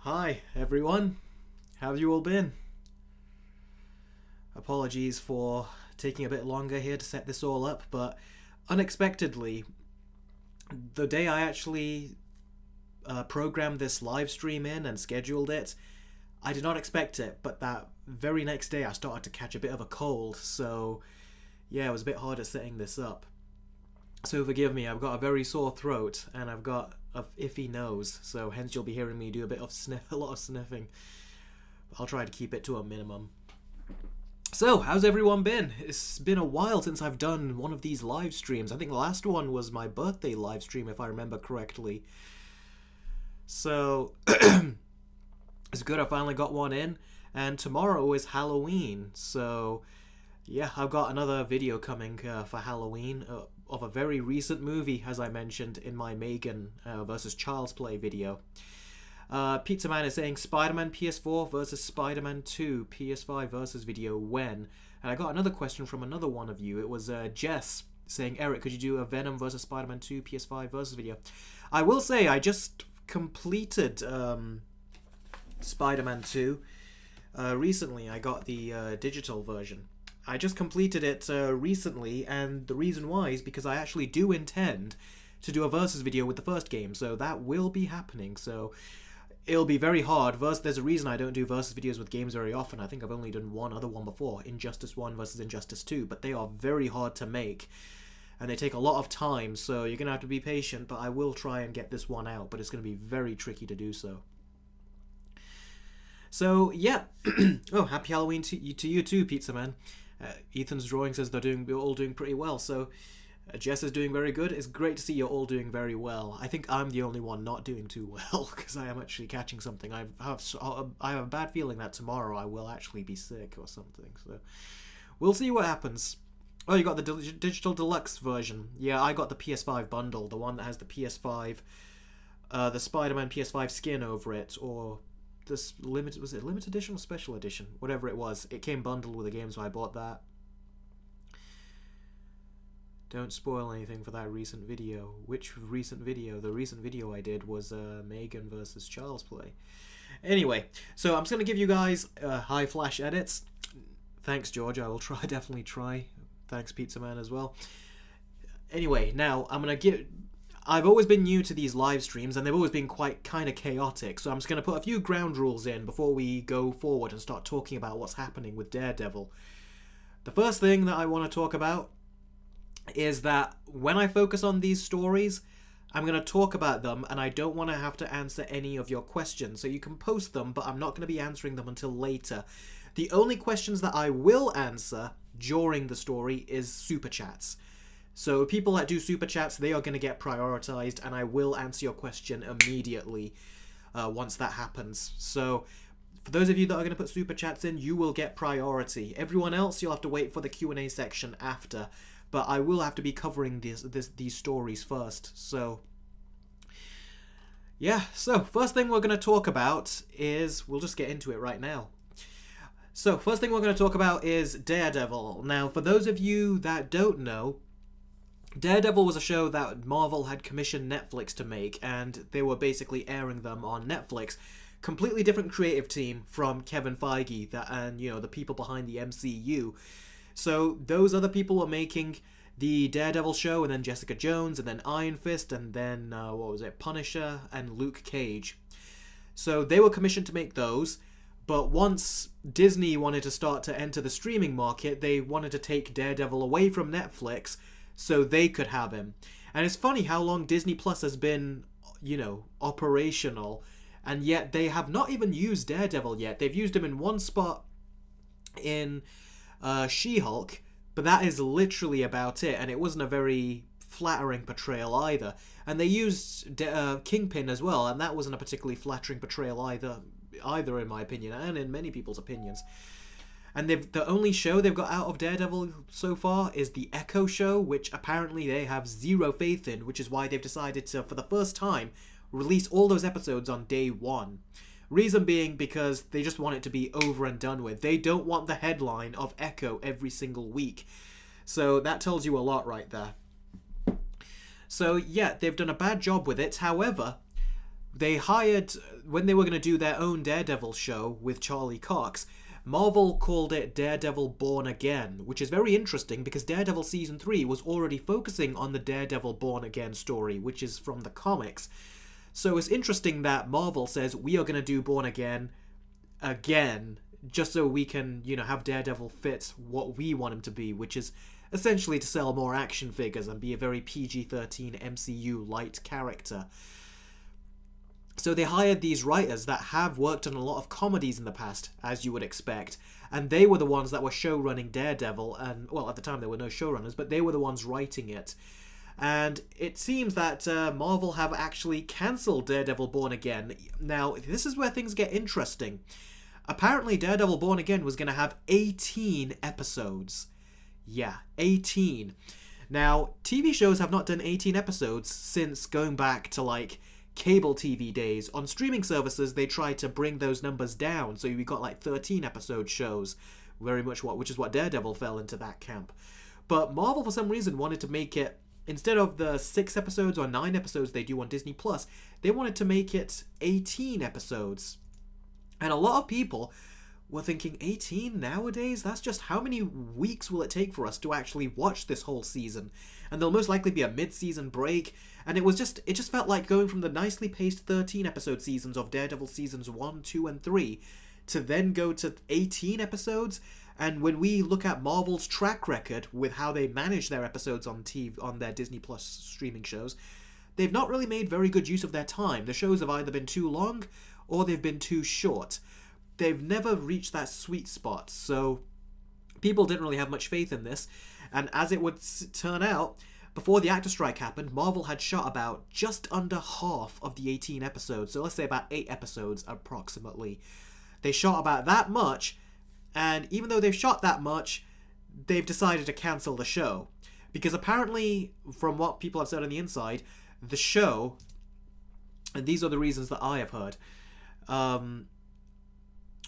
Hi, everyone. How have you all been? Apologies for taking a bit longer here to set this all up, but unexpectedly, the day I actually programmed this live stream in and scheduled it, I did not expect it, but that very next day I started to catch a bit of a cold, so yeah, it was a bit harder setting this up. So forgive me, I've got a very sore throat and I've got a iffy nose, so hence you'll be hearing me do a lot of sniffing. I'll try to keep it to a minimum. So, how's everyone been? It's been a while since I've done one of these live streams. I think the last one was my birthday live stream, if I remember correctly. So, it's good I finally got one in. And tomorrow is Halloween, so yeah, I've got another video coming for Halloween of a very recent movie, as I mentioned in my Megan versus Child's Play video. Pizza Man is saying Spider-Man PS4 versus Spider-Man 2 PS5 versus video when? And I got another question from another one of you. It was Jess saying, Eric, could you do a Venom versus Spider-Man 2 PS5 versus video? I will say I just completed Spider-Man 2 recently. I got the digital version. I just completed it recently, and the reason why is because I actually do intend to do a versus video with the first game, so that will be happening. So it'll be very hard. There's a reason I don't do versus videos with games very often. I think I've only done one other one before, Injustice 1 versus Injustice 2, but they are very hard to make, and they take a lot of time, so you're going to have to be patient, but I will try and get this one out, but it's going to be very tricky to do so. So, yeah. Oh, happy Halloween to you too, Pizza Man. Ethan's drawing says they're all doing pretty well, so Jess is doing very good. It's great to see you're all doing very well. I think I'm the only one not doing too well, because I am actually catching something. I have a bad feeling that tomorrow I will actually be sick or something, so we'll see what happens. Oh, you got the digital deluxe version. Yeah, I got the PS5 bundle, the one that has the PS5, the Spider-Man PS5 skin over it, or this limited edition or special edition? Whatever it was. It came bundled with the game, so I bought that. Don't spoil anything for that recent video. Which recent video? The recent video I did was Megan versus Child's Play. Anyway, so I'm just going to give you guys high flash edits. Thanks, George. I will definitely try. Thanks, Pizza Man, as well. Anyway, now I'm going to I've always been new to these live streams, and they've always been kind of chaotic, so I'm just going to put a few ground rules in before we go forward and start talking about what's happening with Daredevil. The first thing that I want to talk about is that when I focus on these stories, I'm going to talk about them, and I don't want to have to answer any of your questions, so you can post them, but I'm not going to be answering them until later. The only questions that I will answer during the story is super chats. So people that do super chats, they are going to get prioritized, and I will answer your question immediately once that happens. So for those of you that are going to put super chats in, you will get priority. Everyone else, you'll have to wait for the Q&A section after, but I will have to be covering these stories first. So yeah, so first thing we're going to talk about is, we'll just get into it right now. So first thing we're going to talk about is Daredevil. Now, for those of you that don't know, Daredevil was a show that Marvel had commissioned Netflix to make, and they were basically airing them on Netflix. Completely different creative team from Kevin Feige and the people behind the MCU. So those other people were making the Daredevil show, and then Jessica Jones, and then Iron Fist, and then Punisher and Luke Cage. So they were commissioned to make those, but once Disney wanted to start to enter the streaming market, they wanted to take Daredevil away from Netflix so they could have him. And it's funny how long Disney Plus has been, operational, and yet they have not even used Daredevil yet. They've used him in one spot in She-Hulk, but that is literally about it, and it wasn't a very flattering portrayal either. And they used Kingpin as well, and that wasn't a particularly flattering portrayal either in my opinion, and in many people's opinions. And the only show they've got out of Daredevil so far is the Echo show, which apparently they have zero faith in, which is why they've decided to, for the first time, release all those episodes on day one. Reason being because they just want it to be over and done with. They don't want the headline of Echo every single week. So that tells you a lot right there. So yeah, they've done a bad job with it. However, they hired, when they were going to do their own Daredevil show with Charlie Cox, Marvel called it Daredevil Born Again, which is very interesting because Daredevil Season 3 was already focusing on the Daredevil Born Again story, which is from the comics. So it's interesting that Marvel says, we are going to do Born Again again, just so we can, have Daredevil fit what we want him to be, which is essentially to sell more action figures and be a very PG-13 MCU light character. So they hired these writers that have worked on a lot of comedies in the past, as you would expect, and they were the ones that were showrunning Daredevil, and, well, at the time there were no showrunners, but they were the ones writing it. And it seems that Marvel have actually cancelled Daredevil Born Again. Now, this is where things get interesting. Apparently, Daredevil Born Again was going to have 18 episodes. Yeah, 18. Now, TV shows have not done 18 episodes since going back to, like, cable TV days. On streaming services, they tried to bring those numbers down, so we got like 13 episode shows, which is what Daredevil fell into that camp. But Marvel, for some reason, wanted to make it, instead of the 6 episodes or 9 episodes they do on Disney Plus, they wanted to make it 18 episodes. And a lot of people were thinking, 18 nowadays? That's just how many weeks will it take for us to actually watch this whole season? And there'll most likely be a mid-season break. And it just felt like going from the nicely paced 13 episode seasons of Daredevil seasons 1, 2, and 3 to then go to 18 episodes. And when we look at Marvel's track record with how they manage their episodes on TV, on their Disney Plus streaming shows, they've not really made very good use of their time. The shows have either been too long or they've been too short. They've never reached that sweet spot, so people didn't really have much faith in this. And as it would turn out, before the actor strike happened, Marvel had shot about just under half of the 18 episodes, so let's say about 8 episodes approximately. They shot about that much, and even though they've shot that much, they've decided to cancel the show. Because apparently, from what people have said on the inside, the show, and these are the reasons that I have heard,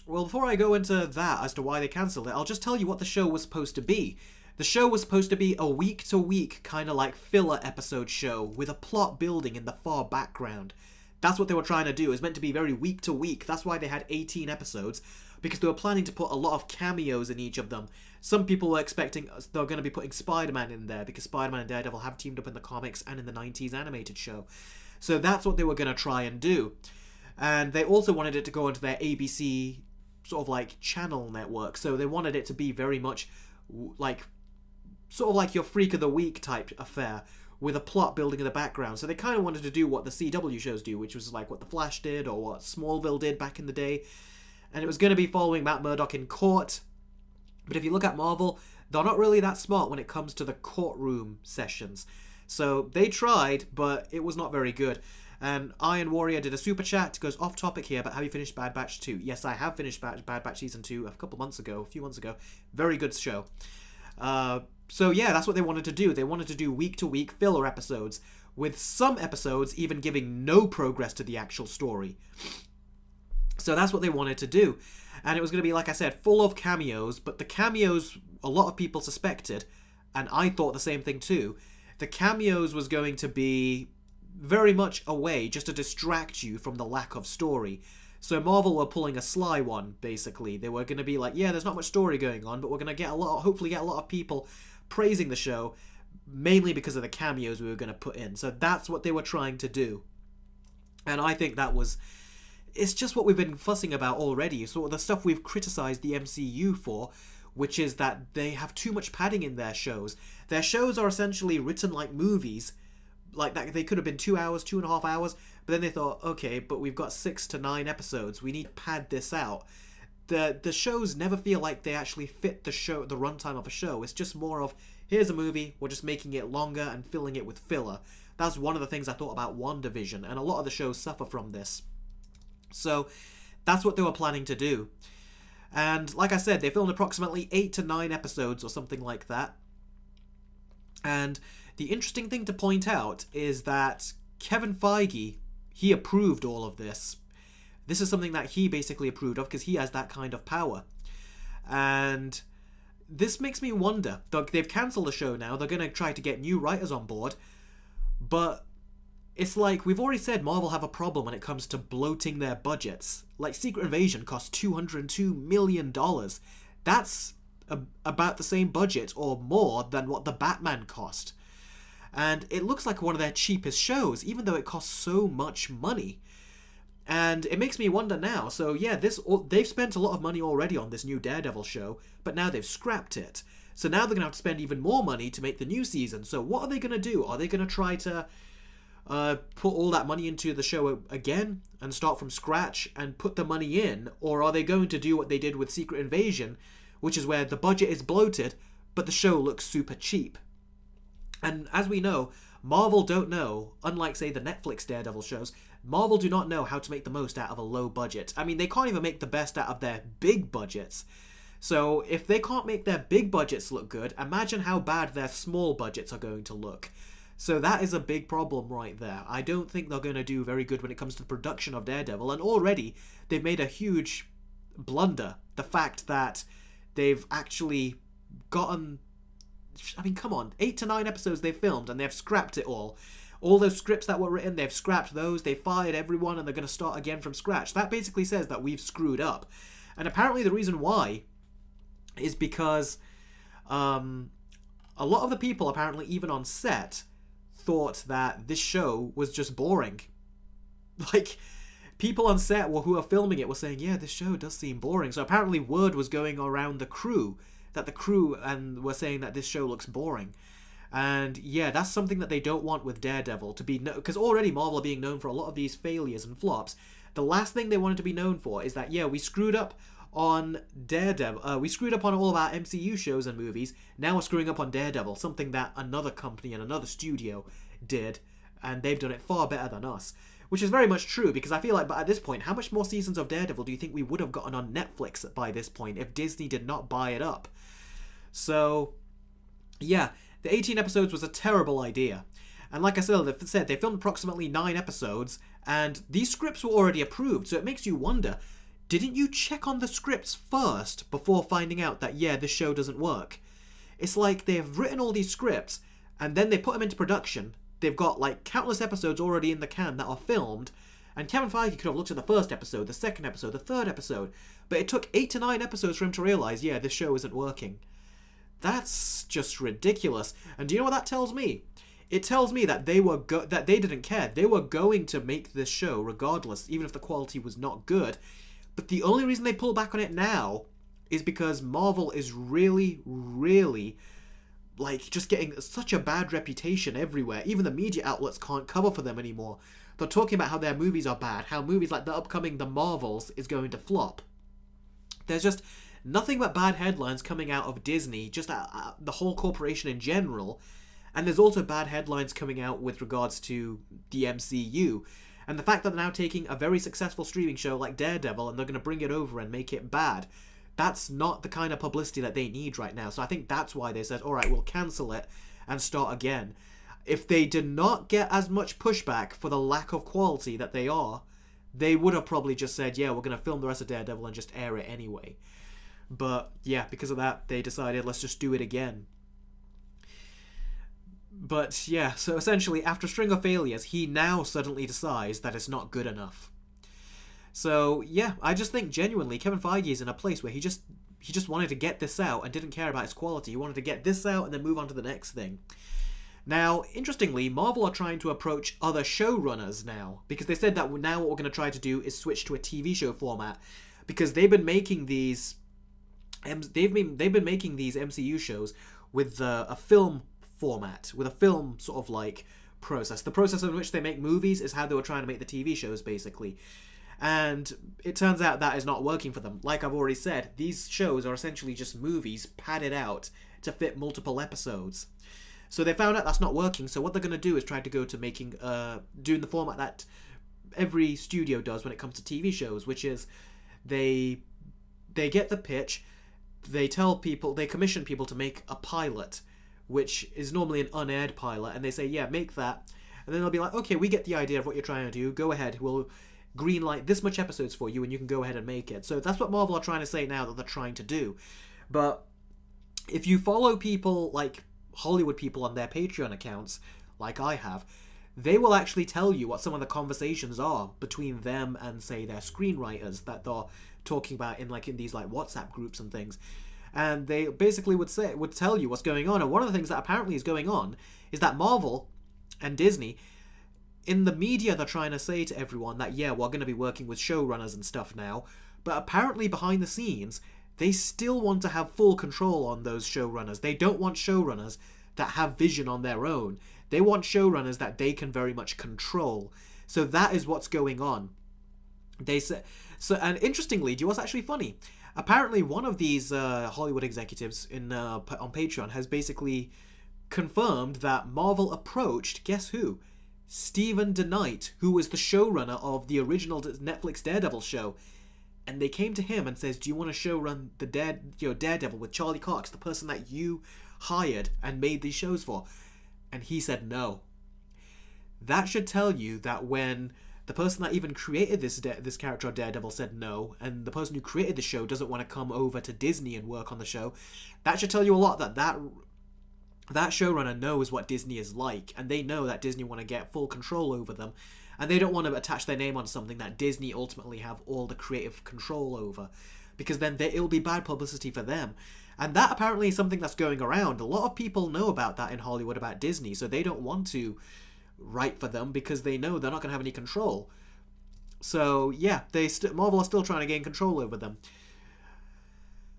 well, before I go into that as to why they cancelled it, I'll just tell you what the show was supposed to be. The show was supposed to be a week-to-week kind of like filler episode show with a plot building in the far background. That's what they were trying to do. It was meant to be very week-to-week. That's why they had 18 episodes, because they were planning to put a lot of cameos in each of them. Some people were expecting they were going to be putting Spider-Man in there, because Spider-Man and Daredevil have teamed up in the comics and in the 90s animated show. So that's what they were going to try and do. And they also wanted it to go into their ABC sort of like channel network, so they wanted it to be very much like sort of like your Freak of the Week type affair with a plot building in the background. So they kind of wanted to do what the CW shows do, which was like what The Flash did or what Smallville did back in the day. And it was going to be following Matt Murdock in court. But if you look at Marvel, they're not really that smart when it comes to the courtroom sessions. So they tried, but it was not very good. And Iron Warrior did a super chat, goes off topic here, but have you finished Bad Batch 2? Yes, I have finished Bad Batch Season 2 a few months ago. Very good show. So yeah, that's what they wanted to do. They wanted to do week-to-week filler episodes, with some episodes even giving no progress to the actual story. So that's what they wanted to do. And it was going to be, like I said, full of cameos, but the cameos, a lot of people suspected, and I thought the same thing too, the cameos was going to be very much a way just to distract you from the lack of story. So Marvel were pulling a sly one, basically. They were going to be like, yeah, there's not much story going on, but we're going to hopefully get a lot of people praising the show, mainly because of the cameos we were going to put in. So that's what they were trying to do. And I think it's just what we've been fussing about already. So the stuff we've criticized the MCU for, which is that they have too much padding in their shows. Their shows are essentially written like movies, like that. They could have been 2 hours, 2.5 hours, but then they thought, okay, but we've got 6 to 9 episodes. We need to pad this out. The shows never feel like they actually fit the runtime of a show. It's just more of, here's a movie, we're just making it longer and filling it with filler. That's one of the things I thought about WandaVision, and a lot of the shows suffer from this. So that's what they were planning to do. And like I said, they filmed approximately 8 to 9 episodes or something like that. And the interesting thing to point out is that Kevin Feige, he approved all of this. This is something that he basically approved of because he has that kind of power. And this makes me wonder. They've cancelled the show now. They're going to try to get new writers on board. But it's like we've already said Marvel have a problem when it comes to bloating their budgets. Like Secret Invasion cost $202 million. That's about the same budget or more than what the Batman cost. And it looks like one of their cheapest shows, even though it costs so much money. And it makes me wonder now. So yeah, they've spent a lot of money already on this new Daredevil show, but now they've scrapped it. So now they're going to have to spend even more money to make the new season. So what are they going to do? Are they going to try to put all that money into the show again and start from scratch and put the money in? Or are they going to do what they did with Secret Invasion, which is where the budget is bloated, but the show looks super cheap? And as we know, Marvel don't know, unlike, say, the Netflix Daredevil shows, Marvel do not know how to make the most out of a low budget. I mean, they can't even make the best out of their big budgets. So if they can't make their big budgets look good, imagine how bad their small budgets are going to look. So that is a big problem right there. I don't think they're going to do very good when it comes to the production of Daredevil, and already they've made a huge blunder. The fact that they've actually gotten... I mean, come on, 8 to 9 episodes they've filmed and they've scrapped it all. All those scripts that were written, they've scrapped those, they fired everyone, and they're going to start again from scratch. That basically says that we've screwed up. And apparently the reason why is because a lot of the people, apparently even on set, thought that this show was just boring. Like, people on set who are filming it were saying, yeah, this show does seem boring. So apparently word was going around the crew and were saying that this show looks boring. And yeah, that's something that they don't want with Daredevil to be, because already Marvel are being known for a lot of these failures and flops. The last thing they wanted to be known for is that, yeah, we screwed up on Daredevil. We screwed up on all of our MCU shows and movies. Now we're screwing up on Daredevil, something that another company and another studio did, and they've done it far better than us. Which is very much true, because I feel like, but at this point, how much more seasons of Daredevil do you think we would have gotten on Netflix by this point if Disney did not buy it up? So, yeah, the 18 episodes was a terrible idea. And like I said, they filmed approximately 9 episodes, and these scripts were already approved, so it makes you wonder, didn't you check on the scripts first before finding out that, yeah, this show doesn't work? It's like they've written all these scripts, and then they put them into production. They've got, like, countless episodes already in the can that are filmed, and Kevin Feige could have looked at the first episode, the second episode, the third episode, but it took 8 to 9 episodes for him to realize, yeah, this show isn't working. That's just ridiculous. And do you know what that tells me? It tells me that that they didn't care. They were going to make this show regardless, even if the quality was not good. But the only reason they pull back on it now is because Marvel is really, really, like, just getting such a bad reputation everywhere. Even the media outlets can't cover for them anymore. They're talking about how their movies are bad, how movies like the upcoming The Marvels is going to flop. There's just nothing but bad headlines coming out of Disney, just the whole corporation in general. And there's also bad headlines coming out with regards to the MCU. And the fact that they're now taking a very successful streaming show like Daredevil and they're going to bring it over and make it bad, that's not the kind of publicity that they need right now. So I think that's why they said, alright, we'll cancel it and start again. If they did not get as much pushback for the lack of quality that they are, they would have probably just said, yeah, we're going to film the rest of Daredevil and just air it anyway. But yeah, because of that, they decided, let's just do it again. But yeah, so essentially, after a string of failures, he now suddenly decides that it's not good enough. So yeah, I just think genuinely Kevin Feige is in a place where he just wanted to get this out and didn't care about its quality. He wanted to get this out and then move on to the next thing. Now, interestingly, Marvel are trying to approach other showrunners now, because they said that now what we're going to try to do is switch to a TV show format, because they've been making these MCU shows with a film format, with a film sort of like process. The process in which they make movies is how they were trying to make the TV shows, basically. And it turns out that is not working for them. Like I've already said, these shows are essentially just movies padded out to fit multiple episodes. So they found out that's not working, so what they're going to do is try to go to making, doing the format that every studio does when it comes to TV shows, which is they get the pitch, they commission people to make a pilot, which is normally an unaired pilot, and they say, yeah, make that. And then they'll be like, okay, we get the idea of what you're trying to do, go ahead, we'll greenlight this much episodes for you, and you can go ahead and make it. So that's what Marvel are trying to say now that they're trying to do. But if you follow people like Hollywood people on their Patreon accounts, like I have, they will actually tell you what some of the conversations are between them and, say, their screenwriters that they're talking about in these WhatsApp groups and things. And they basically would tell you what's going on. And one of the things that apparently is going on is that Marvel and Disney, in the media, they're trying to say to everyone that, yeah, we're going to be working with showrunners and stuff now. But apparently behind the scenes, they still want to have full control on those showrunners. They don't want showrunners that have vision on their own. They want showrunners that they can very much control. So that is what's going on. They say so. And interestingly, do you know what's actually funny? Apparently, one of these Hollywood executives on Patreon has basically confirmed that Marvel approached, guess who? Stephen DeKnight, who was the showrunner of the original Netflix Daredevil show. And they came to him and says, do you want to showrun the Daredevil with Charlie Cox, the person that you hired and made these shows for? And he said no. That should tell you that when the person that even created this character of Daredevil said no, and the person who created the show doesn't want to come over to Disney and work on the show, that should tell you a lot that showrunner knows what Disney is like, and they know that Disney want to get full control over them, and they don't want to attach their name on something that Disney ultimately have all the creative control over, because then it'll be bad publicity for them. And that apparently is something that's going around. A lot of people know about that in Hollywood, about Disney, so they don't want to write for them because they know they're not going to have any control. So yeah, Marvel are still trying to gain control over them,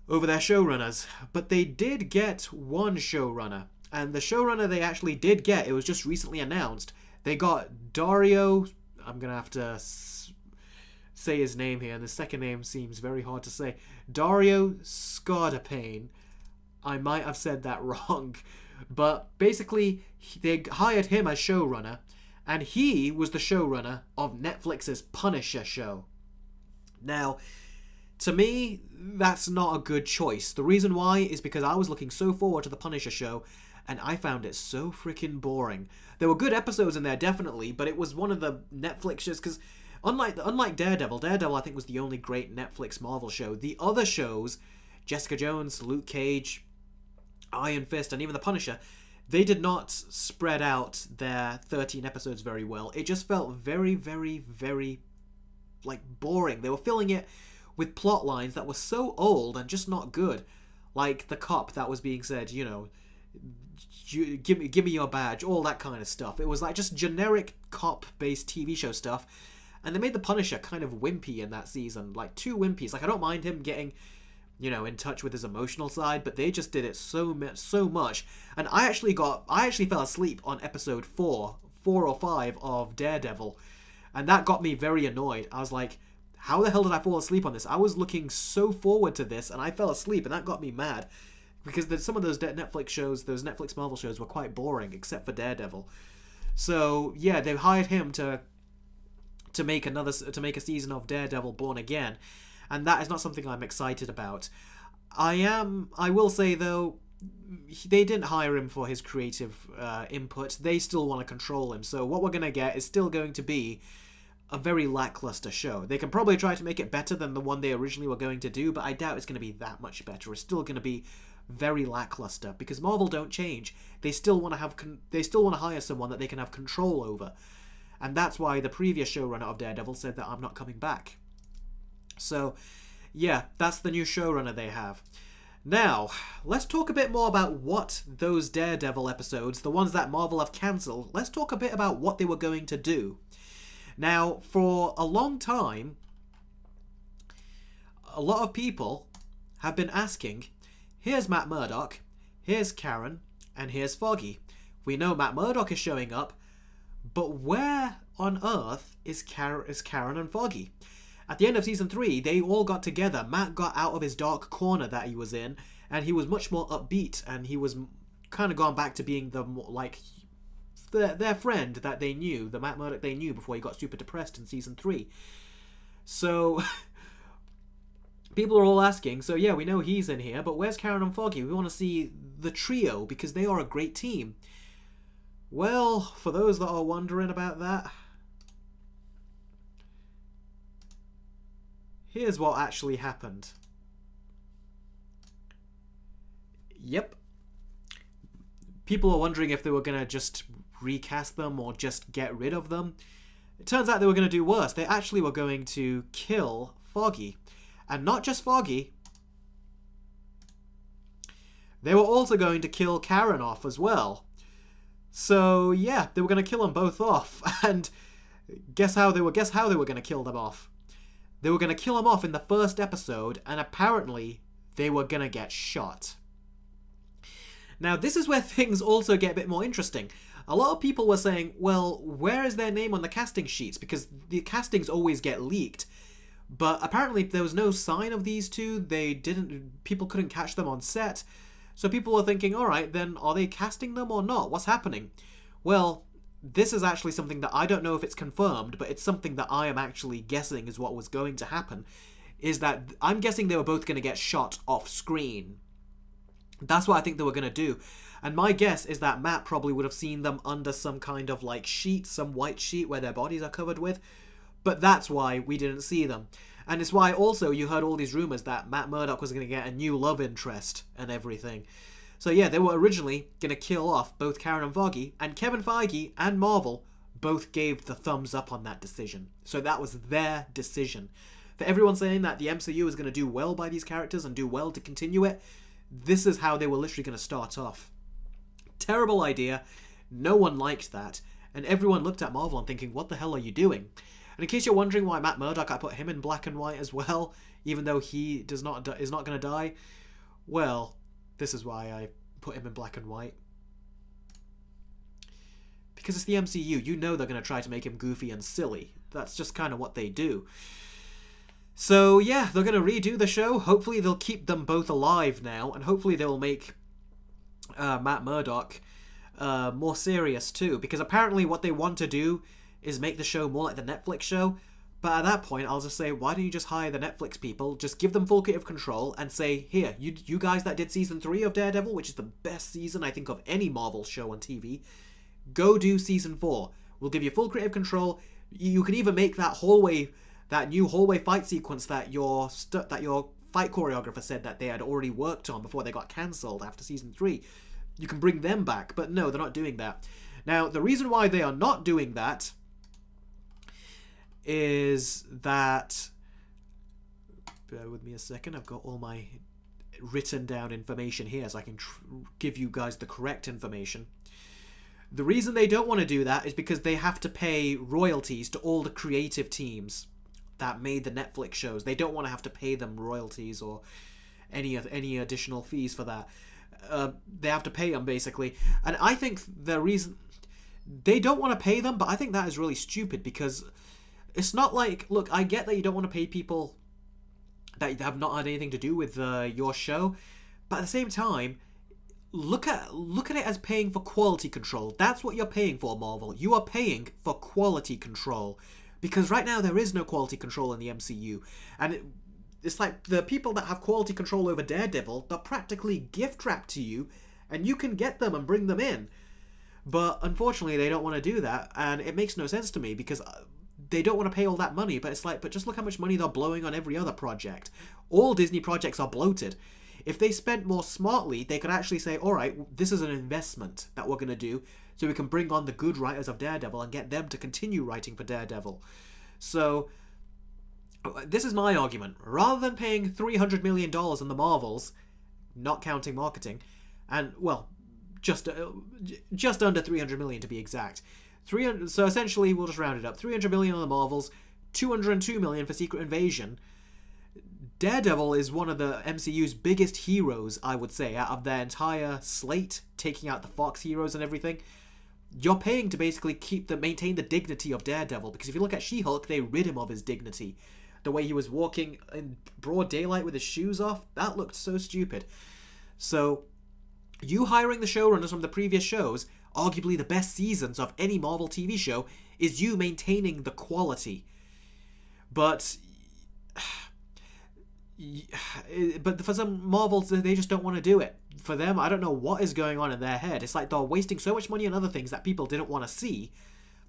over their showrunners. But they did get one showrunner, and the showrunner they actually did get, it was just recently announced. They got Dario, I'm going to have to say his name here, and the second name seems very hard to say. Dario Scardapane. I might have said that wrong. But basically, they hired him as showrunner, and he was the showrunner of Netflix's Punisher show. Now, to me, that's not a good choice. The reason why is because I was looking so forward to the Punisher show, and I found it so freaking boring. There were good episodes in there, definitely, but it was one of the Netflix shows, because unlike Daredevil I think was the only great Netflix Marvel show. The other shows, Jessica Jones, Luke Cage, Iron Fist, and even The Punisher, they did not spread out their 13 episodes very well. It just felt very, very, very, boring. They were filling it with plot lines that were so old and just not good. Like the cop that was being said, give me your badge, all that kind of stuff. It was just generic cop-based TV show stuff. And they made The Punisher kind of wimpy in that season. Too wimpy. I don't mind him getting, in touch with his emotional side, but they just did it so much. And I actually fell asleep on episode 4 or 5 of Daredevil. And that got me very annoyed. I was like, how the hell did I fall asleep on this? I was looking so forward to this, and I fell asleep, and that got me mad. Because some of those Netflix shows, those Netflix Marvel shows, were quite boring, except for Daredevil. So, yeah, they hired him to make a season of Daredevil Born Again, and that is not something I'm excited about. I will say though, they didn't hire him for his creative input. They still want to control him, so what we're going to get is still going to be a very lackluster show. They can probably try to make it better than the one they originally were going to do, but I doubt it's going to be that much better. It's still going to be very lackluster, because Marvel don't change. They still want to hire someone that they can have control over. And that's why the previous showrunner of Daredevil said that I'm not coming back. So, yeah, that's the new showrunner they have. Now, let's talk a bit more about what those Daredevil episodes, the ones that Marvel have cancelled, let's talk a bit about what they were going to do. Now, for a long time, a lot of people have been asking, here's Matt Murdock, here's Karen, and here's Foggy. We know Matt Murdock is showing up, but where on earth is Karen and Foggy? At the end of Season 3, they all got together. Matt got out of his dark corner that he was in, and he was much more upbeat, and he was kind of gone back to being their friend that they knew, the Matt Murdock they knew before he got super depressed in Season 3. So, people are all asking, so yeah, we know he's in here, but where's Karen and Foggy? We want to see the trio, because they are a great team. Well, for those that are wondering about that, here's what actually happened. Yep. People are wondering if they were going to just recast them or just get rid of them. It turns out they were going to do worse. They actually were going to kill Foggy. And not just Foggy. They were also going to kill Karen off as well. So yeah, they were going to kill them both off. And guess how they were going to kill them off. They were going to kill them off in the first episode, and apparently they were going to get shot. Now, this is where things also get a bit more interesting. A lot of people were saying, well, where is their name on the casting sheets? Because the castings always get leaked. But apparently there was no sign of these two. People couldn't catch them on set. So people were thinking, alright, then are they casting them or not? What's happening? Well, this is actually something that I don't know if it's confirmed, but it's something that I am actually guessing is what was going to happen. Is that I'm guessing they were both going to get shot off screen. That's what I think they were going to do. And my guess is that Matt probably would have seen them under some kind of like sheet, some white sheet where their bodies are covered with. But that's why we didn't see them. And it's why also you heard all these rumors that Matt Murdock was going to get a new love interest and everything. So yeah, they were originally going to kill off both Karen and Foggy, and Kevin Feige and Marvel both gave the thumbs up on that decision. So that was their decision. For everyone saying that the MCU is going to do well by these characters and do well to continue it, this is how they were literally going to start off. Terrible idea. No one liked that. And everyone looked at Marvel and thinking, what the hell are you doing? And in case you're wondering why Matt Murdock, I put him in black and white as well, even though he is not going to die, well, this is why I put him in black and white. Because it's the MCU. You know they're going to try to make him goofy and silly. That's just kind of what they do. So yeah, they're going to redo the show. Hopefully they'll keep them both alive now, and hopefully they'll make Matt Murdock more serious too. Because apparently what they want to do is make the show more like the Netflix show. But at that point, I'll just say, why don't you just hire the Netflix people, just give them full creative control, and say, here, you guys that did Season 3 of Daredevil, which is the best season, I think, of any Marvel show on TV, go do Season 4. We'll give you full creative control. You can even make that new hallway fight sequence that your fight choreographer said that they had already worked on before they got cancelled after Season 3. You can bring them back, but no, they're not doing that. Now, the reason why they are not doing that is that, bear with me a second, I've got all my written down information here so I can give you guys the correct information. The reason they don't want to do that is because they have to pay royalties to all the creative teams that made the Netflix shows. They don't want to have to pay them royalties or any additional fees for that. They have to pay them, basically. And I think the reason they don't want to pay them, but I think that is really stupid, because it's not like, look, I get that you don't want to pay people that have not had anything to do with your show, but at the same time, look at it as paying for quality control. That's what you're paying for, Marvel. You are paying for quality control, because right now there is no quality control in the MCU, and it's like the people that have quality control over Daredevil, they're practically gift wrapped to you, and you can get them and bring them in. But unfortunately, they don't want to do that, and it makes no sense to me, because they don't want to pay all that money. But it's like, but just look how much money they're blowing on every other project. All Disney projects are bloated. If they spent more smartly, they could actually say, all right, this is an investment that we're going to do, so we can bring on the good writers of Daredevil and get them to continue writing for Daredevil. So this is my argument. Rather than paying $300 million on the Marvels, not counting marketing, and, well, just under $300 million to be exact. So essentially, we'll just round it up. $300 million on the Marvels, $202 million for Secret Invasion. Daredevil is one of the MCU's biggest heroes, I would say, out of their entire slate, taking out the Fox heroes and everything. You're paying to basically maintain the dignity of Daredevil, because if you look at She-Hulk, they rid him of his dignity. The way he was walking in broad daylight with his shoes off, that looked so stupid. So, you hiring the showrunners from the previous shows, arguably the best seasons of any Marvel TV show, is you maintaining the quality. But for some Marvels, they just don't want to do it. For them, I don't know what is going on in their head. It's like they're wasting so much money on other things that people didn't want to see,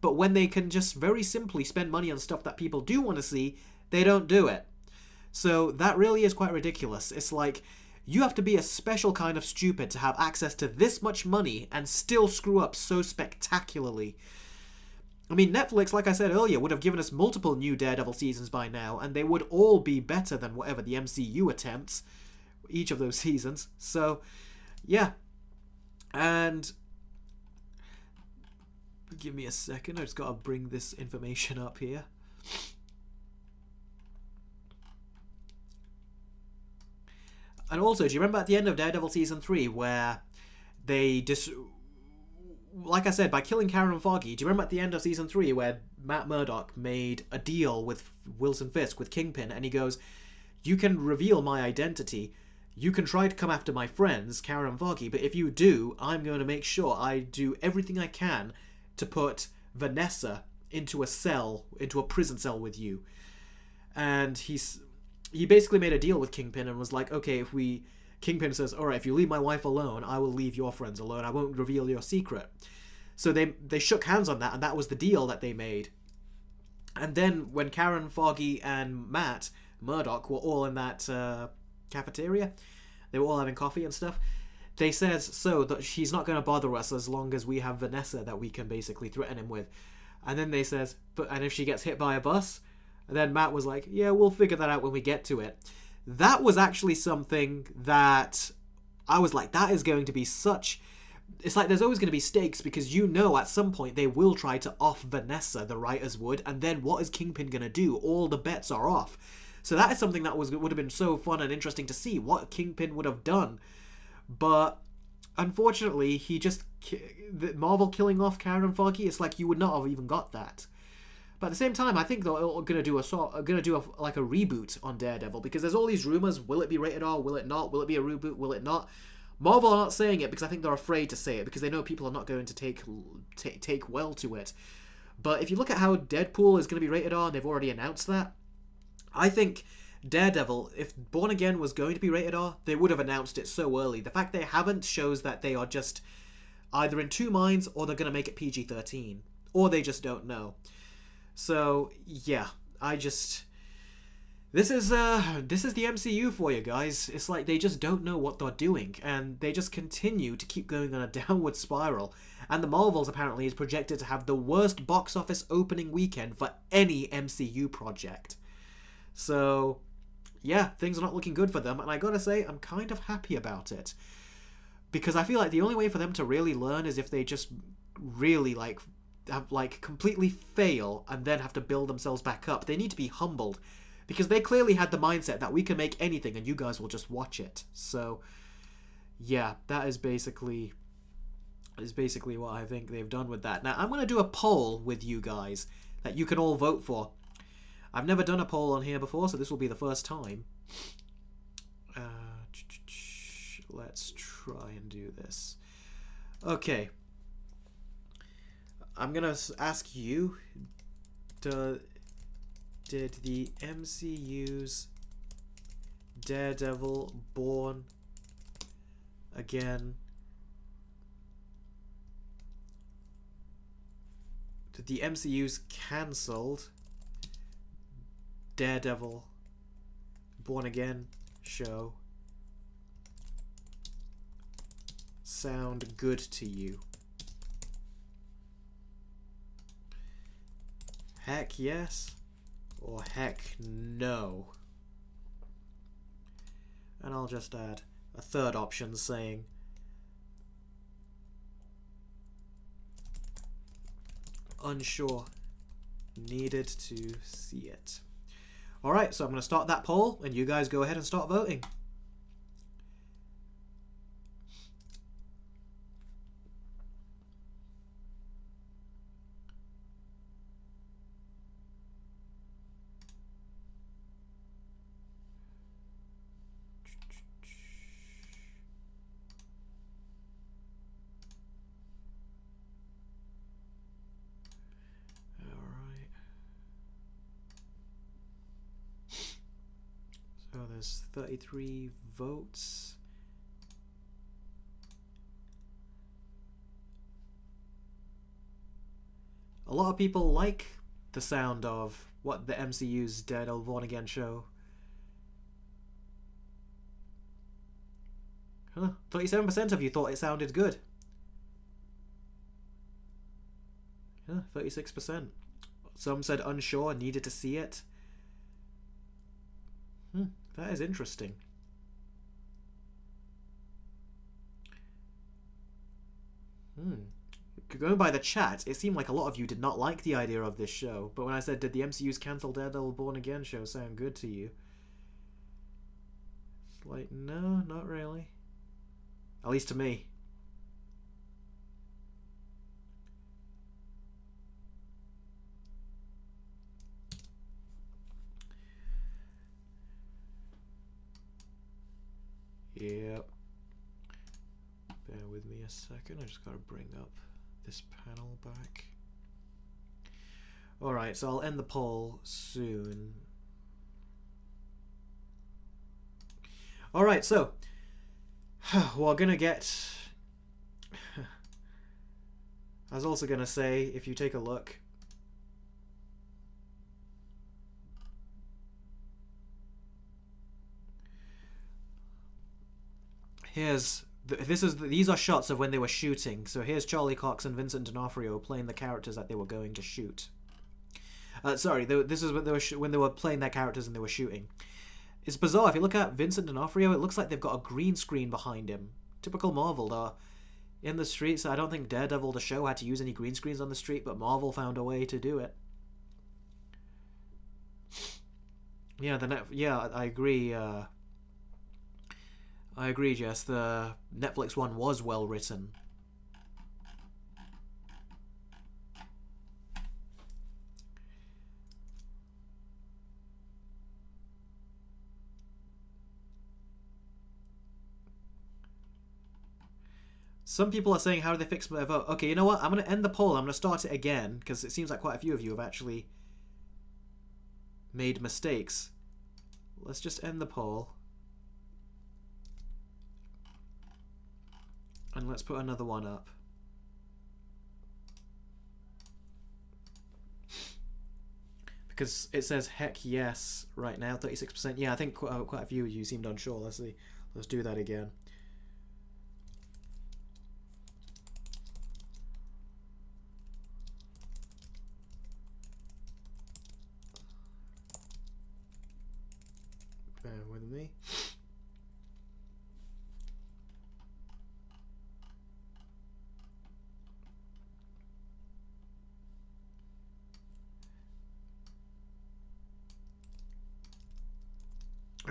but when they can just very simply spend money on stuff that people do want to see, they don't do it. So that really is quite ridiculous. It's like, You have to be a special kind of stupid to have access to this much money and still screw up so spectacularly. I mean, Netflix, like I said earlier, would have given us multiple new Daredevil seasons by now, and they would all be better than whatever the MCU attempts, each of those seasons. So, yeah. And give me a second, I just gotta bring this information up here. And also, do you remember at the end of Daredevil Season 3 where they like I said, by killing Karen Foggy, do you remember at the end of Season 3 where Matt Murdock made a deal with Wilson Fisk, with Kingpin, and he goes, you can reveal my identity, you can try to come after my friends, Karen and Foggy, but if you do, I'm going to make sure I do everything I can to put Vanessa into a cell, into a prison cell with you. And he basically made a deal with Kingpin and was like, okay, Kingpin says, alright, if you leave my wife alone, I will leave your friends alone. I won't reveal your secret. So they shook hands on that, and that was the deal that they made. And then when Karen, Foggy, and Matt Murdock were all in that cafeteria, they were all having coffee and stuff, they said so that she's not going to bother us as long as we have Vanessa that we can basically threaten him with. And then they says, and if she gets hit by a bus? And then Matt was like, yeah, we'll figure that out when we get to it. That was actually something that I was like, that is going to be such... It's like there's always going to be stakes because you know at some point they will try to off Vanessa, the writers would, and then what is Kingpin going to do? All the bets are off. So that is something that would have been so fun and interesting to see, what Kingpin would have done. But unfortunately, Marvel killing off Karen Foggy, it's like you would not have even got that. But at the same time, I think they're going to do a reboot on Daredevil, because there's all these rumors. Will it be rated R? Will it not? Will it be a reboot? Will it not? Marvel are not saying it because I think they're afraid to say it, because they know people are not going to take well to it. But if you look at how Deadpool is going to be rated R, and they've already announced that, I think Daredevil, if Born Again was going to be rated R, they would have announced it so early. The fact they haven't shows that they are just either in two minds, or they're going to make it PG-13, or they just don't know. So, yeah, this is the MCU for you guys. It's like they just don't know what they're doing, and they just continue to keep going on a downward spiral. And the Marvels apparently is projected to have the worst box office opening weekend for any MCU project. So, yeah, things are not looking good for them, and I gotta say, I'm kind of happy about it. Because I feel like the only way for them to really learn is if they just really, completely fail and then have to build themselves back up. They need to be humbled, because they clearly had the mindset that we can make anything and you guys will just watch it. So yeah, that is basically what I think they've done with that. Now I'm going to do a poll with you guys that you can all vote for. I've never done a poll on here before, so this will be the first time. Let's try and do this. Okay, I'm gonna ask you, did the MCU's Daredevil Born Again, did the MCU's cancelled Daredevil Born Again show sound good to you? Heck yes, or heck no. And I'll just add a third option saying unsure, needed to see it. Alright, so I'm going to start that poll, and you guys go ahead and start voting. So there's 33 votes. A lot of people like the sound of what the MCU's Daredevil Born Again show Huh. 37% of you thought it sounded good. Huh, 36%. Some said unsure, needed to see it. That is interesting. Going by the chat, it seemed like a lot of you did not like the idea of this show, but when I said, did the MCU's cancel Daredevil Born Again show sound good to you? It's like, no, not really. At least to me. Yep. Bear with me a second, I just gotta bring up this panel back. Alright, so I'll end the poll soon. Alright, so we're gonna get... I was also gonna say, if you take a look, these are shots of when they were shooting. So here's Charlie Cox and Vincent D'Onofrio playing the characters that they were going to shoot. Sorry, this is when they were playing their characters and they were shooting. It's bizarre. If you look at Vincent D'Onofrio, it looks like they've got a green screen behind him. Typical Marvel, though. In the streets, I don't think Daredevil the show had to use any green screens on the street, but Marvel found a way to do it. Yeah, I agree. I agree, Jess. The Netflix one was well written. Some people are saying, how do they fix my vote? Okay, you know what? I'm going to end the poll. I'm going to start it again, because it seems like quite a few of you have actually made mistakes. Let's just end the poll. And let's put another one up. Because it says heck yes right now, 36%. Yeah, I think quite a few of you seemed unsure. Let's see. Let's do that again. Bear with me.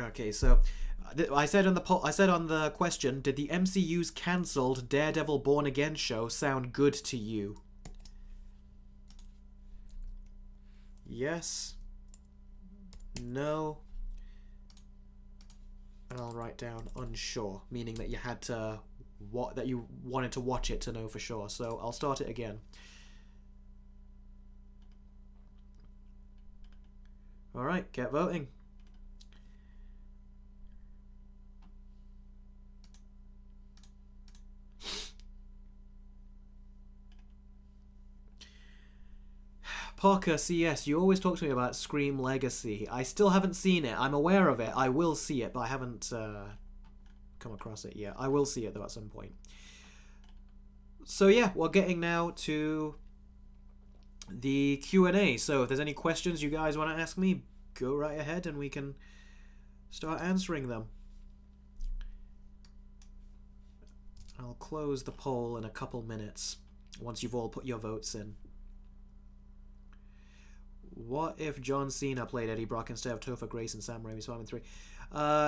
Okay, so I said on the question, did the MCU's cancelled Daredevil Born Again show sound good to you? Yes. No. And I'll write down unsure, meaning that you had to that you wanted to watch it to know for sure. So I'll start it again. All right, get voting. Parker CS, you always talk to me about Scream Legacy. I still haven't seen it. I'm aware of it. I will see it, but I haven't come across it yet. I will see it, though, at some point. So, yeah, we're getting now to the Q&A. So, if there's any questions you guys want to ask me, go right ahead and we can start answering them. I'll close the poll in a couple minutes once you've all put your votes in. What if John Cena played Eddie Brock instead of Topher Grace and Sam Raimi's Spider-Man 3?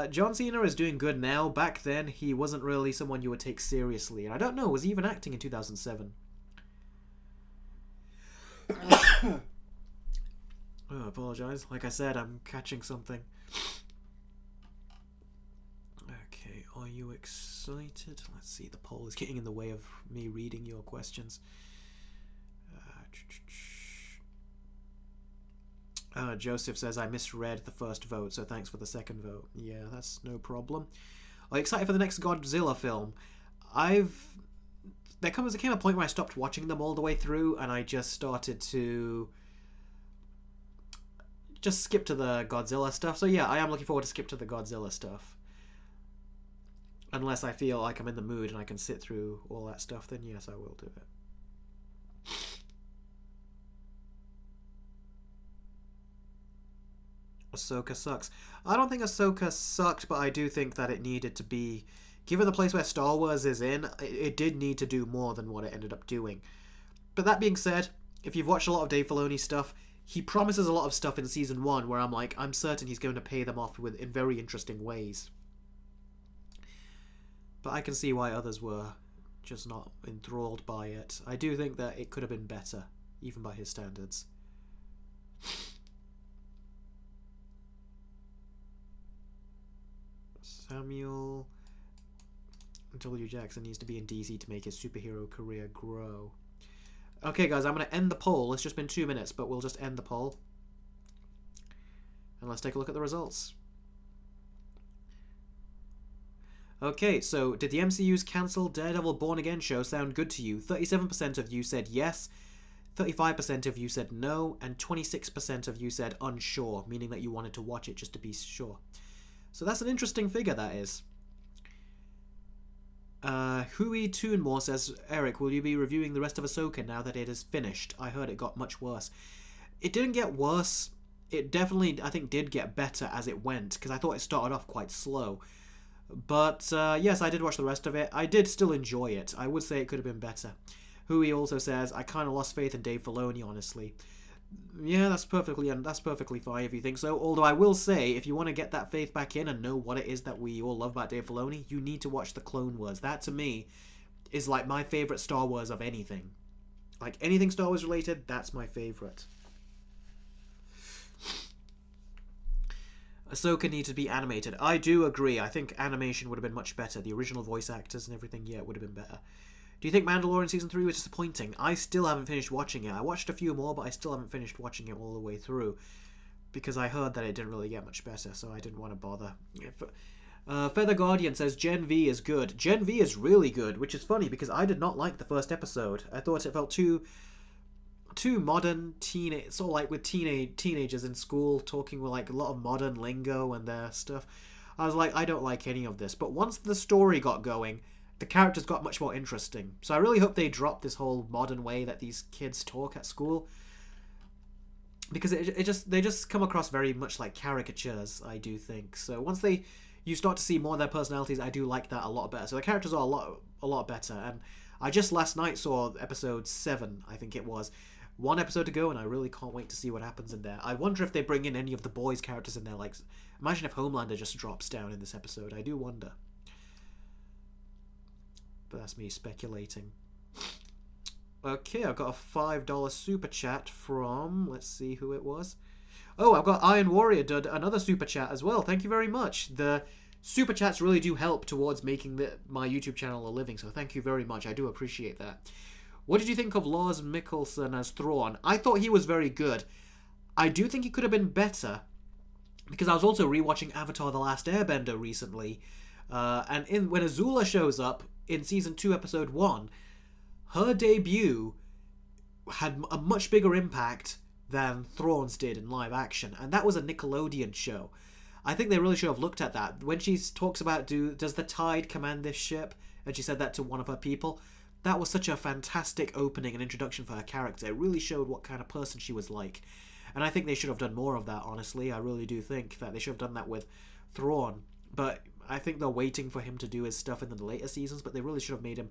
John Cena is doing good now. Back then, he wasn't really someone you would take seriously. And I don't know, was he even acting in 2007? Oh, I apologize. Like I said, I'm catching something. Okay, are you excited? Let's see, the poll is getting in the way of me reading your questions. Joseph says, I misread the first vote, so thanks for the second vote. Yeah, that's no problem. Are you excited for the next Godzilla film? There came a point where I stopped watching them all the way through, and I just started to skip to the Godzilla stuff. So yeah, I am looking forward to skip to the Godzilla stuff. Unless I feel like I'm in the mood and I can sit through all that stuff, then yes, I will do it. Ahsoka sucks. I don't think Ahsoka sucked, but I do think that it needed to be... Given the place where Star Wars is in, it did need to do more than what it ended up doing. But that being said, if you've watched a lot of Dave Filoni stuff, he promises a lot of stuff in Season 1 where I'm like, I'm certain he's going to pay them off in very interesting ways. But I can see why others were just not enthralled by it. I do think that it could have been better, even by his standards. Samuel W. Jackson needs to be in DC to make his superhero career grow. Okay, guys, I'm going to end the poll. It's just been 2 minutes, but we'll just end the poll. And let's take a look at the results. Okay, so did the MCU's cancelled Daredevil Born Again show sound good to you? 37% of you said yes, 35% of you said no, and 26% of you said unsure, meaning that you wanted to watch it just to be sure. So that's an interesting figure, that is. Hui Toonmore says, Eric, will you be reviewing the rest of Ahsoka now that it is finished? I heard it got much worse. It didn't get worse. It definitely, I think, did get better as it went, because I thought it started off quite slow. But, yes, I did watch the rest of it. I did still enjoy it. I would say it could have been better. Hui also says, I kind of lost faith in Dave Filoni, honestly. Yeah, that's perfectly fine if you think so. Although I will say, if you want to get that faith back in and know what it is that we all love about Dave Filoni, you need to watch the Clone Wars. That, to me, is like my favourite Star Wars of anything. Like, anything Star Wars related, that's my favourite. Ahsoka needs to be animated. I do agree. I think animation would have been much better. The original voice actors and everything, yeah, it would have been better. Do you think Mandalorian Season 3 was disappointing? I still haven't finished watching it. I watched a few more, but I still haven't finished watching it all the way through. Because I heard that it didn't really get much better, so I didn't want to bother. Feather Guardian says Gen V is good. Gen V is really good, which is funny because I did not like the first episode. I thought it felt too modern, sort of like with teenagers in school talking with like a lot of modern lingo and their stuff. I was like, I don't like any of this. But once the story got going, the characters got much more interesting. So I really hope they drop this whole modern way that these kids talk at school, because they just come across very much like caricatures, I do think. So once you start to see more of their personalities, I do like that a lot better. So the characters are a lot better. And I just last night saw episode 7, I think it was. 1 episode to go, and I really can't wait to see what happens in there. I wonder if they bring in any of the boys' characters in there. Like, imagine if Homelander just drops down in this episode. I do wonder. But that's me speculating. Okay, I've got a $5 super chat from... Let's see who it was. Oh, I've got Iron Warrior did another super chat as well. Thank you very much. The super chats really do help towards making my YouTube channel a living, so thank you very much. I do appreciate that. What did you think of Lars Mikkelsen as Thrawn? I thought he was very good. I do think he could have been better, because I was also rewatching Avatar: The Last Airbender recently, and when Azula shows up in Season 2, Episode 1, her debut had a much bigger impact than Thrawn's did in live action, and that was a Nickelodeon show. I think they really should have looked at that. When she talks about, does the tide command this ship, and she said that to one of her people, that was such a fantastic opening and introduction for her character. It really showed what kind of person she was like. And I think they should have done more of that, honestly. I really do think that they should have done that with Thrawn. But I think they're waiting for him to do his stuff in the later seasons, but they really should have made him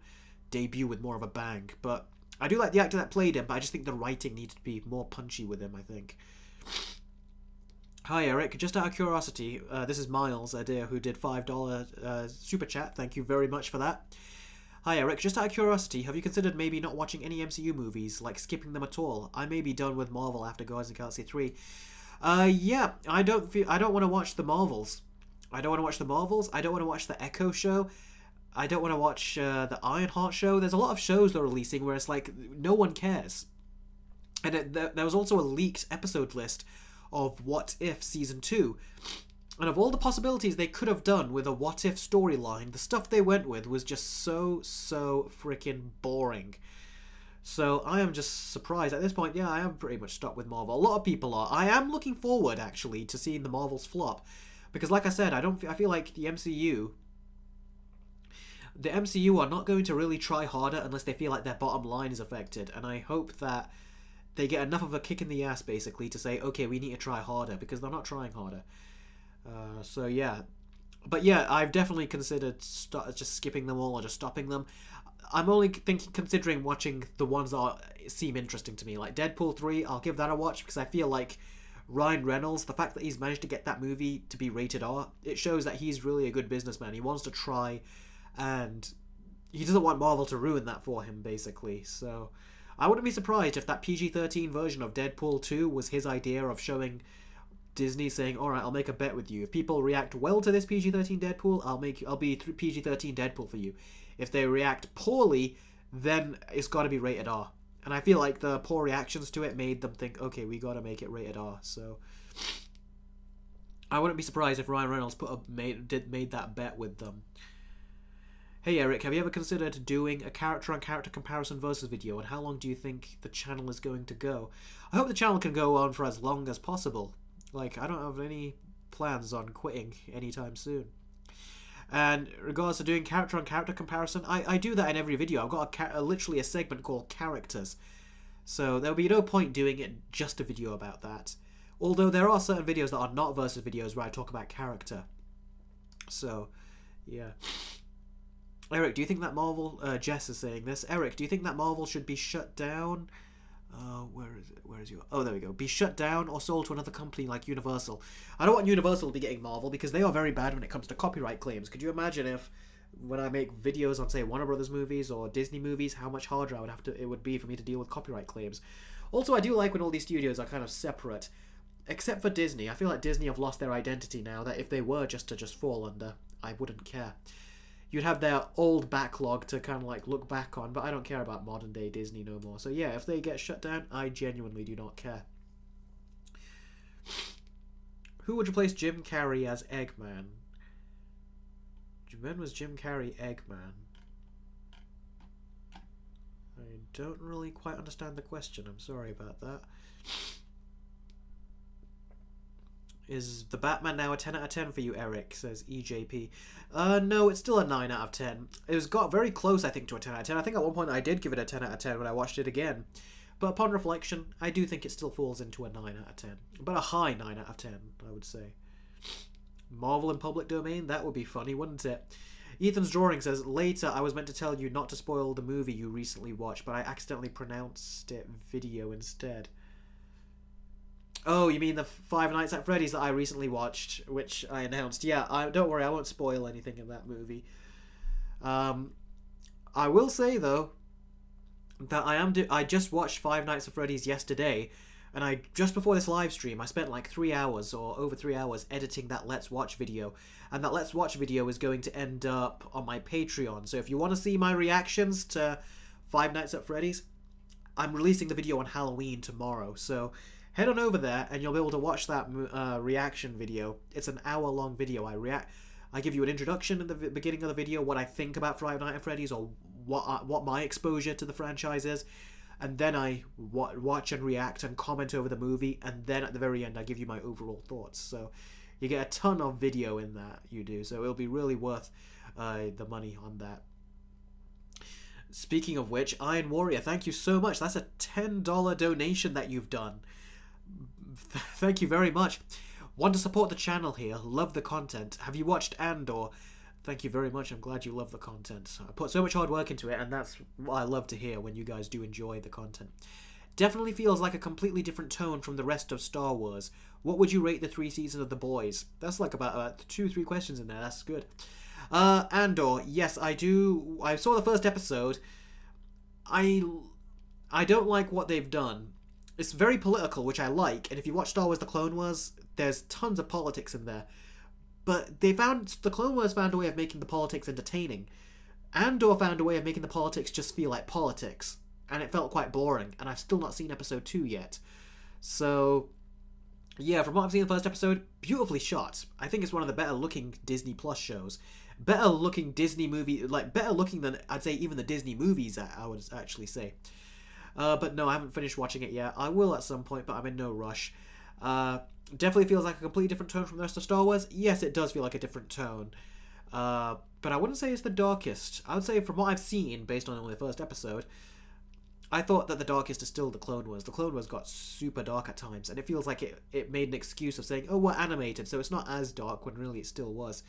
debut with more of a bang. But I do like the actor that played him, but I just think the writing needs to be more punchy with him, I think. Hi, Eric. Just out of curiosity, this is Miles Adair, who did $5 super chat. Thank you very much for that. Hi Eric, just out of curiosity, have you considered maybe not watching any MCU movies, like skipping them at all? I may be done with Marvel after Guardians of the Galaxy 3. Yeah, I don't want to watch the Marvels. I don't want to watch the Marvels. I don't want to watch the Echo show. I don't want to watch the Ironheart show. There's a lot of shows they're releasing where it's like, no one cares. And there was also a leaked episode list of What If Season 2. And of all the possibilities they could have done with a What If storyline, the stuff they went with was just so freaking boring. So I am just surprised. At this point, yeah, I am pretty much stuck with Marvel. A lot of people are. I am looking forward, actually, to seeing the Marvels flop. Because like I said, I feel like the MCU the MCU are not going to really try harder unless they feel like their bottom line is affected. And I hope that they get enough of a kick in the ass, basically, to say, okay, we need to try harder, because they're not trying harder. So yeah. But yeah, I've definitely considered just skipping them all or just stopping them. I'm only considering watching the ones that seem interesting to me. Like Deadpool 3, I'll give that a watch, because I feel like Ryan Reynolds, the fact that he's managed to get that movie to be rated R, it shows that he's really a good businessman. He wants to try, and he doesn't want Marvel to ruin that for him, basically. So I wouldn't be surprised if that PG-13 version of Deadpool 2 was his idea of showing Disney saying, alright, I'll make a bet with you. If people react well to this PG-13 Deadpool, I'll be PG-13 Deadpool for you. If they react poorly, then it's got to be rated R. And I feel like the poor reactions to it made them think, okay, we got to make it rated R. So I wouldn't be surprised if Ryan Reynolds made that bet with them. Hey Eric, have you ever considered doing a character-on-character comparison versus video, and how long do you think the channel is going to go? I hope the channel can go on for as long as possible. Like, I don't have any plans on quitting anytime soon. And in regards to doing character-on-character comparison, I do that in every video. I've got literally a segment called Characters. So there'll be no point doing it just a video about that. Although there are certain videos that are not versus videos where I talk about character. So, yeah. Eric, do you think that Marvel... Jess is saying this. Eric, do you think that Marvel should be shut down? Where is it? Where is you? Oh, there we go. Be shut down or sold to another company like Universal. I don't want Universal to be getting Marvel, because they are very bad when it comes to copyright claims. Could you imagine if, when I make videos on, say, Warner Brothers movies or Disney movies, how much harder it would be for me to deal with copyright claims? Also, I do like when all these studios are kind of separate. Except for Disney. I feel like Disney have lost their identity now, that if they were just to fall under, I wouldn't care. You'd have their old backlog to kind of like look back on, but I don't care about modern day Disney no more. So yeah, if they get shut down, I genuinely do not care. Who would replace Jim Carrey as Eggman? When was Jim Carrey Eggman? I don't really quite understand the question. I'm sorry about that. Is the Batman now a 10 out of 10 for you, Eric? Says EJP. No, it's still a 9 out of 10. It got very close, I think, to a 10 out of 10. I think at one point I did give it a 10 out of 10 when I watched it again. But upon reflection, I do think it still falls into a 9 out of 10. But a high 9 out of 10, I would say. Marvel in public domain? That would be funny, wouldn't it? Ethan's Drawing says, later I was meant to tell you not to spoil the movie you recently watched, but I accidentally pronounced it video instead. Oh, you mean the Five Nights at Freddy's that I recently watched, which I announced. Yeah, don't worry, I won't spoil anything in that movie. I will say, though, that I just watched Five Nights at Freddy's yesterday, and just before this live stream, I spent like 3 hours or over 3 hours editing that Let's Watch video. And that Let's Watch video is going to end up on my Patreon. So if you want to see my reactions to Five Nights at Freddy's, I'm releasing the video on Halloween tomorrow. So head on over there and you'll be able to watch that reaction video. It's an hour-long video. I give you an introduction at the beginning of the video, what I think about Five Nights at Freddy's, or what my exposure to the franchise is. And then I watch and react and comment over the movie, and then at the very end I give you my overall thoughts. So you get a ton of video in that, you do. So it'll be really worth the money on that. Speaking of which, Iron Warrior, thank you so much. That's a $10 donation that you've done. Thank you very much. Want to support the channel here, love the content. Have you watched Andor? Thank you very much. I'm glad you love the content. I put so much hard work into it, and that's what I love to hear when you guys do enjoy the content. Definitely feels like a completely different tone from the rest of Star Wars. What would you rate the 3 seasons of The Boys? That's like about 2-3 questions in there. That's good. Andor, yes, I do. I saw the first episode. I don't like what they've done. It's very political, which I like, and if you watch Star Wars The Clone Wars, there's tons of politics in there. But the Clone Wars found a way of making the politics entertaining. Andor found a way of making the politics just feel like politics. And it felt quite boring. And I've still not seen episode 2 yet. So, yeah, from what I've seen in the first episode, beautifully shot. I think it's one of the better looking Disney Plus shows. Better looking Disney movie, like better looking than, I'd say, even the Disney movies, I would actually say. But no, I haven't finished watching it yet. I will at some point, but I'm in no rush. Definitely feels like a completely different tone from the rest of Star Wars. Yes, it does feel like a different tone. But I wouldn't say it's the darkest. I would say from what I've seen, based on only the first episode, I thought that the darkest is still the Clone Wars. The Clone Wars got super dark at times, and it feels like it made an excuse of saying, oh, we're animated, so it's not as dark, when really it still was.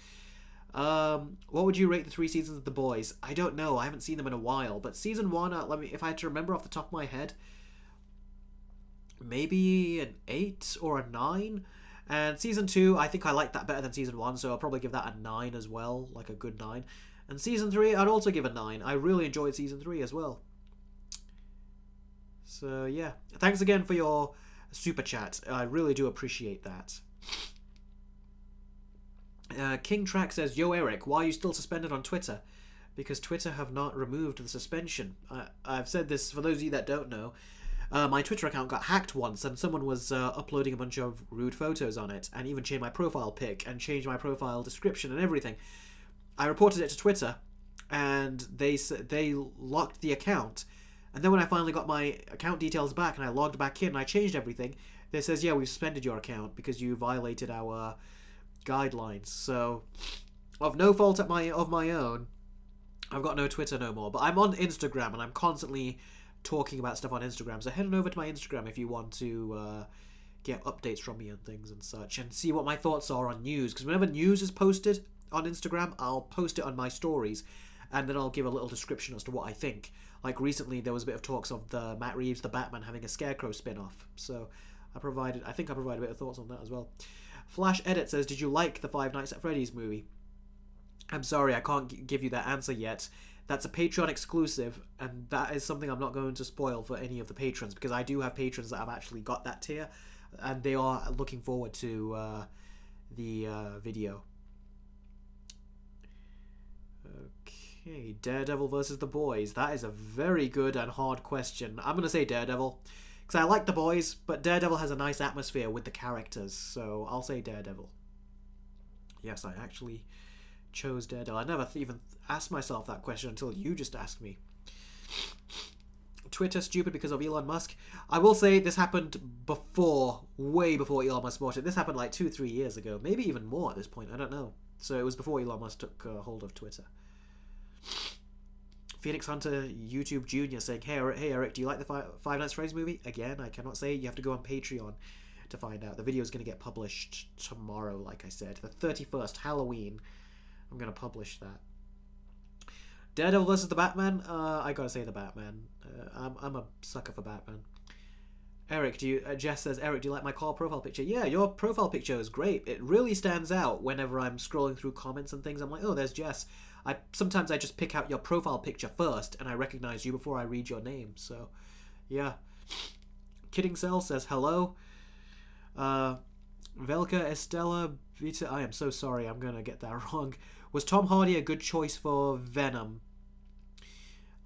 What would you rate the 3 seasons of The Boys? I don't know. I haven't seen them in a while, but season 1, if I had to remember off the top of my head, maybe an 8 or a 9. And season 2, I think I liked that better than season 1, so I'll probably give that a 9 as well, like a good 9. And season 3, I'd also give a 9. I really enjoyed season 3 as well. So yeah, thanks again for your super chat. I really do appreciate that. King Track says, Yo Eric, why are you still suspended on Twitter? Because Twitter have not removed the suspension. I've said this for those of you that don't know. My Twitter account got hacked once, and someone was uploading a bunch of rude photos on it, and even changed my profile pic, and changed my profile description and everything. I reported it to Twitter, and they locked the account. And then when I finally got my account details back, and I logged back in, and I changed everything, they says, yeah, we've suspended your account because you violated our guidelines. So, of no fault of my own, I've got no Twitter no more. But I'm on Instagram, and I'm constantly talking about stuff on Instagram, so head on over to my Instagram if you want to get updates from me and things and such, and see what my thoughts are on news, because whenever news is posted on Instagram, I'll post it on my stories, and then I'll give a little description as to what I think. Like recently there was a bit of talks of the Matt Reeves, the Batman, having a Scarecrow spin-off, so I think I provided a bit of thoughts on that as well. Flash Edit says, did you like the Five Nights at Freddy's movie? I'm sorry, I can't give you that answer yet. That's a Patreon exclusive, and that is something I'm not going to spoil for any of the patrons, because I do have patrons that have actually got that tier, and they are looking forward to the video. Okay, Daredevil versus The Boys. That is a very good and hard question. I'm going to say Daredevil, because I like The Boys, but Daredevil has a nice atmosphere with the characters, so I'll say Daredevil. Yes, I actually chose Daredevil. I never even asked myself that question until you just asked me. Twitter stupid because of Elon Musk. I will say this happened before, way before Elon Musk bought it. This happened like 2-3 years ago, maybe even more at this point. I don't know. So it was before Elon Musk took hold of Twitter. Phoenix Hunter YouTube Jr. saying, hey Eric, do you like the Five Nights at Freddy's movie? Again, I cannot say. You have to go on Patreon to find out. The video is going to get published tomorrow, like I said. The 31st, Halloween. I'm going to publish that. Daredevil versus the Batman. I gotta say the Batman. I'm a sucker for Batman. Eric, Jess says, Eric, do you like my car profile picture? Yeah, your profile picture is great. It really stands out whenever I'm scrolling through comments and things. I'm like, oh, there's Jess. Sometimes I just pick out your profile picture first, and I recognize you before I read your name. So, yeah. Kidding Cell says, hello. Velka Estella Vita. I am so sorry. I'm gonna get that wrong. Was Tom Hardy a good choice for Venom?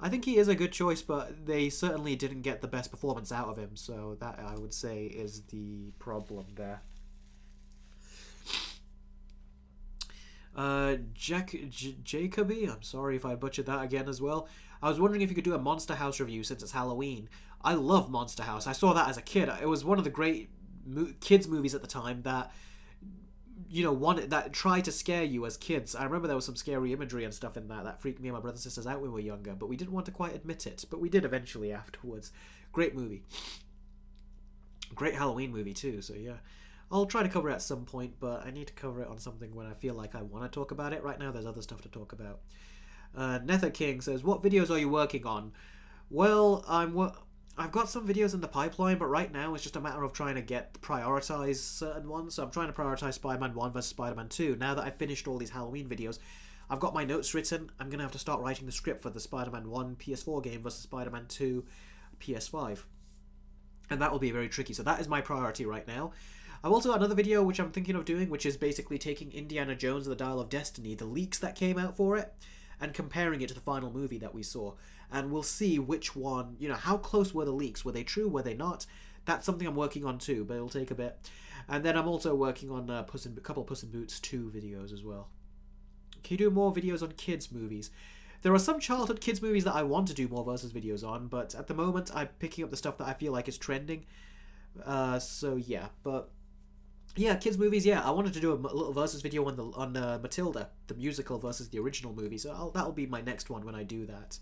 I think he is a good choice, but they certainly didn't get the best performance out of him, so that, I would say, is the problem there. Jacoby, I'm sorry if I butchered that again as well. I was wondering if you could do a Monster House review since it's Halloween. I love Monster House. I saw that as a kid. It was one of the great kids movies at the time that, that tried to scare you as kids. I remember there was some scary imagery and stuff in that freaked me and my brothers and sisters out when we were younger, but we didn't want to quite admit it. But we did eventually afterwards. Great movie. Great Halloween movie too, so yeah. I'll try to cover it at some point, but I need to cover it on something when I feel like I want to talk about it. Right now there's other stuff to talk about. Nether King says, what videos are you working on? Well, I've got some videos in the pipeline, but right now it's just a matter of trying to prioritize certain ones. So I'm trying to prioritize Spider-Man 1 versus Spider-Man 2. Now that I've finished all these Halloween videos, I've got my notes written. I'm going to have to start writing the script for the Spider-Man 1 PS4 game versus Spider-Man 2 PS5. And that will be very tricky. So that is my priority right now. I've also got another video which I'm thinking of doing, which is basically taking Indiana Jones and the Dial of Destiny, the leaks that came out for it, and comparing it to the final movie that we saw. And we'll see which one, how close were the leaks? Were they true? Were they not? That's something I'm working on too, but it'll take a bit. And then I'm also working on a couple of Puss in Boots 2 videos as well. Can you do more videos on kids' movies? There are some childhood kids' movies that I want to do more versus videos on, but at the moment I'm picking up the stuff that I feel like is trending. So yeah, but Yeah, kids movies. Yeah, I wanted to do a little versus video on Matilda, the musical versus the original movie. So that'll be my next one when I do that.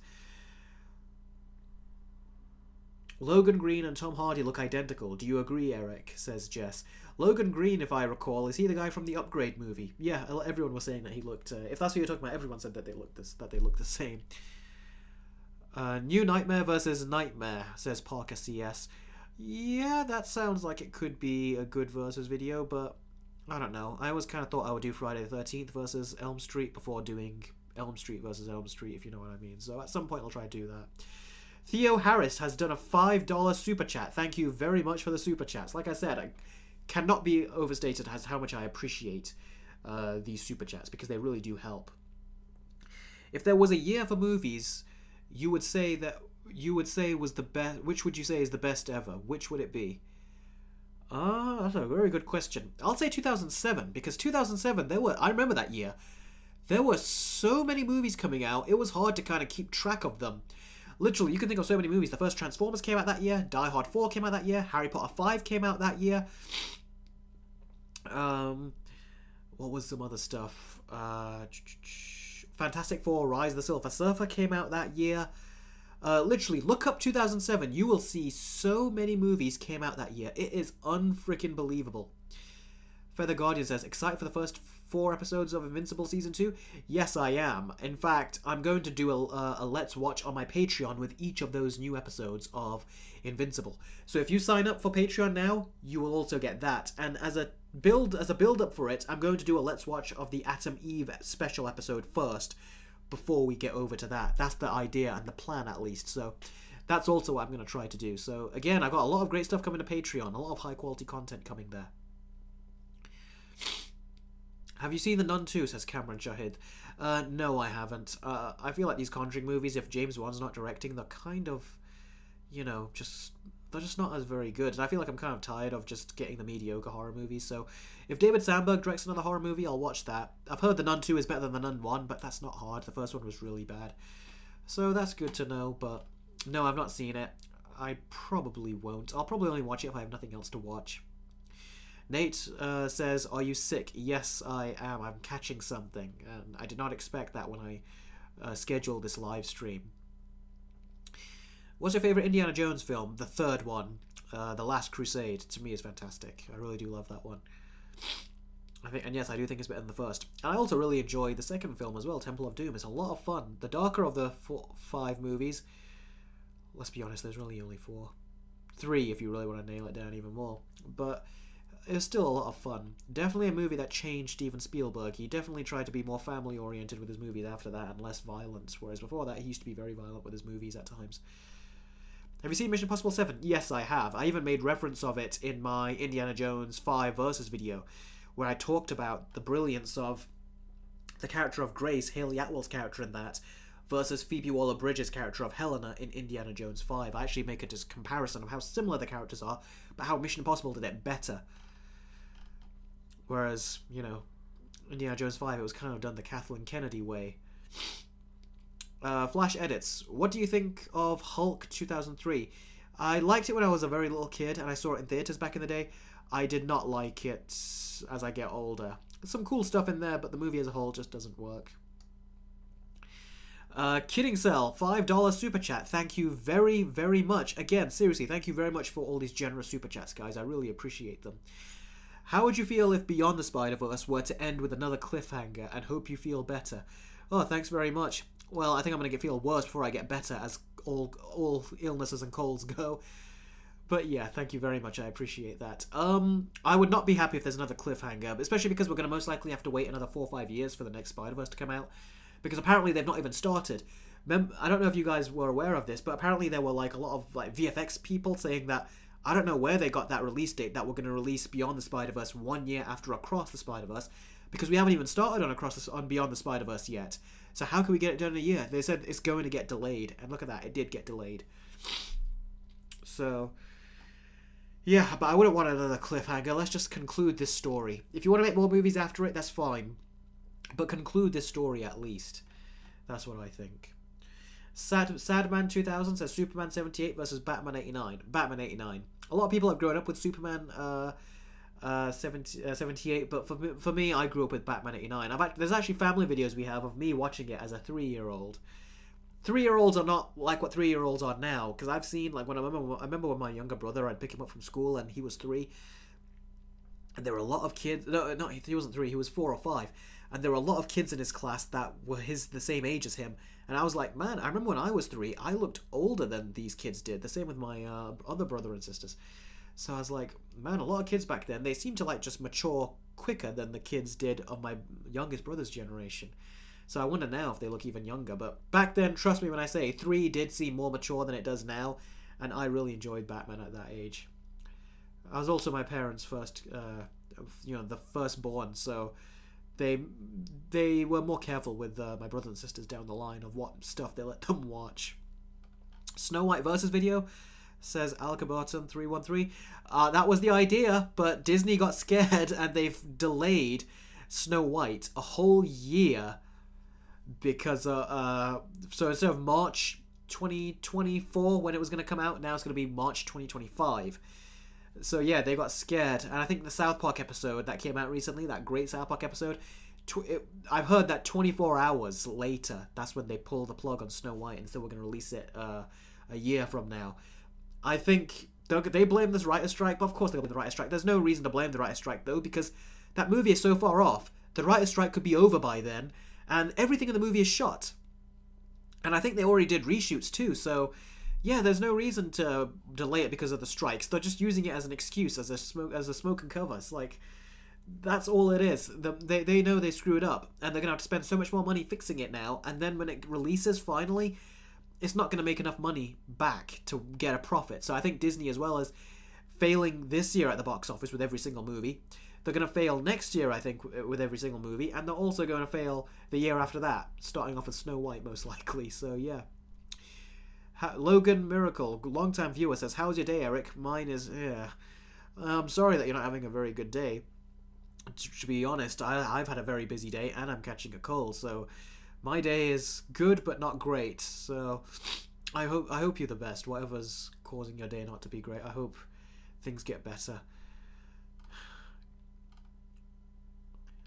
Logan Green and Tom Hardy look identical. Do you agree, Eric? Says Jess. Logan Green, if I recall, is he the guy from the Upgrade movie? Yeah, everyone was saying that he looked. If that's what you're talking about, everyone said that they look the same. New Nightmare versus Nightmare, says Parker CS. Yeah, that sounds like it could be a good versus video, but I don't know. I always kind of thought I would do Friday the 13th versus Elm Street before doing Elm Street versus Elm Street, if you know what I mean. So at some point I'll try to do that. Theo Harris has done a $5 super chat. Thank you very much for the super chats. Like I said, I cannot be overstated as how much I appreciate these super chats, because they really do help. If there was a year for movies, you would say was the best. Which would you say is the best ever? Which would it be? That's a very good question. I'll say 2007, because 2007 I remember that year. There were so many movies coming out. It was hard to kind of keep track of them. Literally, you can think of so many movies. The first Transformers came out that year. Die Hard 4 came out that year. Harry Potter 5 came out that year. What was some other stuff? Fantastic Four: Rise of the Silver Surfer came out that year. Literally, look up 2007. You will see so many movies came out that year. It is unfreaking believable. Feather Guardian says, excited for the first 4 episodes of Invincible Season 2? Yes, I am. In fact, I'm going to do a Let's Watch on my Patreon with each of those new episodes of Invincible. So if you sign up for Patreon now, you will also get that. And as a build-up for it, I'm going to do a Let's Watch of the Atom Eve special episode first, before we get over to that. That's the idea and the plan, at least. So that's also what I'm going to try to do. So again, I've got a lot of great stuff coming to Patreon, a lot of high-quality content coming there. Have you seen The Nun 2, says Cameron Shahid. No, I haven't. I feel like these Conjuring movies, if James Wan's not directing, they're kind of, they're just not as very good. And I feel like I'm kind of tired of just getting the mediocre horror movies. So if David Sandberg directs another horror movie, I'll watch that. I've heard The Nun 2 is better than The Nun 1, but that's not hard. The first one was really bad. So that's good to know, but no, I've not seen it. I probably won't. I'll probably only watch it if I have nothing else to watch. Nate says, are you sick? Yes, I am. I'm catching something. And I did not expect that when I scheduled this live stream. What's your favourite Indiana Jones film? The third one, The Last Crusade. To me is fantastic. I really do love that one. And yes, I do think it's better than the first. And I also really enjoy the second film as well, Temple of Doom. It's a lot of fun. The darker of the 5 movies. Let's be honest, there's really only 4. 3 if you really want to nail it down even more. But it's still a lot of fun. Definitely a movie that changed Steven Spielberg. He definitely tried to be more family oriented with his movies after that, and less violence, whereas before that he used to be very violent with his movies at times. Have you seen Mission Impossible 7? Yes, I have. I even made reference of it in my Indiana Jones 5 versus video, where I talked about the brilliance of the character of Grace, Haley Atwell's character in that, versus Phoebe Waller-Bridge's character of Helena in Indiana Jones 5. I actually make a comparison of how similar the characters are, but how Mission Impossible did it better. Whereas, Indiana Jones 5, it was kind of done the Kathleen Kennedy way. Flash edits. What do you think of Hulk 2003? I liked it when I was a very little kid, and I saw it in theatres back in the day. I did not like it as I get older. There's some cool stuff in there, but the movie as a whole just doesn't work. Kidding Cell, $5 super chat. Thank you very, very much. Again, seriously, thank you very much for all these generous super chats, guys. I really appreciate them. How would you feel if Beyond the Spider-Verse were to end with another cliffhanger, and hope you feel better? Oh, thanks very much. Well, I think I'm going to feel worse before I get better, as all illnesses and colds go. But yeah, thank you very much. I appreciate that. I would not be happy if there's another cliffhanger, especially because we're going to most likely have to wait another 4 or 5 years for the next Spider-Verse to come out, because apparently they've not even started. I don't know if you guys were aware of this, but apparently there were a lot of VFX people saying that I don't know where they got that release date that we're going to release Beyond the Spider-Verse 1 year after Across the Spider-Verse, because we haven't even started on Beyond the Spider-Verse yet. So how can we get it done in a year? They said it's going to get delayed, and look at that, it did get delayed. So yeah, but I wouldn't want another cliffhanger. Let's just conclude this story. If you want to make more movies after it, that's fine, but conclude this story at least. That's what I think. Sadman 2000 says Superman 78 versus Batman 89. Batman 89. A lot of people have grown up with Superman 78, but for me, I grew up with Batman 89. There's actually family videos we have of me watching it as a 3-year-old. 3-year-olds are not like what 3-year-olds are now, because I've seen, like, I remember when my younger brother, I'd pick him up from school and he was 3, and there were a lot of kids. No, not he wasn't 3. He was 4 or 5, and there were a lot of kids in his class that were the same age as him. And I was like, man, I remember when I was 3, I looked older than these kids did. The same with my other brother and sisters. So I was like, man, a lot of kids back then, they seem to like just mature quicker than the kids did of my youngest brother's generation. So I wonder now if they look even younger. But back then, trust me when I say, 3 did seem more mature than it does now, and I really enjoyed Batman at that age. I was also my parents' first, the firstborn, so they were more careful with my brothers and sisters down the line of what stuff they let them watch. Snow White versus video, says Alcabarton 313. That was the idea, but Disney got scared and they've delayed Snow White a whole year because so instead of March 2024 when it was going to come out, now it's going to be March 2025. So yeah, they got scared, and I think the South Park episode that came out recently, that great South Park episode, I've heard that 24 hours later, that's when they pull the plug on Snow White, and so we're going to release it a year from now. I think they blame this writer's strike, but of course they blame the writer's strike. There's no reason to blame the writer's strike, though, because that movie is so far off. The writer's strike could be over by then, and everything in the movie is shot. And I think they already did reshoots, too, so yeah, there's no reason to delay it because of the strikes. They're just using it as an excuse, as a smoke and cover. It's like, that's all it is. They know they screwed up, and they're going to have to spend so much more money fixing it now, and then when it releases finally, it's not going to make enough money back to get a profit. So I think Disney, as well as failing this year at the box office with every single movie, they're going to fail next year, I think, with every single movie, and they're also going to fail the year after that, starting off with Snow White, most likely. So yeah. Logan Miracle, long-time viewer, says, how's your day, Eric? Mine is, I'm sorry that you're not having a very good day. To be honest, I've had a very busy day, and I'm catching a cold, so my day is good, but not great. So I hope you're the best. Whatever's causing your day not to be great, I hope things get better.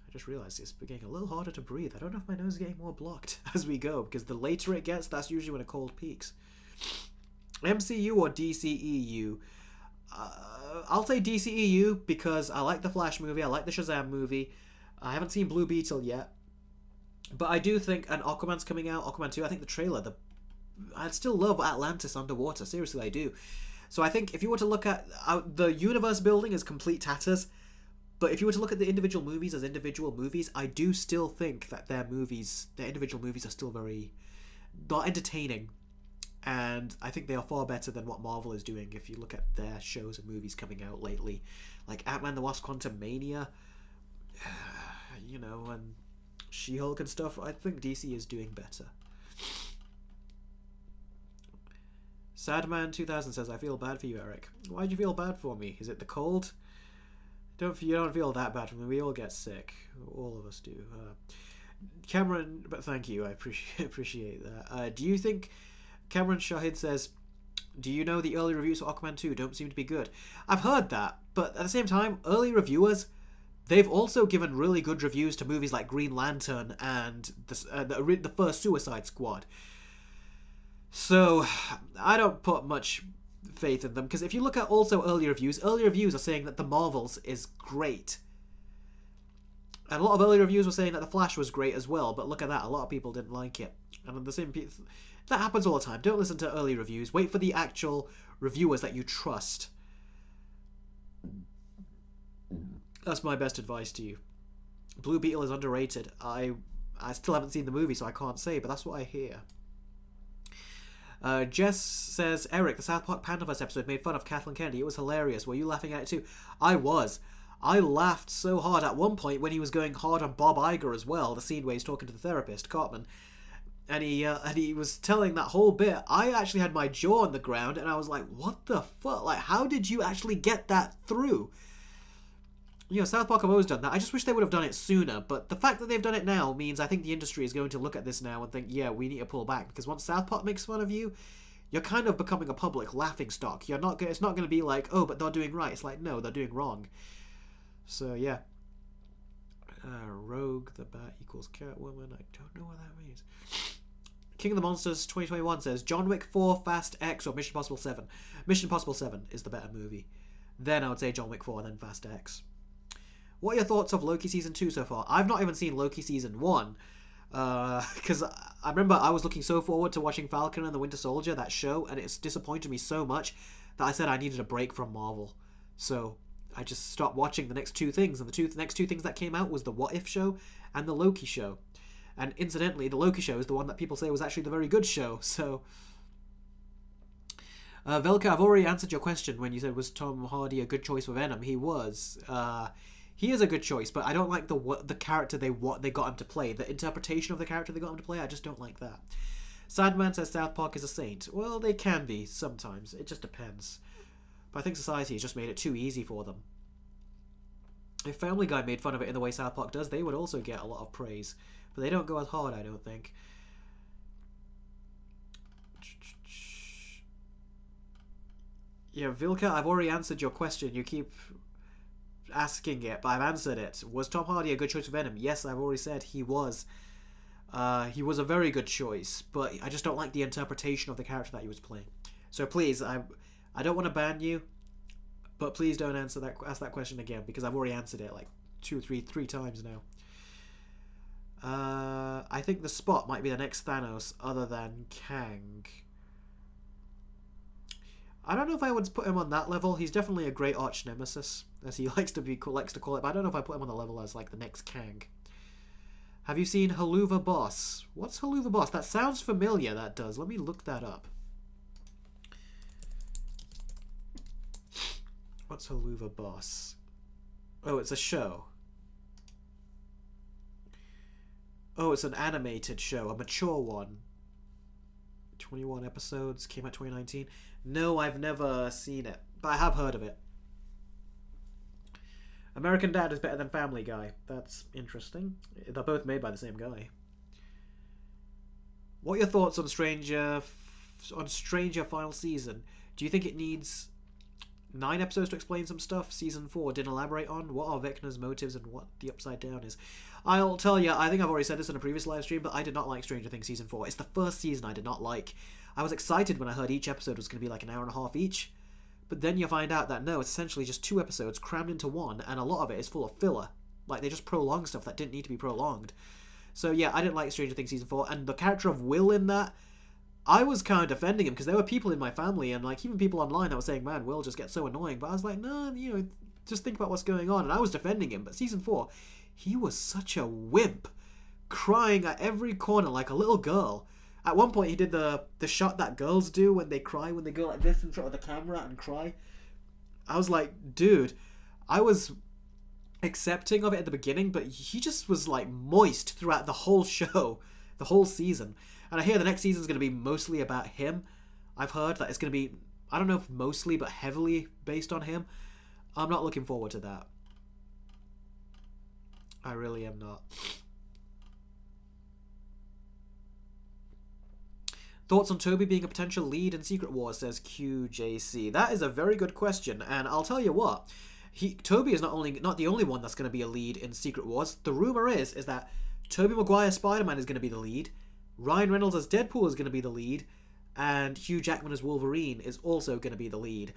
I just realised it's getting a little harder to breathe. I don't know if my nose is getting more blocked as we go, because the later it gets, that's usually when a cold peaks. MCU or DCEU? I'll say DCEU because I like the Flash movie, I like the Shazam movie. I haven't seen Blue Beetle yet, but I do think, and Aquaman's coming out, Aquaman 2, I think the trailer, I still love Atlantis underwater, seriously I do. So I think if you were to look at, the universe building is complete tatters, but if you were to look at the individual movies as individual movies, I do still think that their individual movies are still they're entertaining. And I think they are far better than what Marvel is doing if you look at their shows and movies coming out lately. Like Ant-Man the Wasp: Quantumania, and She-Hulk and stuff. I think DC is doing better. Sadman 2000 says, I feel bad for you, Eric. Why'd you feel bad for me? Is it the cold? You don't feel that bad for me. We all get sick. All of us do. Cameron, but thank you. I appreciate that. Do you think... Cameron Shahid says, do you know the early reviews for Aquaman 2 don't seem to be good? I've heard that, but at the same time, early reviewers, they've also given really good reviews to movies like Green Lantern and the first Suicide Squad. So, I don't put much faith in them, because if you look at also early reviews are saying that The Marvels is great. And a lot of early reviews were saying that The Flash was great as well, but look at that, a lot of people didn't like it. And the same people... That happens all the time. Don't listen to early reviews. Wait for the actual reviewers that you trust. That's my best advice to you. Blue Beetle is underrated. I still haven't seen the movie, so I can't say, but that's what I hear. Jess says, Eric, the South Park Pandaverse episode made fun of Kathleen Kennedy. It was hilarious. Were you laughing at it too? I was. I laughed so hard at one point when he was going hard on Bob Iger as well, the scene where he's talking to the therapist, Cartman. And he was telling that whole bit. I actually had my jaw on the ground, and I was like, what the fuck? Like, how did you actually get that through? South Park have always done that. I just wish they would have done it sooner, but the fact that they've done it now means I think the industry is going to look at this now and think, yeah, we need to pull back, because once South Park makes fun of you, you're kind of becoming a public laughingstock. It's not going to be like, oh, but they're doing right. It's like, no, they're doing wrong. So yeah. Rogue the Bat equals Catwoman. I don't know what that means. King of the Monsters 2021 says John Wick 4, Fast X, or Mission Impossible 7. Mission Impossible 7 is the better movie. Then I would say John Wick 4 and then Fast X. What are your thoughts of Loki Season 2 so far? I've not even seen Loki Season 1. Because I remember I was looking so forward to watching Falcon and the Winter Soldier, that show, and it's disappointed me so much that I said I needed a break from Marvel. So I just stopped watching the next two things, and the next two things that came out was the What If show and the Loki show. And incidentally, the Loki show is the one that people say was actually the very good show, so... Velka, I've already answered your question when you said, was Tom Hardy a good choice for Venom? He was. He is a good choice, but I don't like the character they got him to play. The interpretation of the character they got him to play, I just don't like that. Sadman says South Park is a saint. Well, they can be, sometimes. It just depends. But I think society has just made it too easy for them. If Family Guy made fun of it in the way South Park does, they would also get a lot of praise. But they don't go as hard, I don't think. Yeah, Vilka, I've already answered your question. You keep asking it, but I've answered it. Was Tom Hardy a good choice for Venom? Yes, I've already said he was. He was a very good choice, but I just don't like the interpretation of the character that he was playing. So please, I don't want to ban you, but please don't ask that question again, because I've already answered it like three times now. I think the Spot might be the next Thanos other than Kang. I don't know if I would put him on that level. He's definitely a great arch nemesis, as he likes to call it, but I don't know if I put him on the level as like the next Kang. Have you seen Haluva Boss? What's Haluva Boss? That sounds familiar, that does. Let me look that up. What's Haluva Boss? Oh, it's a show. Oh, it's an animated show, a mature one. 21 episodes, came out 2019. No, I've never seen it, but I have heard of it. American Dad is better than Family Guy. That's interesting. They're both made by the same guy. What are your thoughts on Stranger final season? Do you think it needs 9 episodes to explain some stuff Season 4 didn't elaborate on? What are Vecna's motives and what the Upside Down is? I'll tell you, I think I've already said this in a previous live stream, but I did not like Stranger Things Season 4. It's the first season I did not like. I was excited when I heard each episode was going to be like an hour and a half each, but then you find out that no, it's essentially just 2 episodes crammed into one, and a lot of it is full of filler. Like, they just prolong stuff that didn't need to be prolonged. So yeah, I didn't like Stranger Things Season 4, and the character of Will in that, I was kind of defending him, because there were people in my family, and like even people online that were saying, man, Will just gets so annoying, but I was like, no, just think about what's going on, and I was defending him. But Season 4, he was such a wimp, crying at every corner like a little girl. At one point, he did the shot that girls do when they cry, when they go like this in front of the camera and cry. I was like, dude, I was accepting of it at the beginning, but he just was like moist throughout the whole show, the whole season. And I hear the next season is going to be mostly about him. I've heard that it's going to be, I don't know if mostly, but heavily based on him. I'm not looking forward to that. I really am not. Thoughts on Toby being a potential lead in Secret Wars, says QJC. That is a very good question, and I'll tell you what. Toby is not the only one that's going to be a lead in Secret Wars. The rumor is that Tobey Maguire's Spider-Man is going to be the lead, Ryan Reynolds as Deadpool is going to be the lead, and Hugh Jackman as Wolverine is also going to be the lead.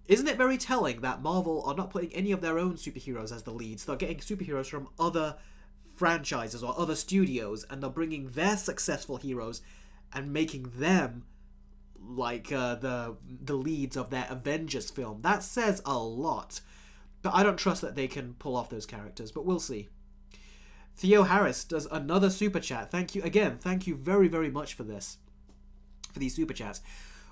Isn't it very telling that Marvel are not putting any of their own superheroes as the leads? They're getting superheroes from other franchises or other studios, and they're bringing their successful heroes and making them like the leads of their Avengers film. That says a lot. But I don't trust that they can pull off those characters, but we'll see. Theo Harris does another super chat. Thank you again. Thank you very, very much for this. For these super chats.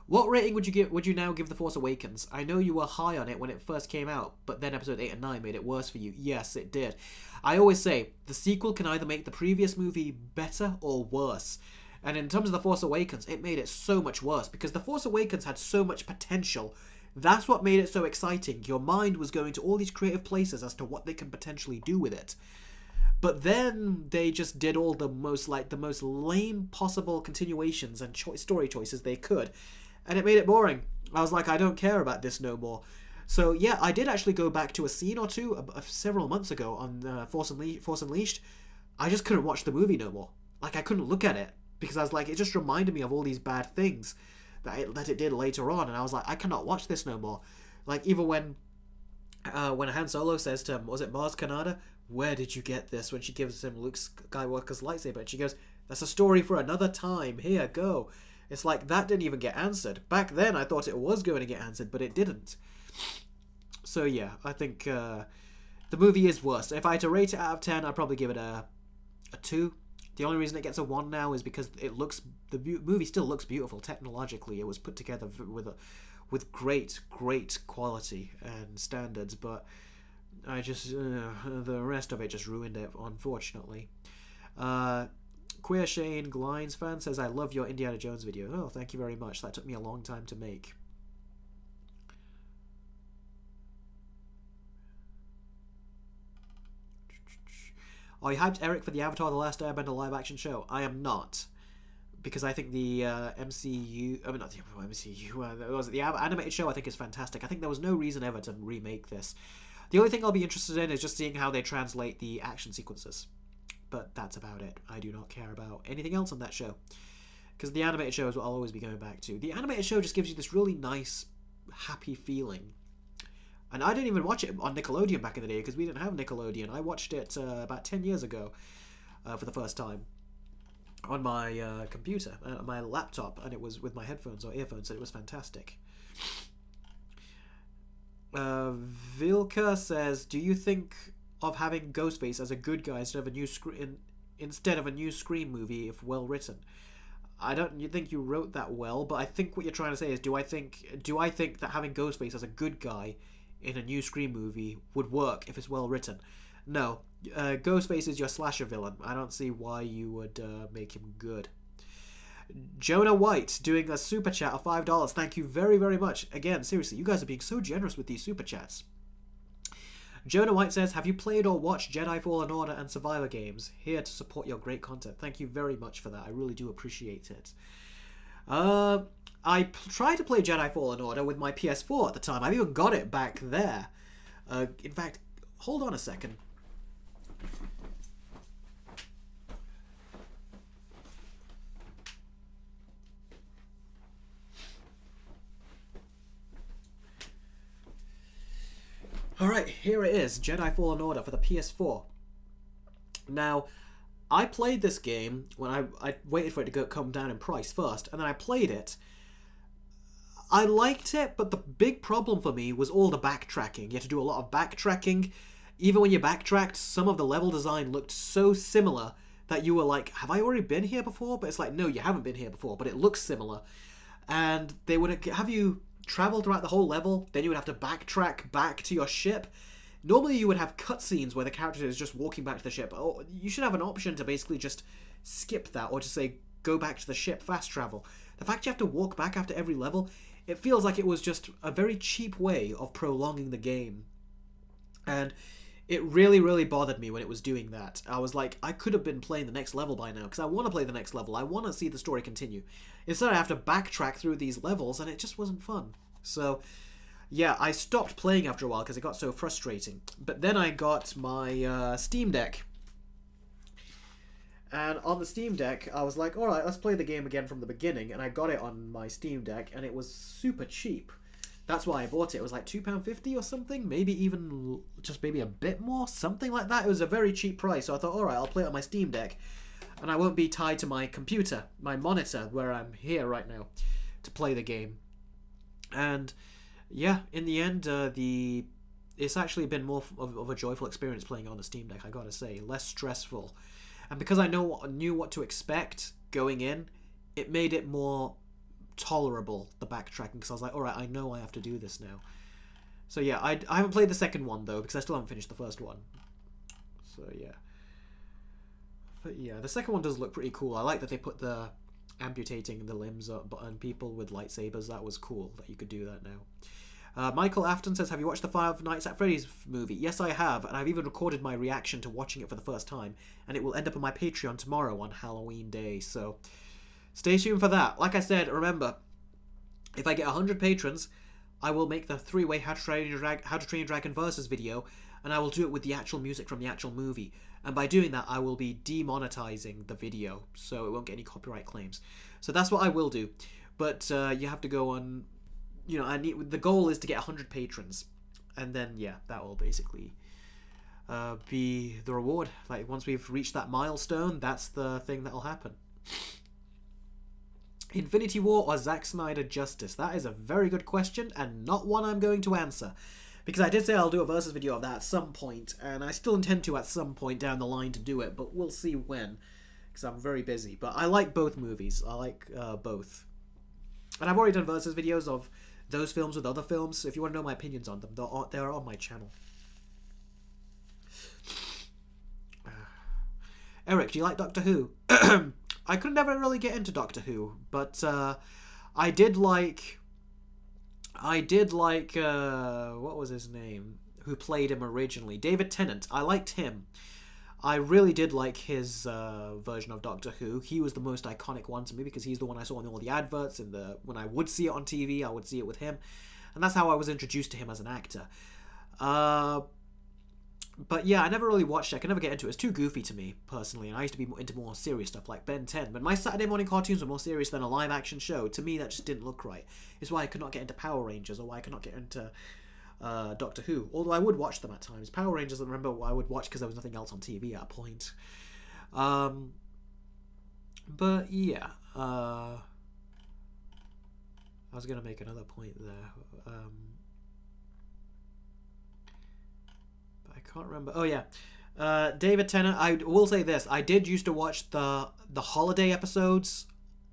What rating would you now give The Force Awakens? I know you were high on it when it first came out, but then episode 8 and 9 made it worse for you. Yes, it did. I always say, the sequel can either make the previous movie better or worse. And in terms of The Force Awakens, it made it so much worse, because The Force Awakens had so much potential. That's what made it so exciting. Your mind was going to all these creative places as to what they can potentially do with it. But then they just did all the most lame possible continuations and story choices they could. And it made it boring. I was like, I don't care about this no more. So yeah, I did actually go back to a scene or two several months ago on Force Unleashed. I just couldn't watch the movie no more. Like, I couldn't look at it because I was like, it just reminded me of all these bad things that it did later on, and I was like, I cannot watch this no more. Like, even when Han Solo says to him, was it Mars Kanata, where did you get this? When she gives him Luke Skywalker's lightsaber, and she goes, that's a story for another time. Here, go. It's like, that didn't even get answered. Back then, I thought it was going to get answered, but it didn't. So yeah, I think the movie is worse. If I had to rate it out of 10, I'd probably give it a 2. The only reason it gets a 1 now is because the movie still looks beautiful technologically. It was put together with great quality and standards, but I just the rest of it just ruined it, unfortunately. Queer Shane Glines fan says, I love your Indiana Jones video. Oh, thank you very much. That took me a long time to make. Are you hyped, Eric, for the Avatar: The Last Airbender live-action show? I am not, because I think the MCU... I mean, not the MCU. The animated show I think is fantastic. I think there was no reason ever to remake this. The only thing I'll be interested in is just seeing how they translate the action sequences. But that's about it. I do not care about anything else on that show, because the animated show is what I'll always be going back to. The animated show just gives you this really nice, happy feeling. And I didn't even watch it on Nickelodeon back in the day, because we didn't have Nickelodeon. I watched it about 10 years ago for the first time on my computer, my laptop, and it was with my headphones or earphones, and it was fantastic. Vilka says, do you think of having Ghostface as a good guy instead of a new Scream movie if well written? I don't think you wrote that well, but I think what you're trying to say is, do I think that having Ghostface as a good guy in a new Scream movie would work if it's well written? No. Ghostface is your slasher villain. I don't see why you would make him good. Jonah White doing a super chat of $5. Thank you very, very much. Again, seriously, you guys are being so generous with these super chats. Jonah White says, have you played or watched Jedi Fallen Order and Survivor games? Here to support your great content. Thank you very much for that. I really do appreciate it. I tried to play Jedi Fallen Order with my PS4 at the time. I've even got it back there. In fact, hold on a second. Alright, here it is, Jedi Fallen Order for the PS4. Now, I played this game when I waited for it to come down in price first, and then I played it. I liked it, but the big problem for me was all the backtracking. You had to do a lot of backtracking. Even when you backtracked, some of the level design looked so similar that you were like, have I already been here before? But it's like, no, you haven't been here before, but it looks similar. And they would have you travel throughout the whole level, then you would have to backtrack back to your ship. Normally you would have cutscenes where the character is just walking back to the ship. Oh, you should have an option to basically just skip that, or to say, go back to the ship, fast travel. The fact you have to walk back after every level, it feels like it was just a very cheap way of prolonging the game. And it really, really bothered me when it was doing that. I was like, I could have been playing the next level by now, because I want to play the next level. I want to see the story continue. Instead, I have to backtrack through these levels, and it just wasn't fun. So, yeah, I stopped playing after a while because it got so frustrating. But then I got my Steam Deck. And on the Steam Deck, I was like, alright, let's play the game again from the beginning. And I got it on my Steam Deck, and it was super cheap. That's why I bought it. It was like £2.50 or something. Maybe even just maybe a bit more. Something like that. It was a very cheap price. So I thought, alright, I'll play it on my Steam Deck. And I won't be tied to my computer, my monitor, where I'm here right now, to play the game. And yeah, in the end, it's actually been more of a joyful experience playing on the Steam Deck, I gotta say. Less stressful. And because I knew what to expect going in, it made it more tolerable, the backtracking, because I was like, alright, I know I have to do this now. So yeah, I haven't played the second one, though, because I still haven't finished the first one. So yeah. But yeah, the second one does look pretty cool. I like that they put the amputating the limbs up on people with lightsabers. That was cool that you could do that now. Michael Afton says, have you watched the Five Nights at Freddy's movie? Yes, I have, and I've even recorded my reaction to watching it for the first time, and it will end up on my Patreon tomorrow on Halloween Day, so stay tuned for that. Like I said, remember, if I get 100 patrons, I will make the three-way How to Train Your Dragon versus video, and I will do it with the actual music from the actual movie. And by doing that, I will be demonetizing the video, so it won't get any copyright claims. So that's what I will do. But you have to go on. You know, the goal is to get 100 patrons, and then yeah, that will basically be the reward. Like once we've reached that milestone, that's the thing that'll happen. Infinity War or Zack Snyder Justice? That is a very good question, and not one I'm going to answer. Because I did say I'll do a versus video of that at some point, and I still intend to at some point down the line to do it, but we'll see when. Because I'm very busy. But I like both movies. I like both. And I've already done versus videos of those films with other films, so if you want to know my opinions on them, they're on my channel. Eric, do you like Doctor Who? I could never really get into Doctor Who, but I did like what was his name? Who played him originally? David Tennant. I liked him. I really did like his version of Doctor Who. He was the most iconic one to me because he's the one I saw in all the adverts, and when I would see it on TV, I would see it with him, and that's how I was introduced to him as an actor. But yeah, I never really watched it. I could never get into it. It's too goofy to me, personally, and I used to be into more serious stuff like Ben 10. But my Saturday morning cartoons were more serious than a live-action show. To me, that just didn't look right. It's why I could not get into Power Rangers, or why I could not get into Doctor Who. Although I would watch them at times. Power Rangers, I remember I would watch because there was nothing else on TV at a point. But yeah. I was going to make another point there. I can't remember. Oh yeah, David Tennant. I will say this: I did used to watch the holiday episodes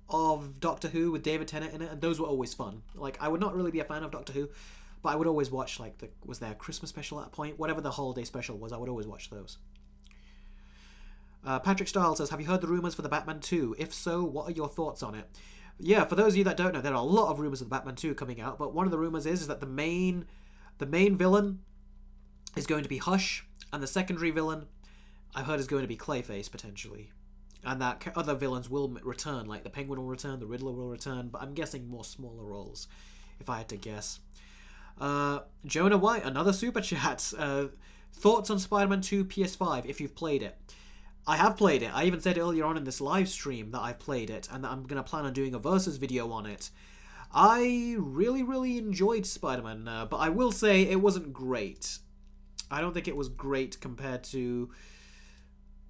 of Doctor Who with David Tennant in it, and those were always fun. Like I would not really be a fan of Doctor Who, but I would always watch like was there a Christmas special at a point? Whatever the holiday special was, I would always watch those. Patrick Stiles says, "Have you heard the rumors for the Batman 2? If so, what are your thoughts on it?" Yeah, for those of you that don't know, there are a lot of rumors of the Batman 2 coming out, but one of the rumors is that the main villain is going to be Hush, and the secondary villain, I've heard, is going to be Clayface, potentially. And that other villains will return, like the Penguin will return, the Riddler will return, but I'm guessing more smaller roles, if I had to guess. Jonah White, another super chat. Thoughts on Spider-Man 2 PS5, if you've played it? I have played it. I even said earlier on in this live stream that I've played it, and that I'm going to plan on doing a versus video on it. I really, really enjoyed Spider-Man, but I will say it wasn't great. I don't think it was great compared to,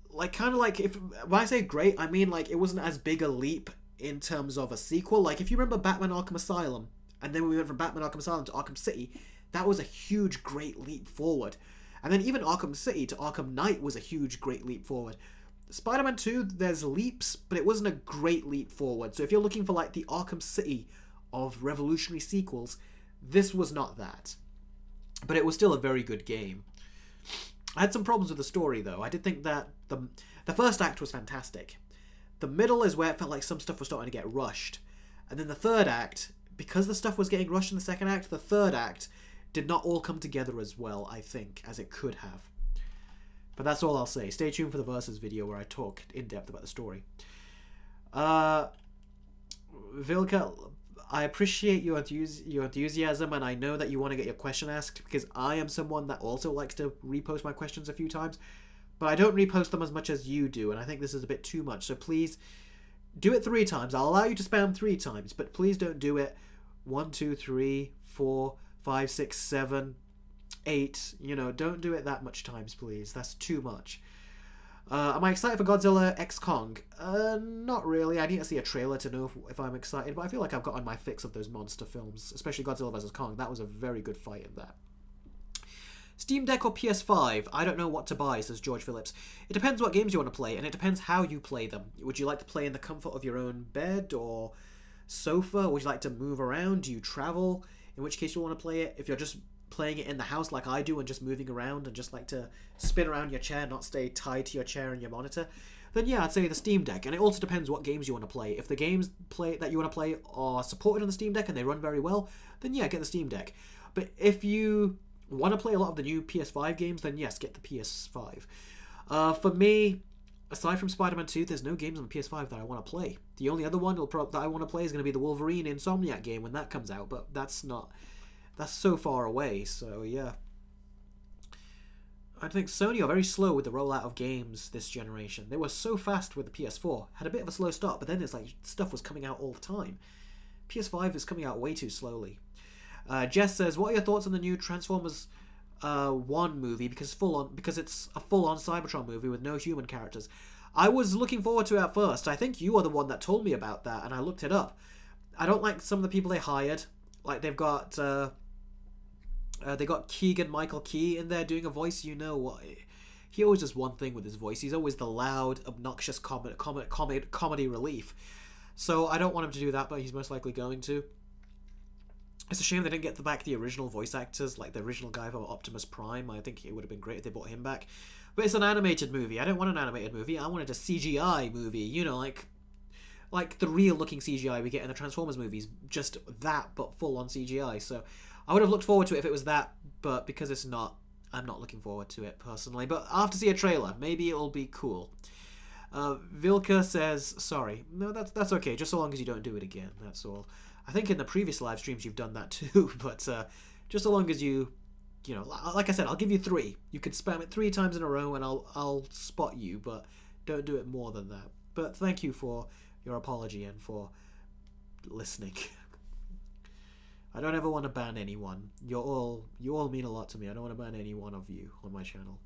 like, kind of like, when I say great, I mean, like, it wasn't as big a leap in terms of a sequel. Like, if you remember Batman Arkham Asylum, and then we went from Batman Arkham Asylum to Arkham City, that was a huge, great leap forward. And then even Arkham City to Arkham Knight was a huge, great leap forward. Spider-Man 2, there's leaps, but it wasn't a great leap forward. So if you're looking for, like, the Arkham City of revolutionary sequels, this was not that. But it was still a very good game. I had some problems with the story, though. I did think that the first act was fantastic. The middle is where it felt like some stuff was starting to get rushed. And then the third act, because the stuff was getting rushed in the second act, the third act did not all come together as well, I think, as it could have. But that's all I'll say. Stay tuned for the Versus video where I talk in depth about the story. Vilka, I appreciate your enthusiasm, and I know that you want to get your question asked, because I am someone that also likes to repost my questions a few times, but I don't repost them as much as you do, and I think this is a bit too much. So please do it 3 times. I'll allow you to spam 3 times, but please don't do it 1, 2, 3, 4, 5, 6, 7, 8. You know, don't do it that much times, please. That's too much. Am I excited for Godzilla x Kong? Not really. I need to see a trailer to know if I'm excited, but I feel like I've got on my fix of those monster films, especially Godzilla vs. Kong. That was a very good fight in that. Steam Deck or PS5? I don't know what to buy, says George Phillips. It depends what games you want to play, and it depends how you play them. Would you like to play in the comfort of your own bed or sofa? Would you like to move around? Do you travel? In which case you want to play it. If you're just playing it in the house like I do and just moving around and just like to spin around your chair, not stay tied to your chair and your monitor, then yeah, I'd say the Steam Deck. And it also depends what games you want to play. If the games that you want to play are supported on the Steam Deck and they run very well, then yeah, get the Steam Deck. But if you want to play a lot of the new PS5 games, then yes, get the PS5. For me, aside from Spider-Man 2, there's no games on the PS5 that I want to play. The only other one that I want to play is going to be the Wolverine Insomniac game when that comes out, but that's not That's so far away. So yeah, I think Sony are very slow with the rollout of games this generation. They were so fast with the PS4, had a bit of a slow start, but then it's like stuff was coming out all the time. PS5 is coming out way too slowly. Jess says, "What are your thoughts on the new Transformers 1 movie? Because it's a full-on Cybertron movie with no human characters." I was looking forward to it at first. I think you are the one that told me about that, and I looked it up. I don't like some of the people they hired. Like they got Keegan Michael Key in there doing a voice. You know what? He always does one thing with his voice. He's always the loud, obnoxious comedy relief. So I don't want him to do that, but he's most likely going to. It's a shame they didn't get back the original voice actors, like the original guy from Optimus Prime. I think it would have been great if they brought him back. But it's an animated movie. I don't want an animated movie. I wanted a CGI movie. You know, like the real-looking CGI we get in the Transformers movies. Just that, but full-on CGI. So I would have looked forward to it if it was that, but because it's not, I'm not looking forward to it personally. But I'll have to see a trailer. Maybe it'll be cool. Vilka says, "Sorry." No, that's okay. Just so long as you don't do it again. That's all. I think in the previous live streams you've done that too. But just so long as you know, like I said, I'll give you 3. You could spam it 3 times in a row, and I'll spot you. But don't do it more than that. But thank you for your apology and for listening. I don't ever want to ban anyone. You all mean a lot to me. I don't want to ban any one of you on my channel.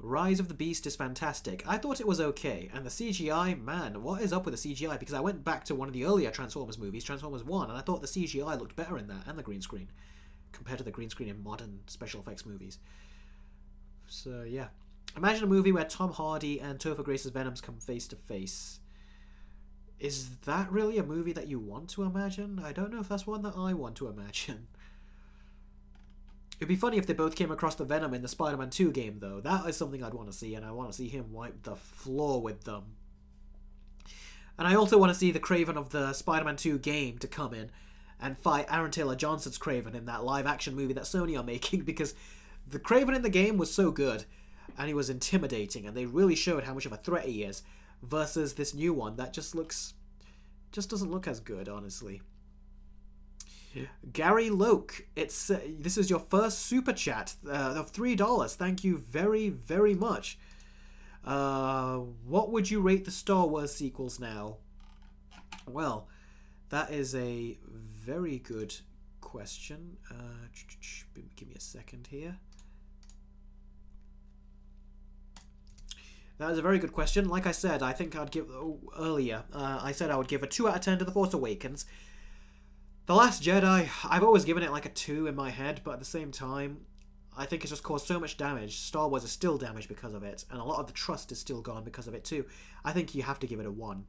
Rise of the Beast is fantastic. I thought it was okay. And the CGI, man, what is up with the CGI? Because I went back to one of the earlier Transformers movies, Transformers 1, and I thought the CGI looked better in that, and the green screen, compared to the green screen in modern special effects movies. So, yeah. Imagine a movie where Tom Hardy and Topher Grace's Venoms come face to face. Is that really a movie that you want to imagine? I don't know if that's one that I want to imagine. It'd be funny if they both came across the Venom in the Spider-Man 2 game, though. That is something I'd want to see, and I want to see him wipe the floor with them. And I also want to see the Kraven of the Spider-Man 2 game to come in and fight Aaron Taylor Johnson's Kraven in that live-action movie that Sony are making, because the Kraven in the game was so good, and he was intimidating, and they really showed how much of a threat he is, versus this new one that just doesn't look as good, honestly. Gary Loke, this is your first super chat of $3. Thank you very, very much. What would you rate the Star Wars sequels now? Well, that is a very good question. Give me a second here. That is a very good question. Like I said, I think I'd give earlier. I said I would give a 2 out of 10 to The Force Awakens. The Last Jedi, I've always given it like a 2 in my head, but at the same time, I think it's just caused so much damage. Star Wars is still damaged because of it, and a lot of the trust is still gone because of it too. I think you have to give it a 1.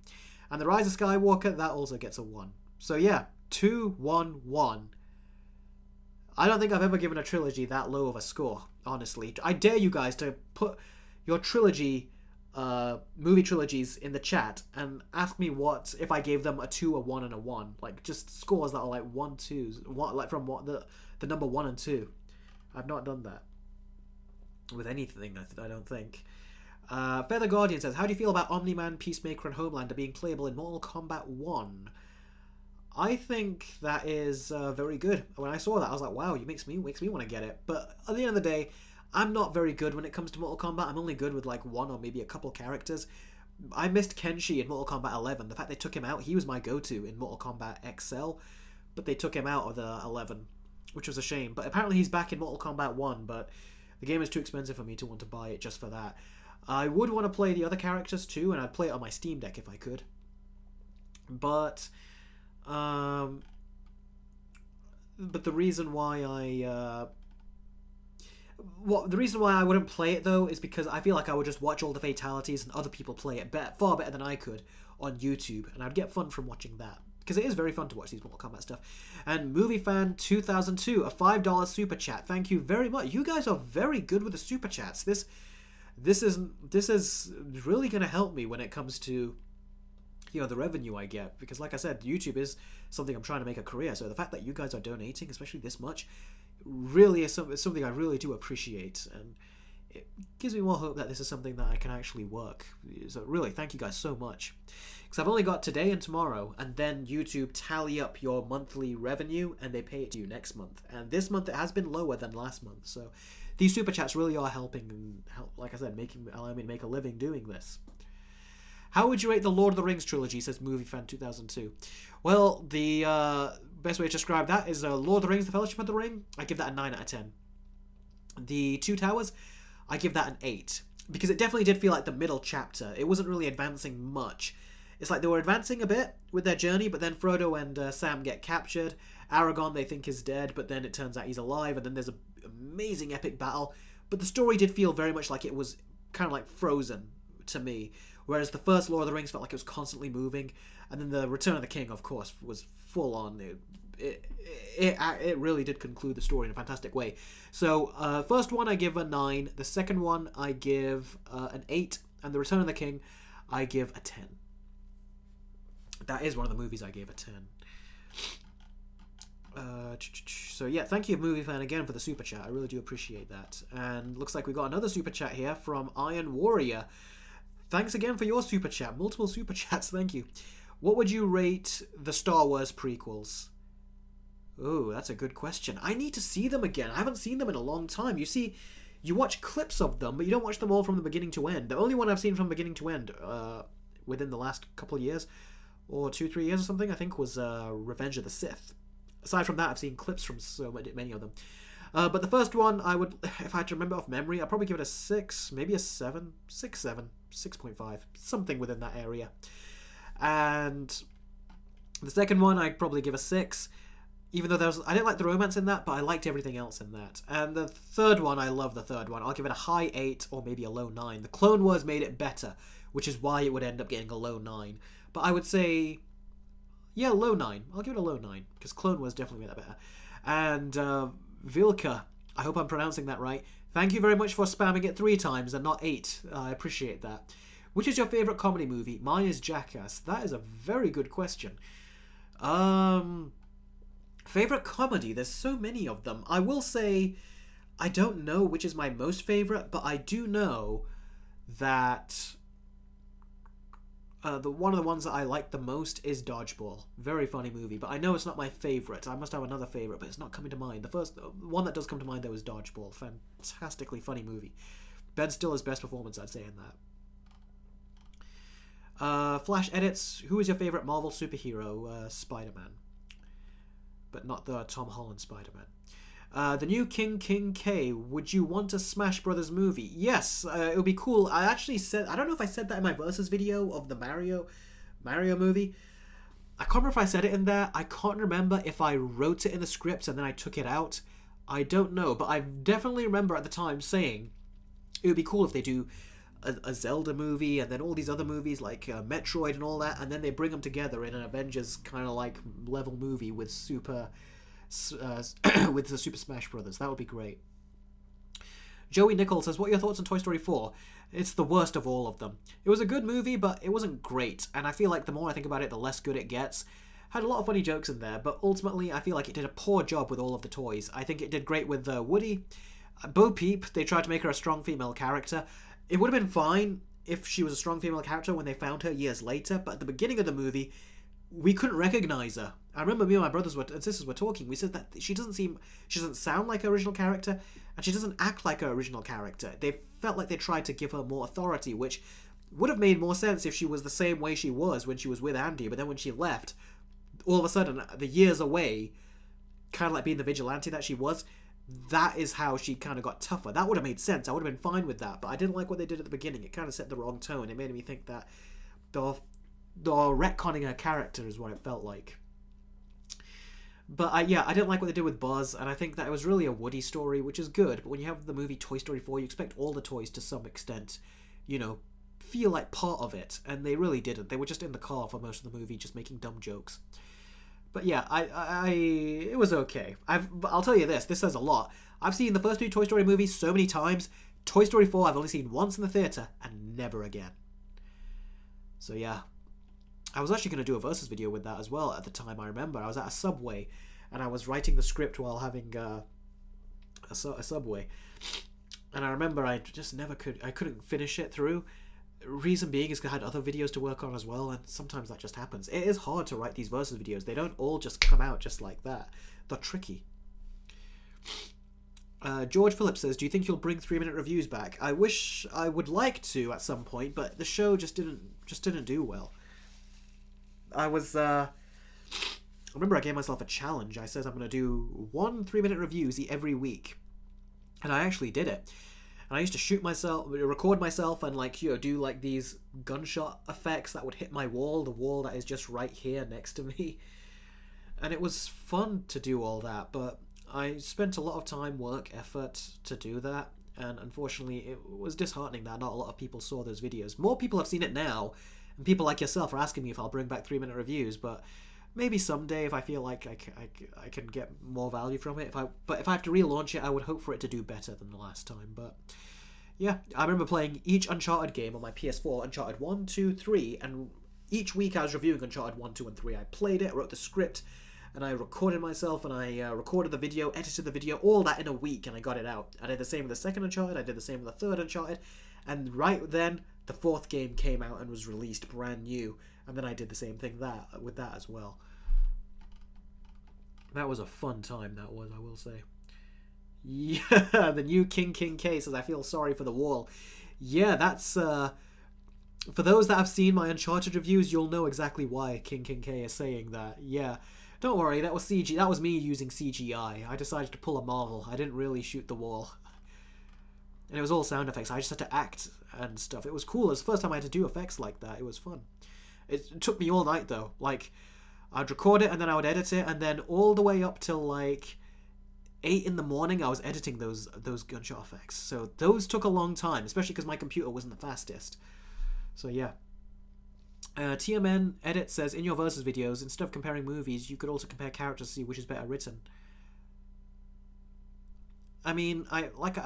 And The Rise of Skywalker, that also gets a 1. So yeah, 2, 1, 1. I don't think I've ever given a trilogy that low of a score, honestly. I dare you guys to put your trilogy, movie trilogies in the chat and ask me what if I gave them a 2, a 1, and a 1. Like, just scores that are like 1, 2s, like from what the number 1 and 2. I've not done that with anything, I don't think. Feather Guardian says, how do you feel about Omni-Man, Peacemaker, and Homelander being playable in Mortal Kombat 1? I think that is very good. When I saw that, I was like, wow, it makes me want to get it. But at the end of the day, I'm not very good when it comes to Mortal Kombat. I'm only good with like 1 or maybe a couple characters. I missed Kenshi in Mortal Kombat 11. The fact they took him out, he was my go-to in Mortal Kombat XL, but they took him out of the 11, which was a shame. But apparently he's back in Mortal Kombat 1, but the game is too expensive for me to want to buy it just for that. I would want to play the other characters too, and I'd play it on my Steam Deck if I could. But the reason why the reason why I wouldn't play it though is because I feel like I would just watch all the fatalities and other people play it far better than I could on YouTube, and I'd get fun from watching that, because it is very fun to watch these Mortal Kombat stuff. And Movie Fan 2002, a $5 super chat. Thank you very much. You guys are very good with the super chats. This is really going to help me when it comes to, you know, the revenue I get, because like I said, YouTube is something I'm trying to make a career. So the fact that you guys are donating, especially this much, really is something I really do appreciate. And it gives me more hope that this is something that I can actually work. So really, thank you guys so much. Because I've only got today and tomorrow, and then YouTube tally up your monthly revenue, and they pay it to you next month. And this month it has been lower than last month, so these super chats really are helping, and like I said, allowing me to make a living doing this. How would you rate the Lord of the Rings trilogy, says MovieFan2002? Well, the best way to describe that is Lord of the Rings, The Fellowship of the Ring. I give that a 9 out of 10. The Two Towers, I give that an 8. Because it definitely did feel like the middle chapter. It wasn't really advancing much. It's like they were advancing a bit with their journey, but then Frodo and Sam get captured. Aragorn they think is dead, but then it turns out he's alive, and then there's an amazing epic battle. But the story did feel very much like it was kind of like frozen to me. Whereas the first Lord of the Rings felt like it was constantly moving. And then the Return of the King, of course, was full on. It really did conclude the story in a fantastic way. So, first one I give a 9. The second one I give an 8. And the Return of the King I give a 10. That is one of the movies I gave a 10. So yeah, thank you Movie Fan again for the super chat. I really do appreciate that. And looks like we got another super chat here from Iron Warrior. Thanks again for your super chat. Multiple super chats, thank you. What would you rate the Star Wars prequels? Oh, that's a good question. I need to see them again. I haven't seen them in a long time. You see, you watch clips of them, but you don't watch them all from the beginning to end. The only one I've seen from beginning to end within the last couple of years, or 2-3 years or something, I think was Revenge of the Sith. Aside from that, I've seen clips from so many of them. But the first one, I would, if I had to remember off memory, I'd probably give it a 6, maybe a 7, 6, 7, 6.5, something within that area. And the second one, I'd probably give a 6, even though I didn't like the romance in that, but I liked everything else in that. And the third one, I love the third one. I'll give it a high 8 or maybe a low 9. The Clone Wars made it better, which is why it would end up getting a low 9. But I would say, yeah, low 9. I'll give it a low 9, because Clone Wars definitely made that better. And Vilka, I hope I'm pronouncing that right. Thank you very much for spamming it 3 times and not 8. I appreciate that. Which is your favourite comedy movie? Mine is Jackass. That is a very good question. Favourite comedy? There's so many of them. I will say, I don't know which is my most favourite, but I do know that one of the ones that I like the most is Dodgeball. Very funny movie, but I know it's not my favourite. I must have another favourite, but it's not coming to mind. The first one that does come to mind, though, is Dodgeball. Fantastically funny movie. Ben Stiller's best performance, I'd say, in that. Flash edits. Who is your favourite Marvel superhero? Spider-Man. But not the Tom Holland Spider-Man. The new King K. Would you want a Smash Brothers movie? Yes, it would be cool. I actually said, I don't know if I said that in my Versus video of the Mario movie. I can't remember if I said it in there. I can't remember if I wrote it in the script and then I took it out. I don't know, but I definitely remember at the time saying it would be cool if they do a Zelda movie and then all these other movies like Metroid and all that, and then they bring them together in an Avengers kind of like level movie with with the Super Smash Brothers. That would be great. Joey Nichols says, what are your thoughts on Toy Story 4? It's the worst of all of them. It was a good movie, but it wasn't great, and I feel like the more I think about it, the less good it gets. Had a lot of funny jokes in there, but ultimately I feel like it did a poor job with all of the toys. I think it did great with Woody. Bo Peep, they tried to make her a strong female character. It would have been fine if she was a strong female character when they found her years later, but at the beginning of the movie, we couldn't recognize her. I remember me and my brothers and sisters were talking. We said that she doesn't sound like her original character, and she doesn't act like her original character. They felt like they tried to give her more authority, which would have made more sense if she was the same way she was when she was with Andy, but then when she left, all of a sudden, the years away, kind of like being the vigilante that she was, that is how she kind of got tougher. That would have made sense. I would have been fine with that, but I didn't like what they did at the beginning. It kind of set the wrong tone. It made me think that the retconning her character is what it felt like. But I didn't like what they did with Buzz, and I think that it was really a Woody story, which is good, but when you have the movie Toy Story 4, you expect all the toys to some extent, feel like part of it, and they really didn't. They were just in the car for most of the movie, just making dumb jokes. But yeah, it was okay. I'll tell you this says a lot. I've seen the first 2 Toy Story movies so many times. Toy Story 4 I've only seen once in the theatre, and never again. So yeah. I was actually going to do a Versus video with that as well at the time, I remember. I was at a Subway, and I was writing the script while having a Subway. And I remember I just I couldn't finish it through. Reason being is 'cause I had other videos to work on as well, and sometimes that just happens. It is hard to write these versus videos. They don't all just come out just like that. They're tricky. George Phillips says, do you think you'll bring 3-minute reviews back? I wish I would like to at some point, but the show just didn't do well. I remember I gave myself a challenge. I said I'm going to do 1 3-minute reviews every week. And I actually did it. And I used to record myself and do like these gunshot effects that would hit my wall, the wall that is just right here next to me. And it was fun to do all that, but I spent a lot of time, work, effort to do that. And unfortunately, it was disheartening that not a lot of people saw those videos. More people have seen it now, and people like yourself are asking me if I'll bring back 3-minute reviews, but maybe someday if I feel like I can get more value from it. But if I have to relaunch it, I would hope for it to do better than the last time. But yeah, I remember playing each Uncharted game on my PS4, Uncharted 1, 2, 3, and each week I was reviewing Uncharted 1, 2, and 3. I played it, wrote the script, and I recorded myself, and I recorded the video, edited the video, all that in a week, and I got it out. I did the same with the second Uncharted, I did the same with the third Uncharted, and right then, the 4th game came out and was released brand new, and then I did the same thing with that as well. That was a fun time, that was, I will say. Yeah, the new King K says, I feel sorry for the wall. Yeah, that's, for those that have seen my Uncharted reviews, you'll know exactly why King K is saying that. Yeah. Don't worry, that was CG. That was me using CGI. I decided to pull a Marvel. I didn't really shoot the wall. And it was all sound effects. I just had to act and stuff. It was cool. It was the first time I had to do effects like that. It was fun. It took me all night, though. Like, I'd record it, and then I would edit it, and then all the way up till, 8 in the morning, I was editing those gunshot effects. So those took a long time, especially because my computer wasn't the fastest. So, yeah. TMN Edit says, in your versus videos, instead of comparing movies, you could also compare characters to see which is better written. I mean, I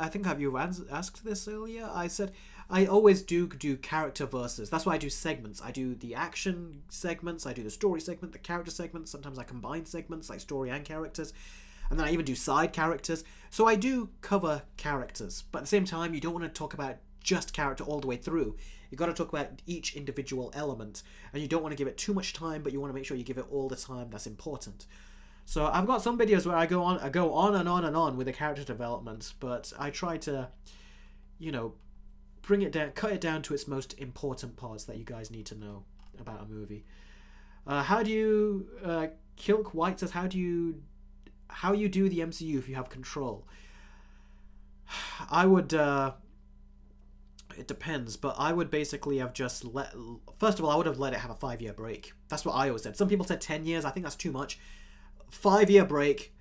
think you asked this earlier. I said I always do character versus. That's why I do segments. I do the action segments, I do the story segment, the character segments. Sometimes I combine segments like story and characters. And then I even do side characters. So I do cover characters. But at the same time, you don't want to talk about just character all the way through. You've got to talk about each individual element, and you don't want to give it too much time, but you want to make sure you give it all the time that's important. So I've got some videos where I go on and on and on with the character development, but I try to, bring it down, cut it down to its most important parts that you guys need to know about a movie. How do you Kilk White says, how you do the MCU if you have control? I would. It depends, but I would basically have just first of all, I would have let it have a 5-year break. That's what I always said. Some people said 10 years. I think that's too much. 5-year break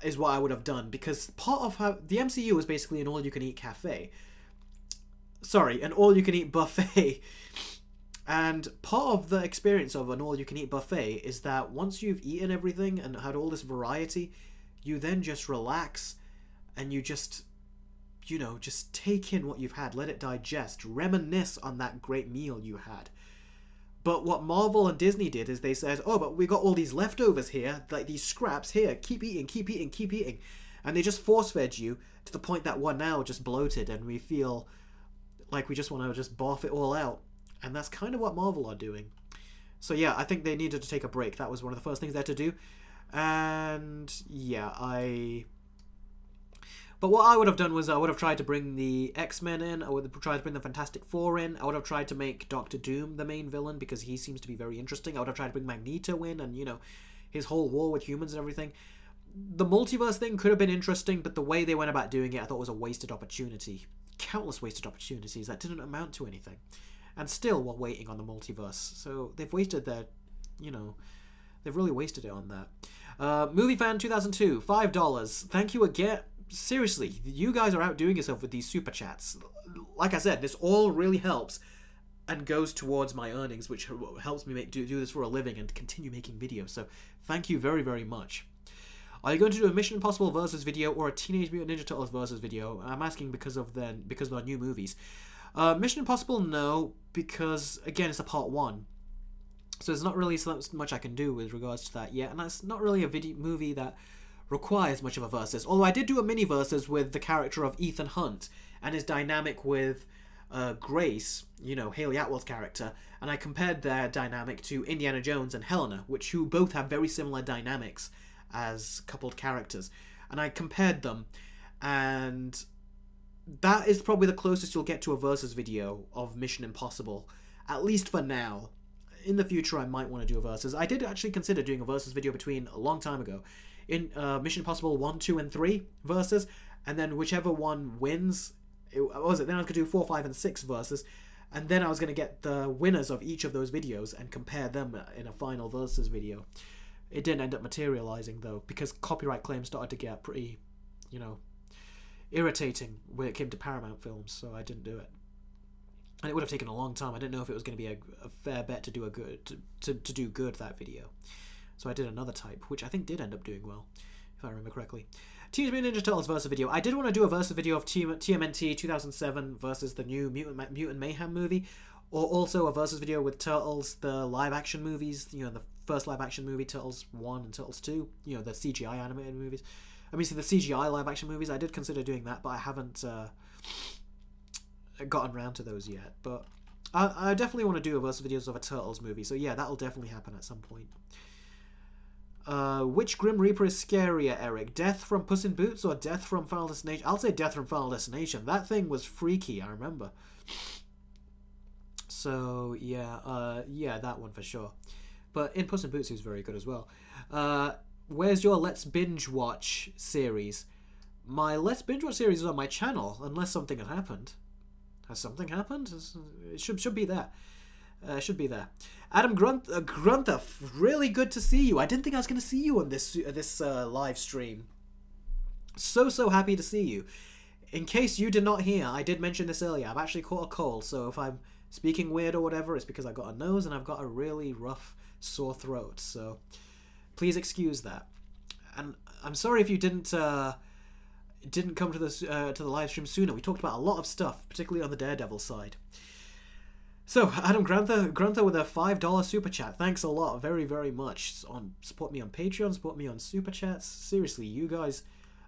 is what I would have done, because part of how the MCU is basically an all-you-can-eat cafe. Sorry, an all-you-can-eat buffet. And part of the experience of an all-you-can-eat buffet is that once you've eaten everything and had all this variety, you then just relax and you just take in what you've had, let it digest, reminisce on that great meal you had. But what Marvel and Disney did is they said, oh, but we got all these leftovers here, like these scraps here, keep eating, keep eating, keep eating. And they just force-fed you to the point that we're now just bloated and we feel like we just want to just barf it all out. And that's kind of what Marvel are doing. So yeah, I think they needed to take a break. That was one of the first things they had to do. And yeah, But what I would have done was I would have tried to bring the X-Men in. I would have tried to bring the Fantastic Four in. I would have tried to make Doctor Doom the main villain because he seems to be very interesting. I would have tried to bring Magneto in and, his whole war with humans and everything. The multiverse thing could have been interesting, but the way they went about doing it I thought was a wasted opportunity. Countless wasted opportunities that didn't amount to anything. And still we're waiting on the multiverse. So they've wasted their, they've really wasted it on that. Movie Fan 2002, $5. Thank you again. Seriously, you guys are outdoing yourself with these super chats. Like I said, this all really helps and goes towards my earnings, which helps me do this for a living and continue making videos. So thank you very, very much. Are you going to do a Mission Impossible versus video or a Teenage Mutant Ninja Turtles versus video? I'm asking because of their new movies. Mission Impossible, no, because again, it's a part 1. So there's not really so much I can do with regards to that yet, and that's not really a movie that requires much of a versus. Although I did do a mini versus with the character of Ethan Hunt and his dynamic with Grace, you know, Haley Atwell's character, and I compared their dynamic to Indiana Jones and Helena, who both have very similar dynamics as coupled characters. And I compared them, and that is probably the closest you'll get to a versus video of Mission Impossible, at least for now. In the future, I might want to do a versus. I did actually consider doing a versus video between a long time ago. In Mission Impossible 1, 2, and 3 versus, and then whichever one wins, then I was going to do 4, 5, and 6 versus, and then I was going to get the winners of each of those videos and compare them in a final versus video. It didn't end up materializing, though, because copyright claims started to get pretty, you know, irritating when it came to Paramount films, so I didn't do it. And it would have taken a long time. I didn't know if it was going to be a fair bet to do to do good that video. So I did another type, which I think did end up doing well, if I remember correctly. Teenage Mutant Ninja Turtles versus video. I did want to do a versus video of TMNT 2007 versus the new Mutant Mayhem movie, or also a versus video with Turtles, the live-action movies, you know, the first live-action movie, Turtles 1 and Turtles 2, you know, the CGI animated movies. I mean, see, the CGI live-action movies, I did consider doing that, but I haven't gotten around to those yet. But I definitely want to do a versus videos of a Turtles movie, so yeah, that'll definitely happen at some point. Which Grim Reaper is scarier, Eric? Death from Puss in Boots or Death from Final Destination? I'll say Death from Final Destination. That thing was freaky, I remember. So, yeah, that one for sure. But in Puss in Boots, he was very good as well. Where's your Let's Binge Watch series? My Let's Binge Watch series is on my channel, unless something had happened. Has something happened? It should be there. Should be there. Adam Grunther, really good to see you. I didn't think I was going to see you on this live stream. So happy to see you. In case you did not hear, I did mention this earlier. I've actually caught a cold, so if I'm speaking weird or whatever, it's because I got a nose and I've got a really rough sore throat. So please excuse that. And I'm sorry if you didn't come to the live stream sooner. We talked about a lot of stuff, particularly on the Daredevil side. So, Adam Grunther with a $5 super chat. Thanks a lot, very, very much. Support me on Patreon, support me on super chats. Seriously, you guys,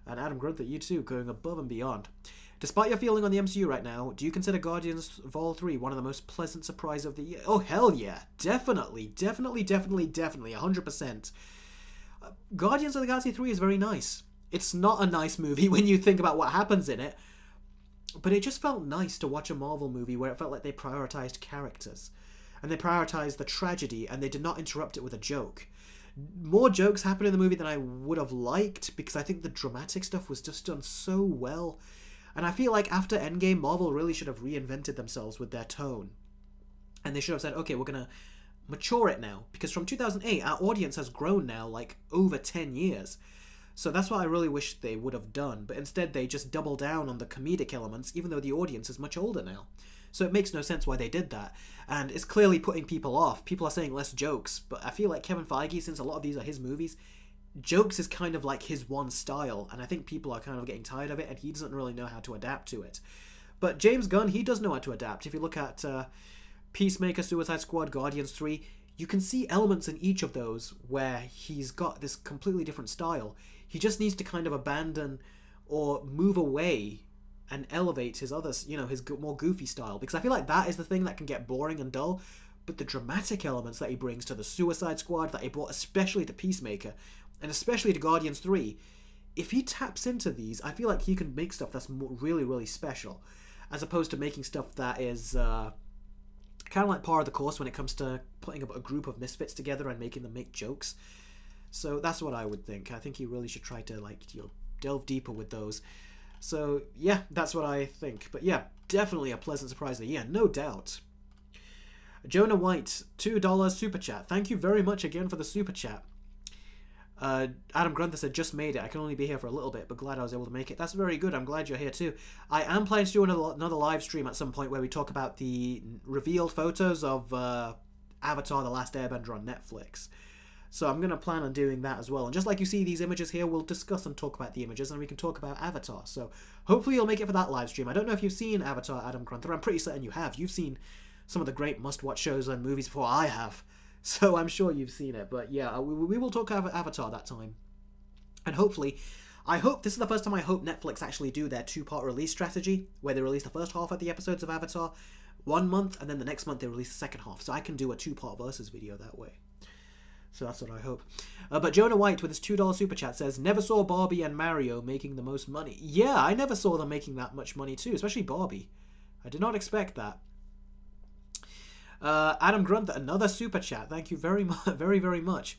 and Adam Grunther, you too, going above and beyond. Despite your feeling on the MCU right now, do you consider Guardians Vol 3 one of the most pleasant surprises of the year? Oh, hell yeah. Definitely, 100%. Guardians of the Galaxy 3 is very nice. It's not a nice movie when you think about what happens in it, but it just felt nice to watch a Marvel movie where it felt like they prioritized characters. And they prioritized the tragedy, and they did not interrupt it with a joke. More jokes happened in the movie than I would have liked, because I think the dramatic stuff was just done so well. And I feel like after Endgame, Marvel really should have reinvented themselves with their tone. And they should have said, okay, we're going to mature it now. Because from 2008, our audience has grown now, like, over 10 years. So that's what I really wish they would have done, but instead they just double down on the comedic elements, even though the audience is much older now. So it makes no sense why they did that, and it's clearly putting people off. People are saying less jokes, but I feel like Kevin Feige, since a lot of these are his movies, jokes is kind of like his one style, and I think people are kind of getting tired of it, and he doesn't really know how to adapt to it. But James Gunn, he does know how to adapt. If you look at Peacemaker, Suicide Squad, Guardians 3, you can see elements in each of those where he's got this completely different style. He just needs to kind of abandon or move away and elevate his other, his more goofy style. Because I feel like that is the thing that can get boring and dull. But the dramatic elements that he brings to the Suicide Squad, that he brought especially to Peacemaker, and especially to Guardians 3, if he taps into these, I feel like he can make stuff that's really, really special. As opposed to making stuff that is kind of like par of the course when it comes to putting a group of misfits together and making them make jokes. So that's what I would think. I think he really should try to delve deeper with those. So yeah, that's what I think. But yeah, definitely a pleasant surprise of the year, no doubt. Jonah White, $2 super chat. Thank you very much again for the super chat. Adam Grunther said, just made it. I can only be here for a little bit, but glad I was able to make it. That's very good. I'm glad you're here too. I am planning to do another live stream at some point where we talk about the revealed photos of Avatar: The Last Airbender on Netflix. So I'm going to plan on doing that as well. And just like you see these images here, we'll discuss and talk about the images, and we can talk about Avatar. So hopefully you'll make it for that live stream. I don't know if you've seen Avatar, Adam Grunther. I'm pretty certain you have. You've seen some of the great must-watch shows and movies before I have. So I'm sure you've seen it. But yeah, we will talk about Avatar that time. And hopefully, I hope this is the first time I hope Netflix actually do their 2-part release strategy, where they release the first half of the episodes of Avatar 1 month, and then the next month they release the second half, so I can do a 2-part versus video that way. So that's what I hope. But Jonah White with his $2 super chat says, never saw Barbie and Mario making the most money. Yeah, I never saw them making that much money too, especially Barbie. I did not expect that. Adam Grunt, another super chat. Thank you very much, very much.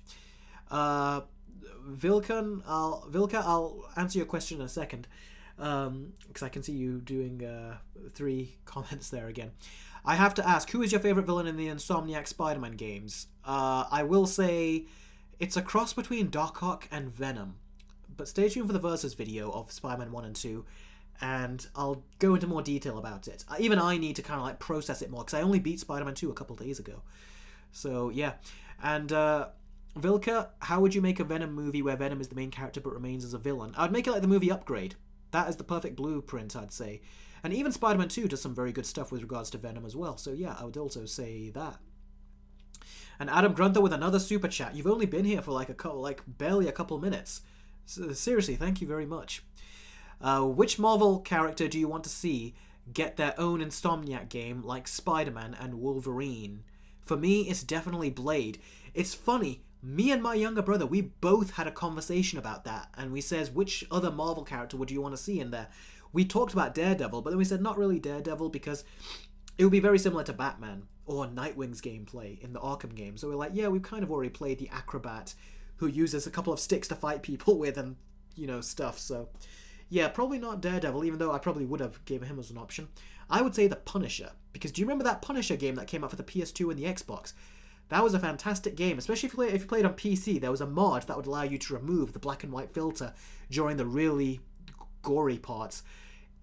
Vilka, I'll answer your question in a second, because I can see you doing 3 comments there again. I have to ask, who is your favorite villain in the Insomniac Spider-Man games? I will say it's a cross between Doc Ock and Venom, but stay tuned for the Versus video of Spider-Man 1 and 2, and I'll go into more detail about it. Even I need to kind of like process it more, because I only beat Spider-Man 2 a couple days ago. So yeah, and Vilka, how would you make a Venom movie where Venom is the main character but remains as a villain? I'd make it like the movie Upgrade. That is the perfect blueprint, I'd say. And even Spider-Man 2 does some very good stuff with regards to Venom as well. So yeah, I would also say that. And Adam Grunther with another super chat. You've only been here for like barely a couple minutes. So, seriously, thank you very much. Which Marvel character do you want to see get their own Insomniac game like Spider-Man and Wolverine? For me, it's definitely Blade. It's funny, me and my younger brother, we both had a conversation about that, and we says, which other Marvel character would you want to see in there? We talked about Daredevil, but then we said not really Daredevil, because it would be very similar to Batman or Nightwing's gameplay in the Arkham game. So we're like, yeah, we've kind of already played the acrobat who uses a couple of sticks to fight people with and, stuff. So yeah, probably not Daredevil, even though I probably would have given him as an option. I would say the Punisher, because do you remember that Punisher game that came out for the PS2 and the Xbox? That was a fantastic game, especially if you played on PC. There was a mod that would allow you to remove the black and white filter during the really gory parts.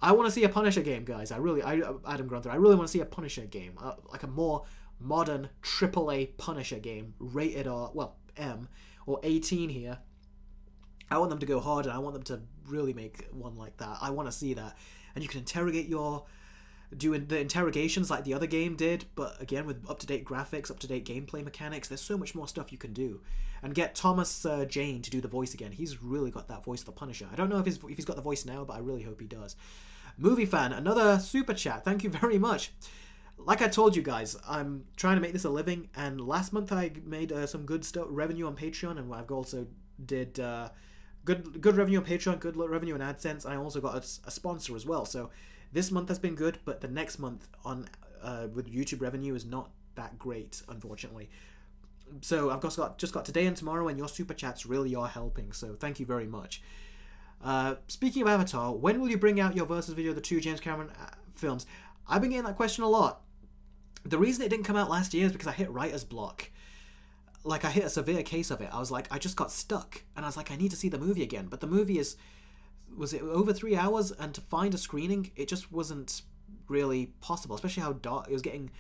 I want to see a Punisher game, guys. Adam Grunther, I really want to see a Punisher game, like a more modern AAA Punisher game, rated R, well, M, or 18 here. I want them to go hard, and I want them to really make one like that. I want to see that. And you can interrogate doing the interrogations like the other game did, but again with up-to-date graphics, up-to-date gameplay mechanics. There's so much more stuff you can do. And get Thomas Jane to do the voice again. He's really got that voice of the Punisher. I don't know if he's got the voice now, but I really hope he does. Movie Fan, another super chat. Thank you very much. Like I told you guys, I'm trying to make this a living, and last month I made some good revenue on Patreon, and I've also did good revenue on Patreon, good revenue on AdSense. I also got a sponsor as well. So this month has been good, but the next month on with YouTube revenue is not that great, unfortunately. So I've just got today and tomorrow, and your super chats really are helping. So thank you very much. Speaking of Avatar, when will you bring out your versus video of the 2 James Cameron films? I've been getting that question a lot. The reason it didn't come out last year is because I hit writer's block. Like, I hit a severe case of it. I was like, I just got stuck. And I was like, I need to see the movie again. But the movie was it over 3 hours? And to find a screening, it just wasn't really possible. Especially how dark, it was getting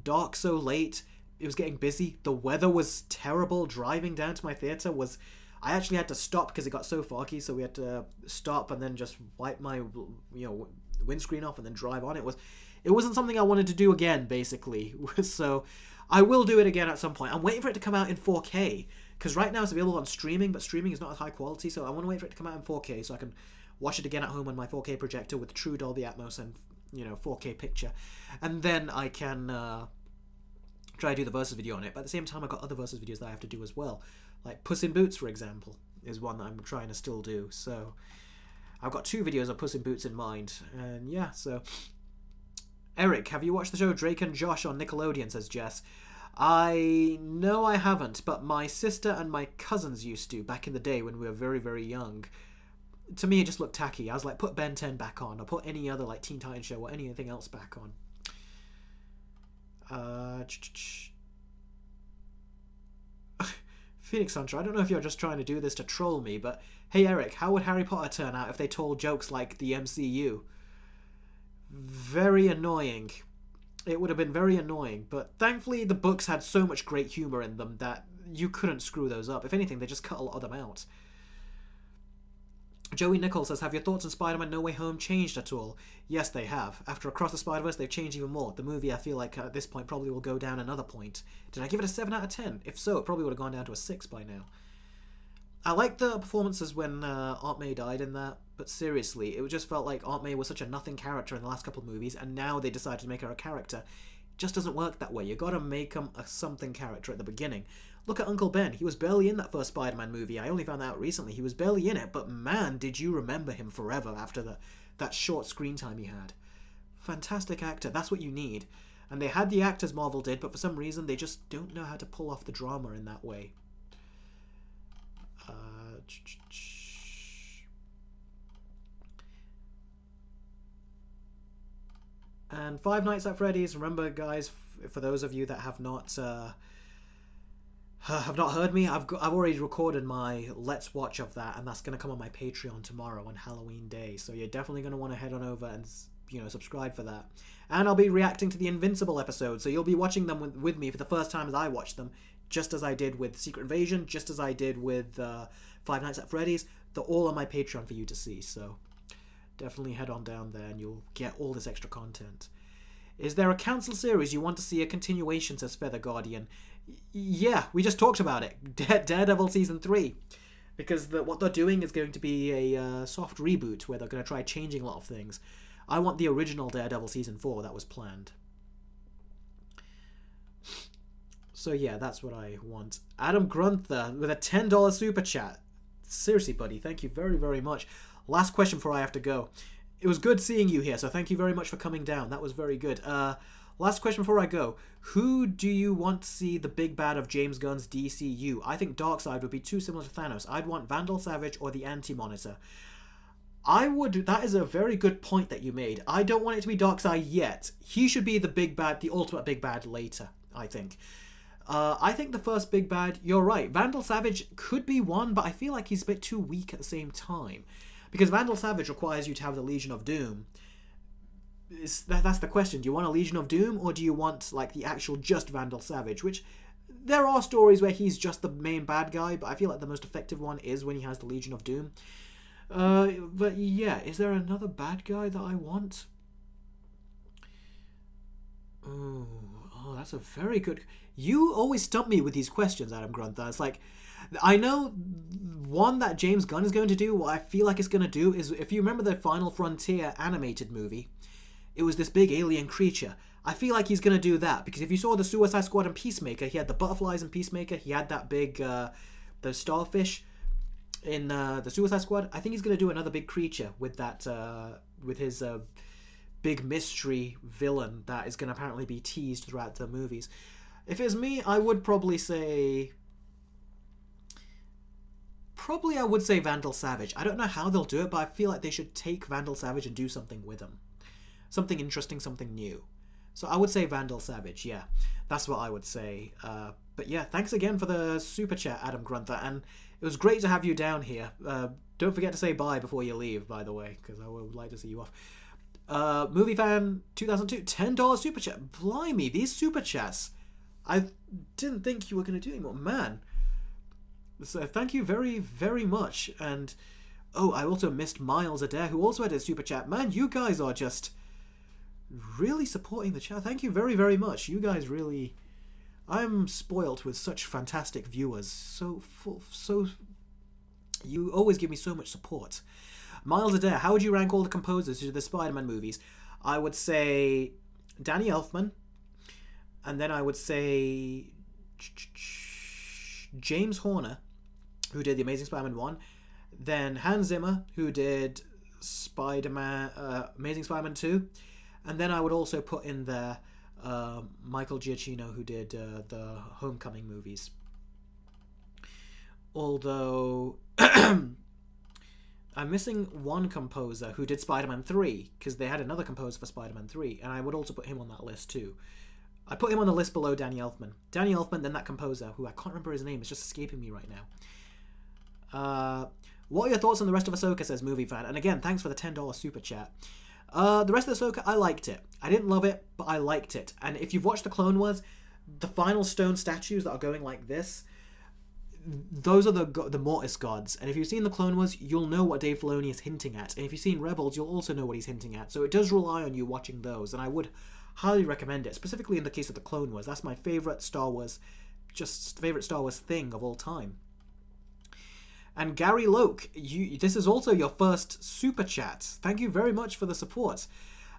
dark so late. It was getting busy. The weather was terrible. Driving down to my theater I actually had to stop because it got so foggy. So we had to stop and then just wipe my, windscreen off and then drive on. It wasn't something I wanted to do again, basically. So I will do it again at some point. I'm waiting for it to come out in 4K, because right now it's available on streaming, but streaming is not as high quality, so I want to wait for it to come out in 4K so I can watch it again at home on my 4K projector with true Dolby Atmos and 4K picture, and then I can try to do the versus video on it. But at the same time, I've got other versus videos that I have to do as well, like Puss in Boots, for example, is one that I'm trying to still do. So I've got 2 videos of Puss in Boots in mind, and yeah, so Eric, have you watched the show Drake and Josh on Nickelodeon, says Jess. No, I haven't, but my sister and my cousins used to back in the day when we were very, very young. To me, it just looked tacky. I was like, put Ben 10 back on, or put any other like Teen Titans show or anything else back on. Phoenix Hunter, I don't know if you're just trying to do this to troll me, but hey Eric, how would Harry Potter turn out if they told jokes like the MCU? Very annoying. It would have been very annoying, but thankfully the books had so much great humor in them that you couldn't screw those up. If anything, they just cut a lot of them out. Joey Nichols says, have your thoughts on Spider-Man No Way Home changed at all? Yes, they have. After Across the Spider-Verse, they've changed even more. The movie, I feel like, at this point, probably will go down another point. Did I give it a 7 out of 10? If so, it probably would have gone down to a 6 by now. I liked the performances when Aunt May died in that, but seriously, it just felt like Aunt May was such a nothing character in the last couple of movies, and now they decided to make her a character. It just doesn't work that way. You gotta make him a something character at the beginning. Look at Uncle Ben. He was barely in that first Spider-Man movie. I only found that out recently. He was barely in it, but man, did you remember him forever after that short screen time he had. Fantastic actor. That's what you need. And they had the actors Marvel did, but for some reason they just don't know how to pull off the drama in that way. And Five Nights at Freddy's. Remember, guys, for those of you that have not heard me, I've already recorded my Let's Watch of that, and that's going to come on my Patreon tomorrow on Halloween Day. So you're definitely going to want to head on over and subscribe for that. And I'll be reacting to the Invincible episodes, so you'll be watching them with me for the first time as I watch them, just as I did with Secret Invasion, just as I did with Five Nights at Freddy's. They're all on my Patreon for you to see, so definitely head on down there and you'll get all this extra content. Is there a cancel series you want to see a continuation, says Feather Guardian? Yeah, we just talked about it. Daredevil Season 3. Because what they're doing is going to be a soft reboot where they're going to try changing a lot of things. I want the original Daredevil Season 4 that was planned. So yeah, that's what I want. Adam Grunther with a $10 super chat. Seriously, buddy, thank you very, very much. Last question before I have to go. It was good seeing you here, so thank you very much for coming down. That was very good. Last question before I go. Who do you want to see the big bad of James Gunn's DCU? I think Darkseid would be too similar to Thanos. I'd want Vandal Savage or the Anti-Monitor. That is a very good point that you made. I don't want it to be Darkseid yet. He should be the big bad, the ultimate big bad later, I think. I think the first big bad, you're right. Vandal Savage could be one, but I feel like he's a bit too weak at the same time. Because Vandal Savage requires you to have the Legion of Doom. That's the question. Do you want a Legion of Doom, or do you want like the actual just Vandal Savage? Which, there are stories where he's just the main bad guy, but I feel like the most effective one is when he has the Legion of Doom. But yeah, is there another bad guy that I want? Oh, that's a very good... You always stump me with these questions, Adam Grunther. It's like, I know one that James Gunn is going to do, what I feel like it's going to do is, if you remember the Final Frontier animated movie, it was this big alien creature. I feel like he's going to do that, because if you saw the Suicide Squad and Peacemaker, he had the butterflies in Peacemaker, he had that big, the starfish in the Suicide Squad. I think he's going to do another big creature with that, with his big mystery villain that is going to apparently be teased throughout the movies. If it was me, I would probably say... I would say Vandal Savage. I don't know how they'll do it, but I feel like they should take Vandal Savage and do something with him. Something interesting, something new. So I would say Vandal Savage, yeah. That's what I would say. But yeah, thanks again for the super chat, Adam Grunther. And it was great to have you down here. Don't forget to say bye before you leave, by the way, because I would like to see you off. Movie Fan 2002, $10 super chat. Blimey, these super chats. I didn't think you were going to do anymore. Man. So thank you very, very much. And, oh, I also missed Miles Adair, who also had a super chat. Man, you guys are just really supporting the chat. Thank you very, very much. You guys really... I'm spoilt with such fantastic viewers. So you always give me so much support. Miles Adair, how would you rank all the composers to the Spider-Man movies? I would say Danny Elfman. And then I would say James Horner, who did The Amazing Spider-Man 1. Then Hans Zimmer, who did Amazing Spider-Man 2. And then I would also put in there Michael Giacchino, who did the Homecoming movies. Although I'm missing one composer who did Spider-Man 3, because they had another composer for Spider-Man 3, and I would also put him on that list too. I put him on the list below Danny Elfman. Danny Elfman, then that composer, who I can't remember his name, it's just escaping me right now. What are your thoughts on the rest of Ahsoka, says Movie Fan. And again, thanks for the $10 super chat. The rest of Ahsoka, I liked it. I didn't love it, but I liked it. And if you've watched the Clone Wars, the final stone statues that are going like this, those are the Mortis gods. And if you've seen the Clone Wars, you'll know what Dave Filoni is hinting at. And if you've seen Rebels, you'll also know what he's hinting at. So it does rely on you watching those. And I would highly recommend it, specifically in the case of the Clone Wars. That's my favorite Star Wars thing of all time. And Gary Loke, this is also your first super chat. Thank you very much for the support.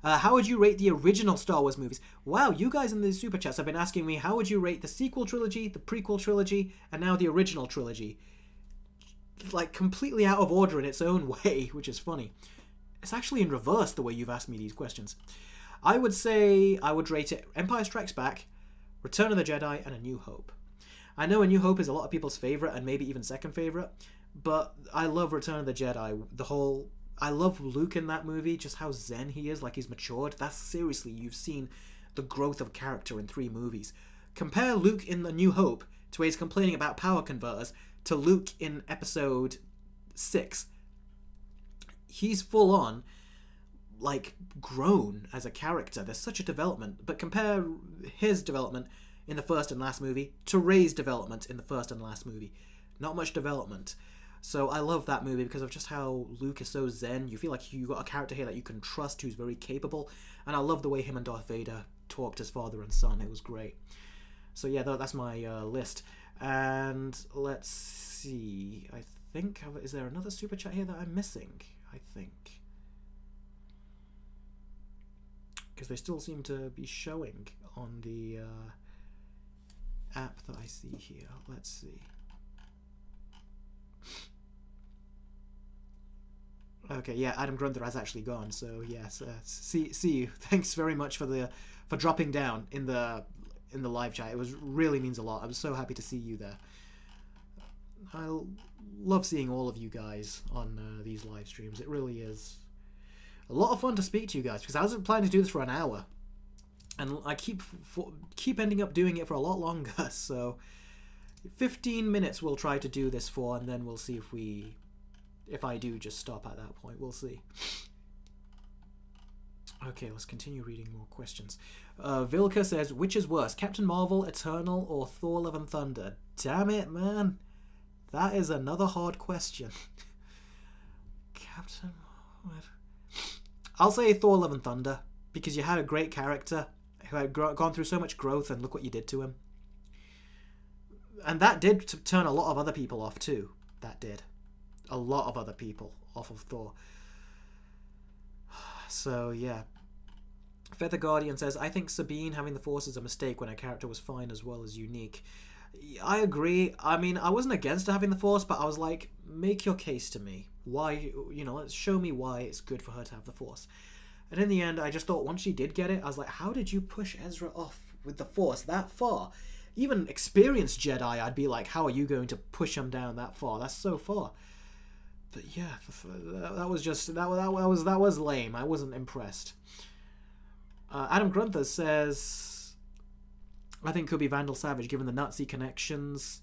How would you rate the original Star Wars movies? Wow, you guys in the super chats have been asking me, how would you rate the sequel trilogy, the prequel trilogy, and now the original trilogy? Like, completely out of order in its own way, which is funny. It's actually in reverse the way you've asked me these questions. I would say I would rate it Empire Strikes Back, Return of the Jedi, and A New Hope. I know A New Hope is a lot of people's favourite, and maybe even second favourite, but I love Return of the Jedi. I love Luke in that movie, just how zen he is, like he's matured. That's seriously, you've seen the growth of character in 3 movies. Compare Luke in A New Hope to where he's complaining about power converters to Luke in episode 6. He's full on, like, grown as a character. There's such a development. But compare his development in the first and last movie to Rey's development in the first and last movie. Not much development. So I love that movie because of just how Luke is so zen. You feel like you got a character here that you can trust who's very capable. And I love the way him and Darth Vader talked as father and son. It was great. So yeah, that's my list. And let's see. I think, is there another super chat here that I'm missing? I think. Because they still seem to be showing on the app that I see here. Let's see. Okay, yeah, Adam Grunther has actually gone. So yes, see you. Thanks very much for dropping down in the live chat. It really means a lot. I'm so happy to see you there. I love seeing all of you guys on these live streams. It really is a lot of fun to speak to you guys because I wasn't planning to do this for an hour, and I keep ending up doing it for a lot longer. So 15 minutes we'll try to do this for, and then we'll see if I do just stop at that point. We'll see. Okay, let's continue reading more questions. Vilka says, which is worse, Captain Marvel, Eternal, or Thor Love and Thunder? Damn it, man. That is another hard question. Captain Marvel. I'll say Thor Love and Thunder, because you had a great character who had gone through so much growth, and look what you did to him. And that did turn a lot of other people off too. That did. A lot of other people off of Thor. So yeah. Feather Guardian says, I think Sabine having the Force is a mistake when her character was fine as well as unique. I agree. I mean, I wasn't against her having the Force, but I was like, make your case to me. Why, let's show me why it's good for her to have the Force. And in the end, I just thought once she did get it, I was like, how did you push Ezra off with the Force that far? Even experienced Jedi, I'd be like, how are you going to push him down that far? That's so far. But yeah, that was lame. I wasn't impressed. Adam Grunther says, I think it could be Vandal Savage, given the Nazi connections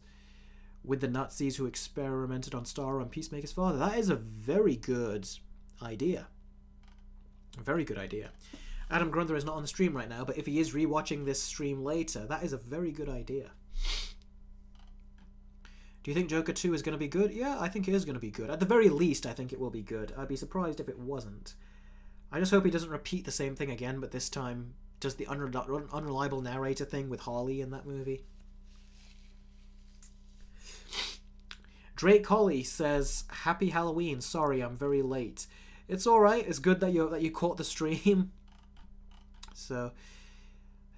with the Nazis who experimented on Starro and Peacemaker's father. That is a very good idea. A very good idea. Adam Grunther is not on the stream right now, but if he is rewatching this stream later, that is a very good idea. Do you think Joker 2 is going to be good? Yeah, I think it is going to be good. At the very least, I think it will be good. I'd be surprised if it wasn't. I just hope he doesn't repeat the same thing again, but this time does the unreliable narrator thing with Harley in that movie. Drake Holly says, Happy Halloween. Sorry, I'm very late. It's alright. It's good that you caught the stream. So,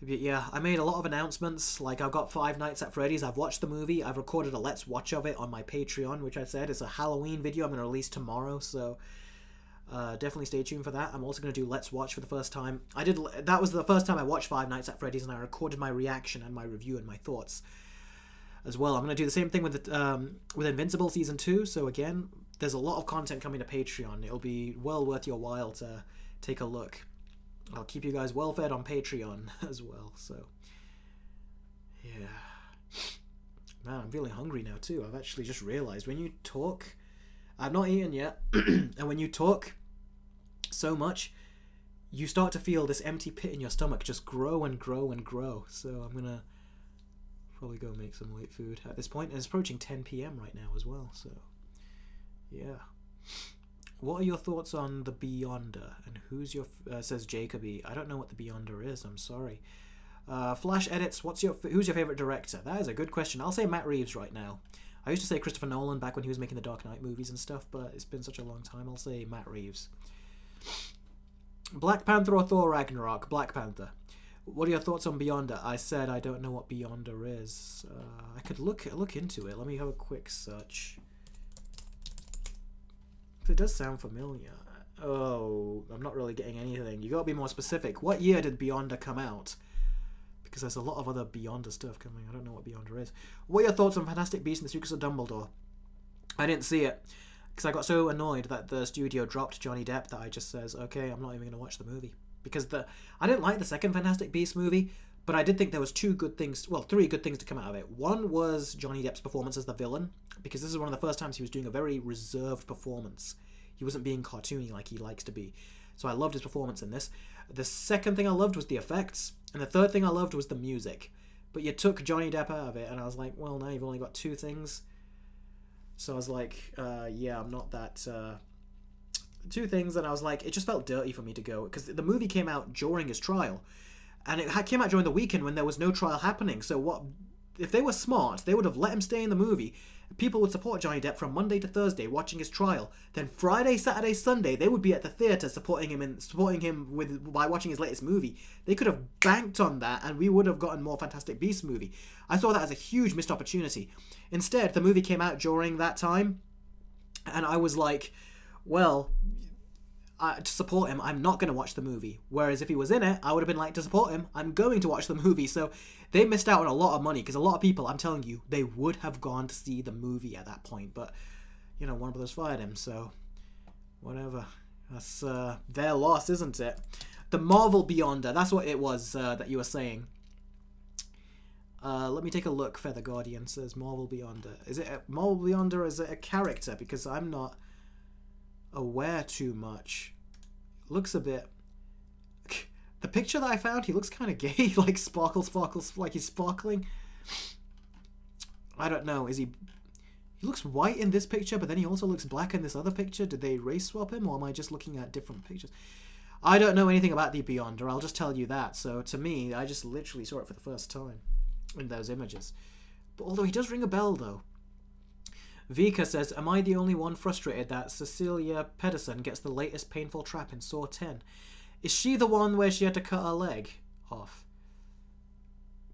yeah, I made a lot of announcements. Like, I've got Five Nights at Freddy's. I've watched the movie. I've recorded a Let's Watch of it on my Patreon, which I said is a Halloween video I'm going to release tomorrow. So, definitely stay tuned for that. I'm also going to do Let's Watch for the first time. That was the first time I watched Five Nights at Freddy's, and I recorded my reaction and my review and my thoughts as well. I'm going to do the same thing with Invincible Season 2. So, again, there's a lot of content coming to Patreon. It'll be well worth your while to take a look. I'll keep you guys well fed on Patreon as well. So, yeah. Man, I'm feeling hungry now too. I've actually just realized when you talk, I've not eaten yet, and when you talk so much, you start to feel this empty pit in your stomach just grow and grow and grow. So I'm gonna probably go make some late food at this point. And it's approaching 10 p.m. right now as well. So, yeah. What are your thoughts on the Beyonder? And who's your says Jacoby? I don't know what the Beyonder is. I'm sorry. Flash Edits. Who's your favorite director? That is a good question. I'll say Matt Reeves right now. I used to say Christopher Nolan back when he was making the Dark Knight movies and stuff, but it's been such a long time. I'll say Matt Reeves. Black Panther or Thor Ragnarok? Black Panther. What are your thoughts on Beyonder? I said I don't know what Beyonder is. I could look into it. Let me have a quick search. It does sound familiar. Oh, I'm not really getting anything. You gotta be more specific. What year did Beyonder come out? Because there's a lot of other Beyonder stuff coming. I don't know what Beyonder is. What are your thoughts on Fantastic Beasts and the Secrets of Dumbledore? I didn't see it because I got so annoyed that the studio dropped Johnny Depp that I just says, okay, I'm not even going to watch the movie. Because I didn't like the second Fantastic Beasts movie, but I did think there was three good things to come out of it. One was Johnny Depp's performance as the villain, because this is one of the first times he was doing a very reserved performance. He wasn't being cartoony like he likes to be. So I loved his performance in this. The second thing I loved was the effects. And the third thing I loved was the music. But you took Johnny Depp out of it, and I was like, well, now you've only got two things. So I was like, yeah, I'm not that... two things, and I was like, it just felt dirty for me to go. Because the movie came out during his trial. And it came out during the weekend when there was no trial happening. So what... if they were smart, they would have let him stay in the movie. People would support Johnny Depp from Monday to Thursday watching his trial. Then Friday, Saturday, Sunday, they would be at the theatre supporting him by watching his latest movie. They could have banked on that, and we would have gotten more Fantastic Beasts movie. I saw that as a huge missed opportunity. Instead, the movie came out during that time, and I was like, well, to support him, I'm not going to watch the movie. Whereas if he was in it, I would have been like, to support him, I'm going to watch the movie. So they missed out on a lot of money, because a lot of people, I'm telling you, they would have gone to see the movie at that point. But, you know, Warner Brothers fired him, so whatever. That's their loss, isn't it? The Marvel Beyonder, that's what it was that you were saying. Let me take a look. Feather Guardian says Marvel Beyonder. Is it a Marvel Beyonder, or is it a character? Because I'm not aware too much. Looks a bit... The picture that I found, he looks kind of gay, like sparkles, like he's sparkling. I don't know, is he... He looks white in this picture, but then he also looks black in this other picture. Did they race swap him, or am I just looking at different pictures? I don't know anything about the Beyonder, I'll just tell you that. So to me, I just literally saw it for the first time in those images. But although he does ring a bell, though. Vika says, am I the only one frustrated that Cecilia Pedersen gets the latest painful trap in Saw 10? Is she the one where she had to cut her leg off?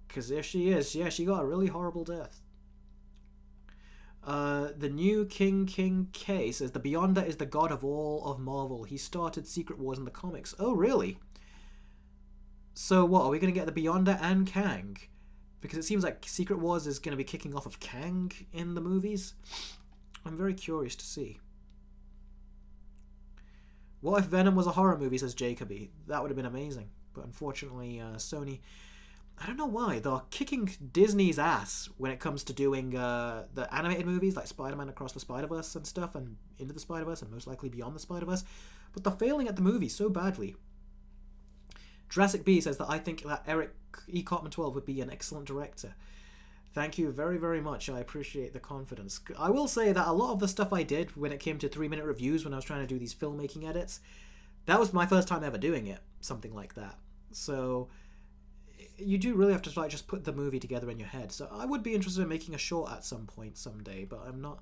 Because if she is, yeah, she got a really horrible death. The new King K says, the Beyonder is the god of all of Marvel. He started Secret Wars in the comics. Oh, really? So what, are we going to get the Beyonder and Kang? Because it seems like Secret Wars is going to be kicking off of Kang in the movies. I'm very curious to see. What if Venom was a horror movie, says Jacoby? That would have been amazing. But unfortunately, Sony... I don't know why. They're kicking Disney's ass when it comes to doing the animated movies, like Spider-Man Across the Spider-Verse and stuff, and Into the Spider-Verse, and most likely Beyond the Spider-Verse. But they're failing at the movies so badly. Jurassic B says that I think that Eric E. Cartman 12 would be an excellent director. Thank you very, very much. I appreciate the confidence. I will say that a lot of the stuff I did when it came to 3-minute reviews, when I was trying to do these filmmaking edits, that was my first time ever doing it. Something like that. So you do really have to like just put the movie together in your head. So I would be interested in making a short at some point someday, but I'm not...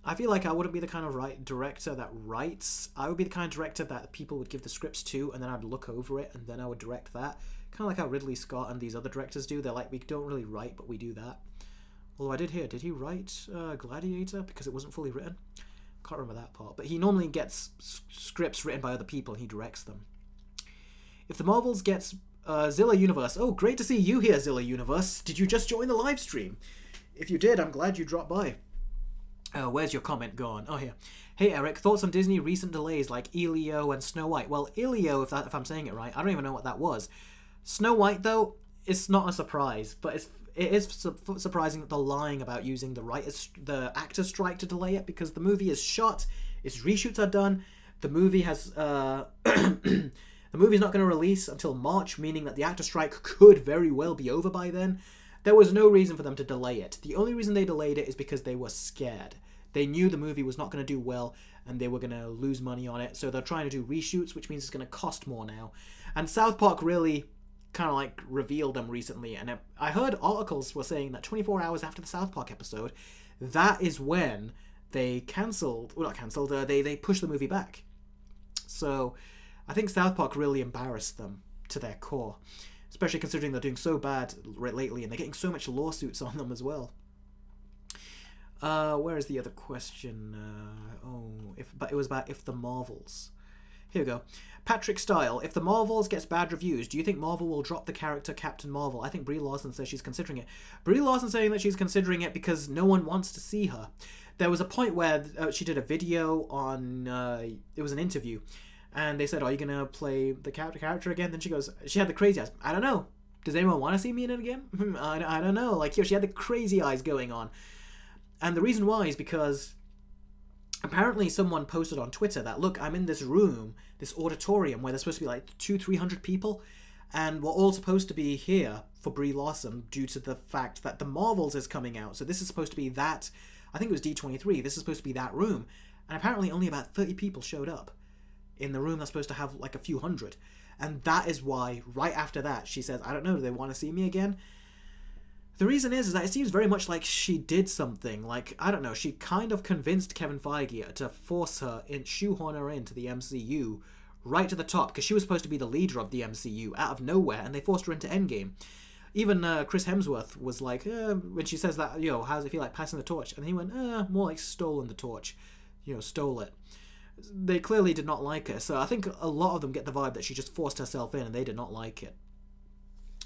I feel like I wouldn't be the kind of director that writes. I would be the kind of director that people would give the scripts to, and then I'd look over it, and then I would direct that. Kind of like how Ridley Scott and these other directors do. They're like, we don't really write, but we do that. Although I did hear, did he write Gladiator? Because it wasn't fully written. Can't remember that part. But he normally gets scripts written by other people, and he directs them. If the Marvels gets Zilla Universe... Oh, great to see you here, Zilla Universe. Did you just join the live stream? If you did, I'm glad you dropped by. Where's your comment gone? Oh, here. Hey, Eric, thoughts on Disney recent delays like Elio and Snow White? Well, Elio, if I'm saying it right, I don't even know what that was. Snow White, though, it's not a surprise, but it is surprising that they're lying about using the actors' strike to delay it, because the movie is shot, its reshoots are done, the movie has... the movie's not going to release until March, meaning that the actor strike could very well be over by then. There was no reason for them to delay it. The only reason they delayed it is because they were scared. They knew the movie was not going to do well and they were going to lose money on it. So they're trying to do reshoots, which means it's going to cost more now. And South Park really kind of like revealed them recently. And I heard articles were saying that 24 hours after the South Park episode, that is when they they pushed the movie back. So I think South Park really embarrassed them to their core, especially considering they're doing so bad lately and they're getting so much lawsuits on them as well. Where is the other question? It was about if the Marvels. Here we go. Patrick Style, if the Marvels gets bad reviews, do you think Marvel will drop the character Captain Marvel? I think Brie Larson says she's considering it. Brie Larson saying that she's considering it because no one wants to see her. There was a point where she did a video on, it was an interview, and they said, are you going to play the character again? Then she goes, she had the crazy eyes. I don't know. Does anyone want to see me in it again? I don't know. Like, she had the crazy eyes going on. And the reason why is because apparently someone posted on Twitter that, look, I'm in this room, this auditorium where there's supposed to be like 200-300 people, and we're all supposed to be here for Brie Larson due to the fact that the Marvels is coming out. So this is supposed to be that, I think it was D23, this is supposed to be that room. And apparently only about 30 people showed up in the room that's supposed to have like a few hundred. And that is why, right after that, she says, I don't know, do they want to see me again? The reason is that it seems very much like she did something. Like, I don't know, she kind of convinced Kevin Feige to force her, shoehorn her into the MCU right to the top, because she was supposed to be the leader of the MCU out of nowhere, and they forced her into Endgame. Even Chris Hemsworth was like, when she says that, how does it feel like passing the torch? And he went, more like stolen the torch. Stole it. They clearly did not like her, so I think a lot of them get the vibe that she just forced herself in and they did not like it.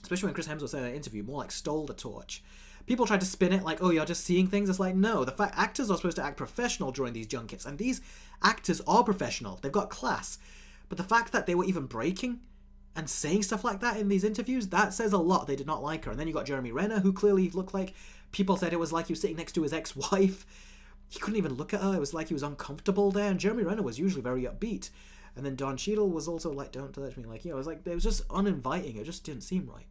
Especially when Chris Hemsworth said in an interview, more like stole the torch. People tried to spin it like, oh, you're just seeing things. It's like, no, the fact actors are supposed to act professional during these junkets, and these actors are professional. They've got class. But the fact that they were even breaking and saying stuff like that in these interviews, that says a lot. They did not like her. And then you got Jeremy Renner, who clearly looked like, people said it was like he was sitting next to his ex-wife. He couldn't even look at her. It was like he was uncomfortable there. And Jeremy Renner was usually very upbeat. And then Don Cheadle was also like, don't touch me. Like, it was like, it was just uninviting. It just didn't seem right.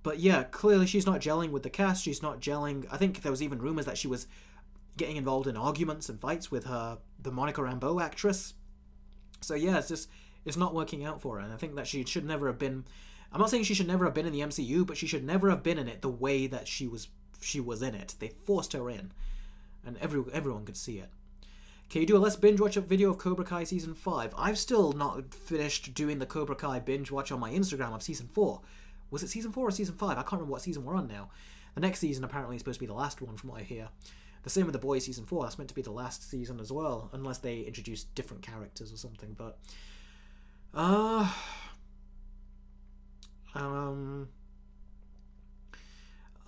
But yeah, clearly she's not gelling with the cast. She's not gelling. I think there was even rumors that she was getting involved in arguments and fights with the Monica Rambeau actress. So yeah, it's not working out for her. And I think that she should never have been, I'm not saying she should never have been in the MCU, but she should never have been in it the way that she was in it. They forced her in. And everyone could see it. Can you do a Let's Binge Watch video of Cobra Kai Season 5? I've still not finished doing the Cobra Kai binge watch on my Instagram of Season 4. Was it Season 4 or Season 5? I can't remember what season we're on now. The next season apparently is supposed to be the last one from what I hear. The same with The Boys Season 4. That's meant to be the last season as well. Unless they introduce different characters or something. But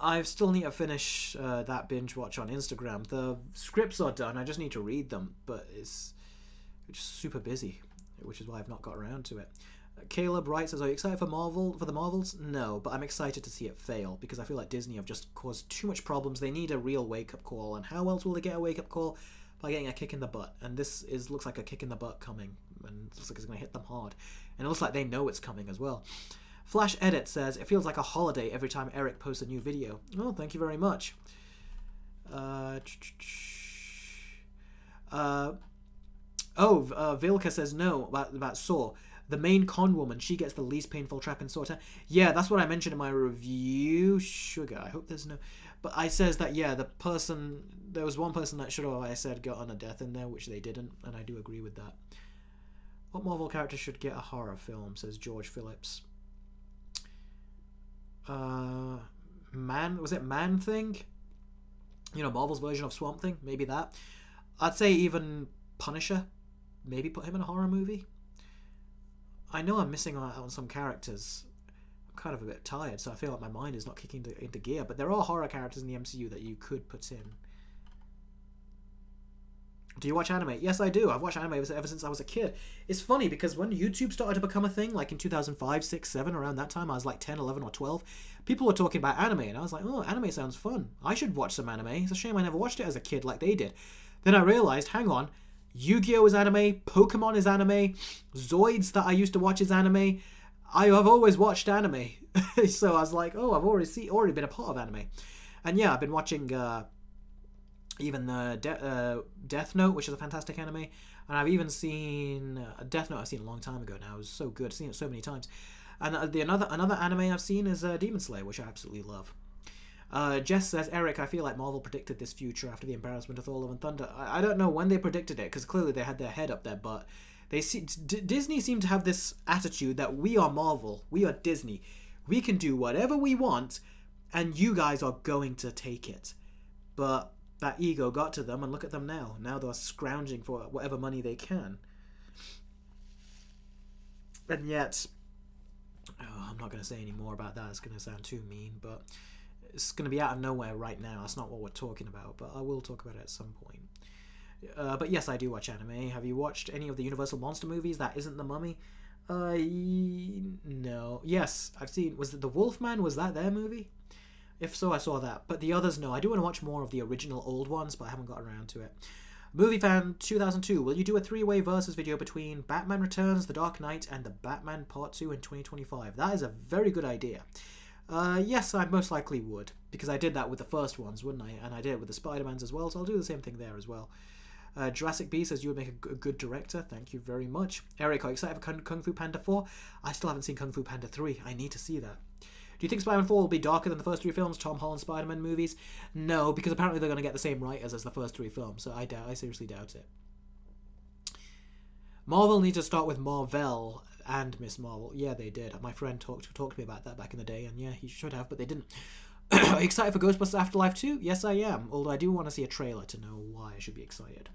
I still need to finish that binge watch on Instagram. The scripts are done. I just need to read them. But it's just super busy, which is why I've not got around to it. Caleb writes, are you excited for the Marvels? No, but I'm excited to see it fail, because I feel like Disney have just caused too much problems. They need a real wake-up call, and how else will they get a wake-up call? By getting a kick in the butt, and this looks like a kick in the butt coming, and it looks like it's going to hit them hard, and it looks like they know it's coming as well. Flash Edit says, it feels like a holiday every time Eric posts a new video. Oh, thank you very much. Vilka says no about Saw. The main con woman, she gets the least painful trap in Saw 10. Yeah, that's what I mentioned in my review. Sugar, I hope there's no... But I says that, yeah, there was one person that should have, I said, got on a death in there, which they didn't, and I do agree with that. What Marvel character should get a horror film, says George Phillips. Was it Man-Thing? Marvel's version of Swamp Thing? Maybe that. I'd say even Punisher. Maybe put him in a horror movie. I know I'm missing out on some characters. I'm kind of a bit tired, so I feel like my mind is not kicking into gear. But there are horror characters in the MCU that you could put in. Do you watch anime? Yes, I do. I've watched anime ever since I was a kid. It's funny because when YouTube started to become a thing, like in 2005, 6, 7, around that time, I was like 10, 11, or 12, people were talking about anime, and I was like, oh, anime sounds fun. I should watch some anime. It's a shame I never watched it as a kid like they did. Then I realized, hang on, Yu-Gi-Oh! Is anime, Pokemon is anime, Zoids that I used to watch is anime. I have always watched anime. So I was like, oh, I've already been a part of anime. And yeah, I've been watching even Death Note, which is a fantastic anime. And I've even seen Death Note. I've seen a long time ago now. It was so good. I've seen it so many times. And another anime I've seen is Demon Slayer, which I absolutely love. Jess says, Eric, I feel like Marvel predicted this future after the embarrassment of Thor: Love and Thunder. I don't know when they predicted it, because clearly they had their head up their butt. Disney seemed to have this attitude that we are Marvel, we are Disney. We can do whatever we want, and you guys are going to take it. But that ego got to them, and look at them now. Now they're scrounging for whatever money they can. And yet, I'm not going to say any more about that. It's going to sound too mean, but it's going to be out of nowhere right now. That's not what we're talking about, but I will talk about it at some point. But yes, I do watch anime. Have you watched any of the Universal Monster movies that isn't The Mummy? No. Yes, I've seen... Was it The Wolfman? Was that their movie? If so, I saw that. But the others, no. I do want to watch more of the original old ones, but I haven't got around to it. Movie Fan 2002. Will you do a 3-way versus video between Batman Returns, The Dark Knight, and The Batman Part 2 in 2025? That is a very good idea. Yes, I most likely would. Because I did that with the first ones, wouldn't I? And I did it with the Spider-Mans as well, so I'll do the same thing there as well. Jurassic B says you would make a good director. Thank you very much. Eric, are you excited for Kung Fu Panda 4? I still haven't seen Kung Fu Panda 3. I need to see that. Do you think Spider-Man 4 will be darker than the first 3 films, Tom Holland Spider-Man movies? No, because apparently they're going to get the same writers as the first 3 films, so I seriously doubt it. Marvel need to start with Marvel and Miss Marvel. Yeah, they did. My friend talked to me about that back in the day, and yeah, he should have, but they didn't. Are you excited for Ghostbusters Afterlife 2? Yes, I am, although I do want to see a trailer to know why I should be excited.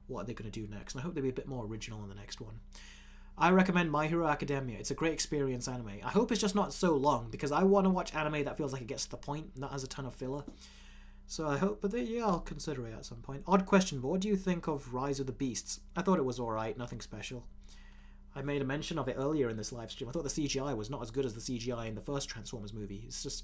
What are they going to do next? And I hope they'll be a bit more original in the next one. I recommend My Hero Academia. It's a great experience anime. I hope it's just not so long, because I want to watch anime that feels like it gets to the point, not has a ton of filler. So I hope, but yeah, I'll consider it at some point. Odd question, but what do you think of Rise of the Beasts? I thought it was alright, nothing special. I made a mention of it earlier in this live stream. I thought the CGI was not as good as the CGI in the first Transformers movie. It's just,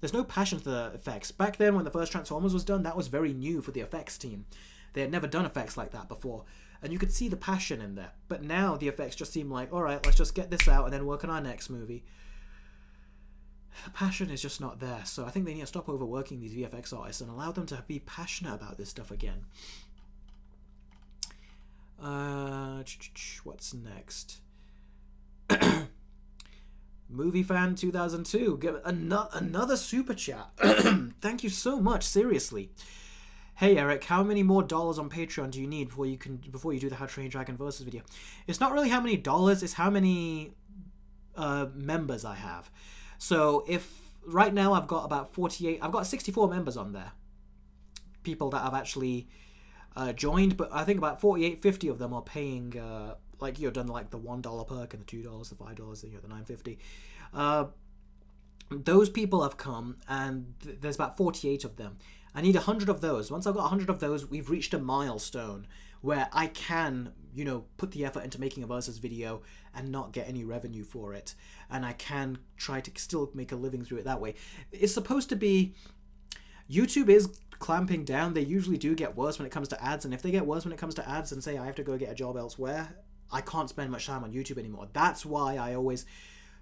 there's no passion for the effects. Back then, when the first Transformers was done, that was very new for the effects team. They had never done effects like that before. And you could see the passion in there. But now the effects just seem like, alright, let's just get this out and then work on our next movie. The passion is just not there. So I think they need to stop overworking these VFX artists and allow them to be passionate about this stuff again. What's next? Movie Fan 2002. Give another super chat. Thank you so much, seriously. Hey Eric, how many more dollars on Patreon do you need before you do the How to Train Dragon Versus video? It's not really how many dollars, it's how many members I have. So if right now I've got about 48, I've got 64 members on there. People that have actually joined, but I think about 48, 50 of them are paying, like you've done like the $1 perk and the $2, the $5, the $9.50. Those people have come, and there's about 48 of them. I need 100 of those. Once I've got 100 of those, we've reached a milestone where I can, put the effort into making a versus video and not get any revenue for it. And I can try to still make a living through it that way. It's supposed to be... YouTube is clamping down. They usually do get worse when it comes to ads. And if they get worse when it comes to ads and say I have to go get a job elsewhere, I can't spend much time on YouTube anymore. That's why I always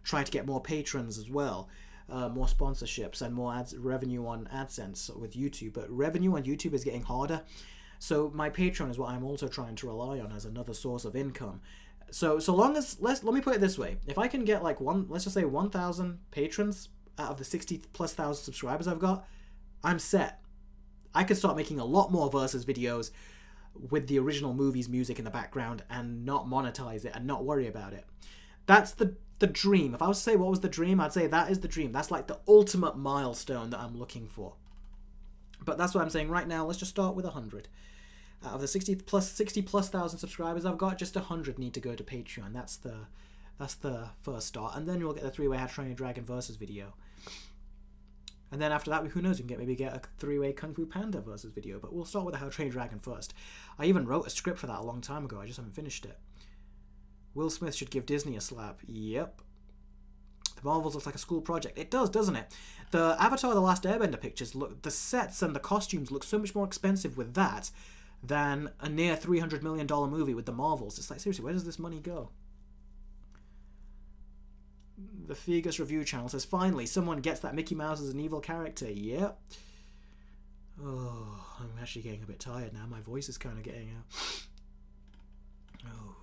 try to get more patrons as well. More sponsorships and more ads revenue on AdSense with YouTube, but revenue on YouTube is getting harder. So my Patreon is what I'm also trying to rely on as another source of income. So long as let me put it this way: if I can get like let's just say 1,000 patrons out of the 60,000+ subscribers I've got, I'm set. I could start making a lot more versus videos with the original movie's music in the background and not monetize it and not worry about it. That's the dream. If I was to say what was the dream, I'd say that is the dream. That's like the ultimate milestone that I'm looking for. But that's what I'm saying right now. Let's just start with 100. Out of the 60+ thousand subscribers I've got, just 100 need to go to Patreon. That's the first start, and then you'll get the 3-way How to Train Your Dragon versus video. And then after that, who knows? You can maybe get a 3-way Kung Fu Panda versus video. But we'll start with the How to Train Your Dragon first. I even wrote a script for that a long time ago. I just haven't finished it. Will Smith should give Disney a slap. Yep. The Marvels looks like a school project. It does, doesn't it? The Avatar The Last Airbender pictures, look, the sets and the costumes look so much more expensive with that than a near $300 million movie with the Marvels. It's like, seriously, where does this money go? The Fegus Review channel says, finally, someone gets that Mickey Mouse as an evil character. Yep. Oh, I'm actually getting a bit tired now. My voice is kind of getting out. Oh.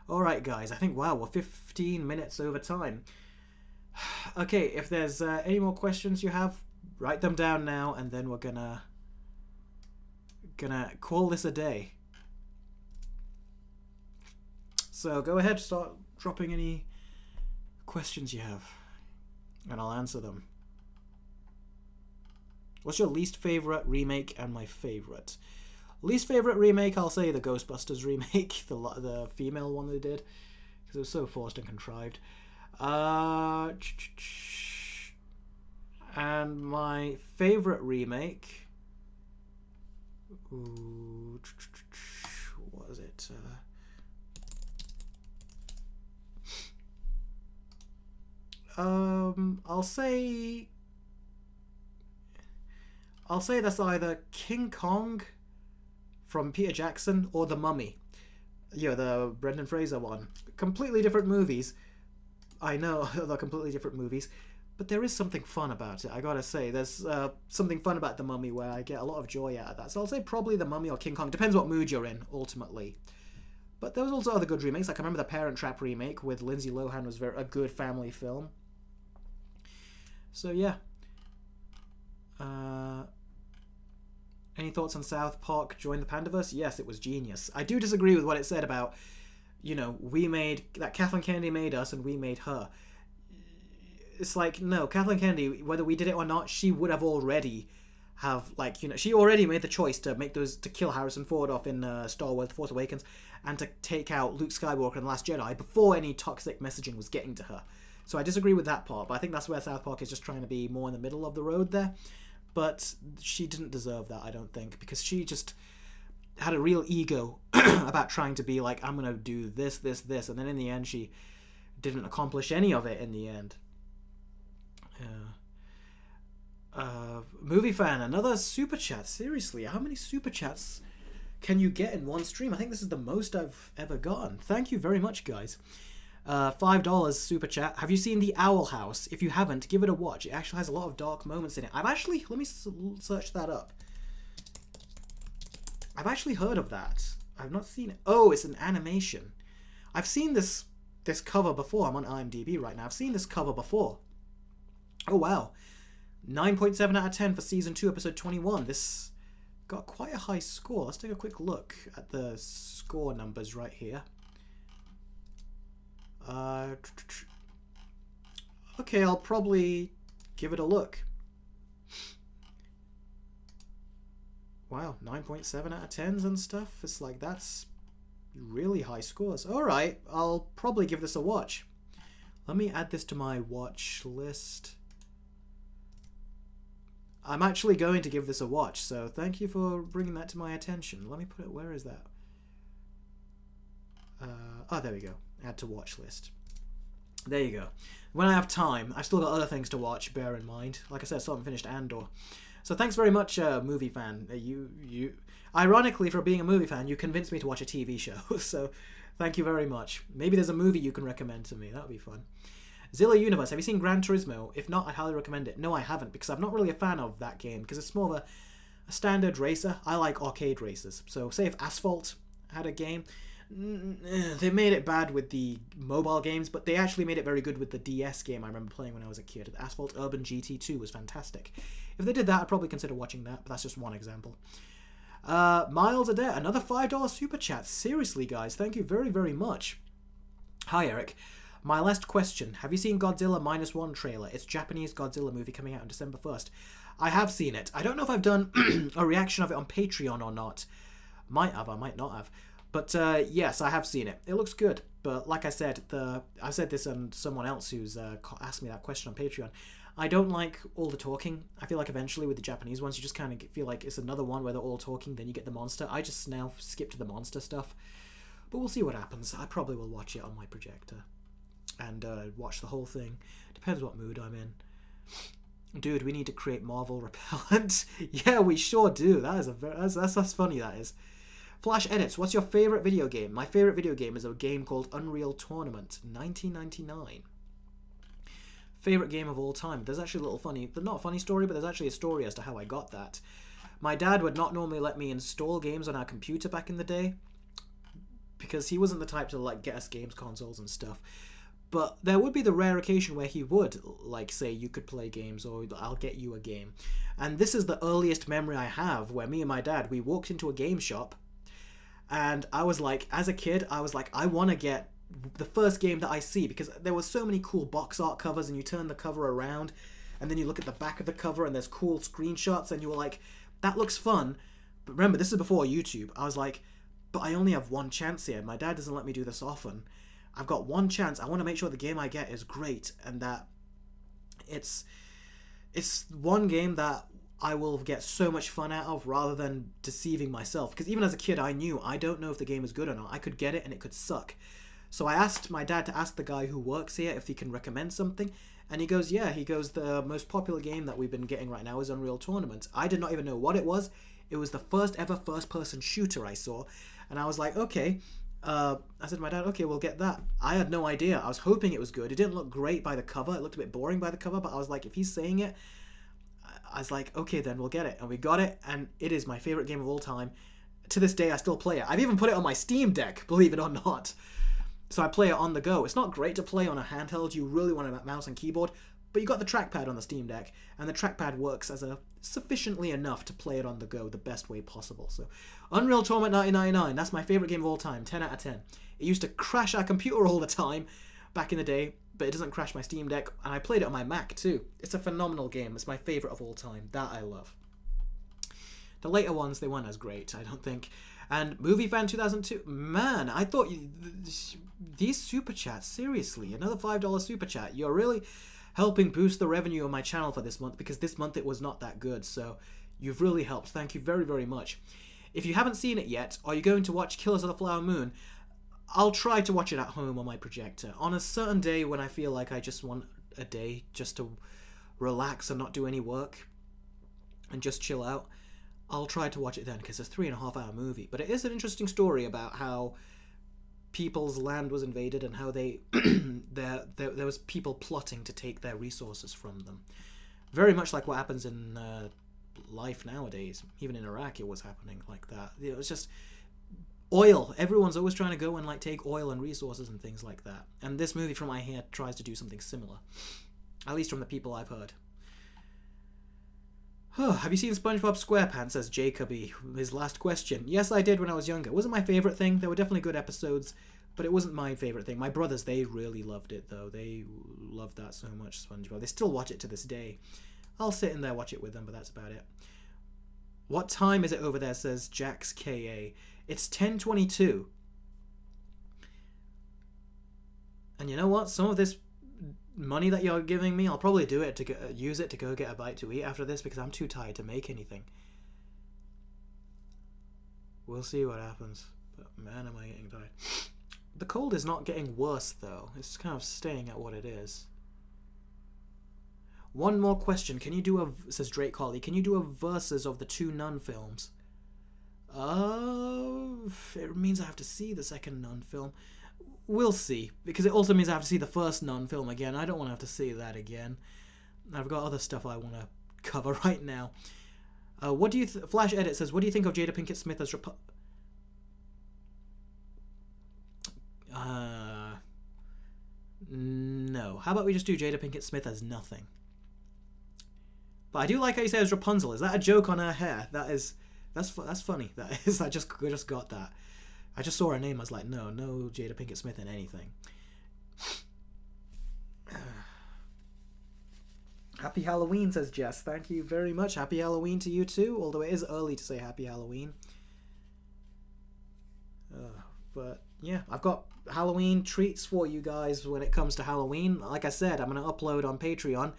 Alright guys, I think, wow, we're 15 minutes over time. Okay, if there's any more questions you have, write them down now, and then we're gonna call this a day. So go ahead, start dropping any questions you have, and I'll answer them. What's your least favorite remake and my favorite? Least favorite remake, I'll say the Ghostbusters remake, the female one they did, because it was so forced and contrived. And my favorite remake, ooh, what was it? I'll say that's either King Kong from Peter Jackson or The Mummy. Yeah, the Brendan Fraser one. Completely different movies. I know they're completely different movies, but there is something fun about it. I gotta say, there's something fun about The Mummy where I get a lot of joy out of that. So I'll say probably The Mummy or King Kong. Depends what mood you're in, ultimately. But there was also other good remakes. Like I remember the Parent Trap remake with Lindsay Lohan was a good family film. So yeah. Any thoughts on South Park Join the Pandaverse? Yes, it was genius. I do disagree with what it said about, we made, that Kathleen Kennedy made us and we made her. It's like, no, Kathleen Kennedy, whether we did it or not, she would have already she already made the choice to kill Harrison Ford off in Star Wars The Force Awakens and to take out Luke Skywalker in The Last Jedi before any toxic messaging was getting to her. So I disagree with that part, but I think that's where South Park is just trying to be more in the middle of the road there. But she didn't deserve that, I don't think, because she just had a real ego about trying to be like, I'm going to do this, this, this, and then in the end she didn't accomplish any of it in the end. Movie fan, another super chat. Seriously, how many super chats can you get in one stream? I think this is the most I've ever gotten. Thank you very much, guys. $5 super chat. Have you seen The Owl House? If you haven't, give it a watch. It actually has a lot of dark moments in it. Let me search that up. I've actually heard of that. I've not seen it. Oh, it's an animation. I've seen this cover before. I'm on IMDb right now. I've seen this cover before. Oh, wow. 9.7 out of 10 for Season 2, Episode 21. This got quite a high score. Let's take a quick look at the score numbers right here. Okay, I'll probably give it a look. Wow, 9.7 out of 10s and stuff. It's like, that's really high scores. Alright, I'll probably give this a watch. Let me add this to my watch list. I'm actually going to give this a watch, so thank you for bringing that to my attention. Let me put it, where is that? Oh, there we go. Add to watch list. There you go. When I have time, I've still got other things to watch, bear in mind. Like I said, I still haven't finished Andor. So thanks very much, movie fan. You ironically, for being a movie fan, you convinced me to watch a TV show. So thank you very much. Maybe there's a movie you can recommend to me. That would be fun. Zilla Universe, have you seen Gran Turismo? If not, I'd highly recommend it. No, I haven't, because I'm not really a fan of that game, because it's more of a standard racer. I like arcade races. So say if Asphalt had a game, they made it bad with the mobile games, but they actually made it very good with the DS game I remember playing when I was a kid. Asphalt Urban GT2 was fantastic. If they did that, I'd probably consider watching that, but that's just one example. Miles Adair, another $5 super chat. Seriously, guys, thank you very, very much. Hi, Eric. My last question. Have you seen Godzilla -1 trailer? It's a Japanese Godzilla movie coming out on December 1st. I have seen it. I don't know if I've done a reaction of it on Patreon or not. Might have, I might not have. But yes, I have seen it. It looks good. But like I said, I said this on someone else who's asked me that question on Patreon. I don't like all the talking. I feel like eventually with the Japanese ones, you just kind of feel like it's another one where they're all talking, then you get the monster. I just now skip to the monster stuff. But we'll see what happens. I probably will watch it on my projector and watch the whole thing. Depends what mood I'm in. Dude, we need to create Marvel repellent. Yeah, we sure do. That is that's funny, that is. Flash Edits, what's your favourite video game? My favourite video game is a game called Unreal Tournament, 1999. Favourite game of all time. There's actually a little funny, not a funny story, but there's actually a story as to how I got that. My dad would not normally let me install games on our computer back in the day, because he wasn't the type to like get us games consoles and stuff. But there would be the rare occasion where he would, like, say, you could play games, or I'll get you a game. And this is the earliest memory I have where me and my dad, we walked into a game shop, and I was like, as a kid, I was like, I want to get the first game that I see, because there were so many cool box art covers, and you turn the cover around, and then you look at the back of the cover, and there's cool screenshots, and you were like, that looks fun. But remember, this is before YouTube. I was like, but I only have one chance here. My dad doesn't let me do this often. I've got one chance. I want to make sure the game I get is great, and that it's one game that I will get so much fun out of, rather than deceiving myself. Because even as a kid, I knew I don't know if the game is good or not. I could get it and it could suck. So I asked my dad to ask the guy who works here if he can recommend something, and he goes, yeah. He goes, the most popular game that we've been getting right now is Unreal Tournament. I did not even know what it was. It was the first ever first-person shooter I saw, and I was like, okay. I said to my dad, okay, we'll get that. I had no idea. I was hoping it was good. It didn't look great by the cover. It looked a bit boring by the cover, but I was like, if he's saying it, I was like, okay, then we'll get it. And we got it, and it is my favorite game of all time. To this day, I still play it. I've even put it on my Steam Deck, believe it or not. So I play it on the go. It's not great to play on a handheld. You really want a mouse and keyboard, but you got the trackpad on the Steam Deck, and the trackpad works as a sufficiently enough to play it on the go the best way possible. So Unreal Tournament 1999, that's my favorite game of all time, 10 out of 10. It used to crash our computer all the time back in the day, but it doesn't crash my Steam Deck, and I played it on my Mac too. It's a phenomenal game. It's my favorite of all time. That I love. The later ones, they weren't as great, I don't think. And Movie Fan 2002, man, I thought these super chats, seriously, another $5 super chat. You're really helping boost the revenue on my channel for this month, because this month it was not that good. So you've really helped. Thank you very, very much. If you haven't seen it yet, are you going to watch Killers of the Flower Moon? I'll try to watch it at home on my projector. On a certain day when I feel like I just want a day just to relax and not do any work and just chill out, I'll try to watch it then, because it's a 3.5-hour movie. But it is an interesting story about how people's land was invaded and how they there was people plotting to take their resources from them. Very much like what happens in life nowadays. Even in Iraq it was happening like that. It was just oil. Everyone's always trying to go and like take oil and resources and things like that. And this movie, from what I hear, tries to do something similar. At least from the people I've heard. Have you seen SpongeBob SquarePants, says Jacoby, his last question. Yes, I did when I was younger. It wasn't my favourite thing. There were definitely good episodes, but it wasn't my favourite thing. My brothers, they really loved it, though. They loved that so much, SpongeBob. They still watch it to this day. I'll sit in there, watch it with them, but that's about it. What time is it over there, says Jax KA. It's 10:22. And you know what? Some of this money that you're giving me, I'll probably do it to use it to go get a bite to eat after this, because I'm too tired to make anything. We'll see what happens. But man, am I getting tired. The cold is not getting worse, though. It's kind of staying at what it is. One more question. Can you do says Drake Holly, can you do a versus of the 2 Nun films? It means I have to see the second Nun film. We'll see, because it also means I have to see the first Nun film again. I don't want to have to see that again. I've got other stuff I want to cover right now. What do you Flash Edit says, what do you think of Jada Pinkett Smith as no. How about we just do Jada Pinkett Smith as nothing? But I do like how you say as Rapunzel. Is that a joke on her hair? That's funny. That is. I just got that. I just saw her name. I was like, no Jada Pinkett Smith in anything. Happy Halloween, says Jess. Thank you very much. Happy Halloween to you too, although it is early to say Happy Halloween. But yeah, I've got Halloween treats for you guys when it comes to Halloween. Like I said, I'm going to upload on Patreon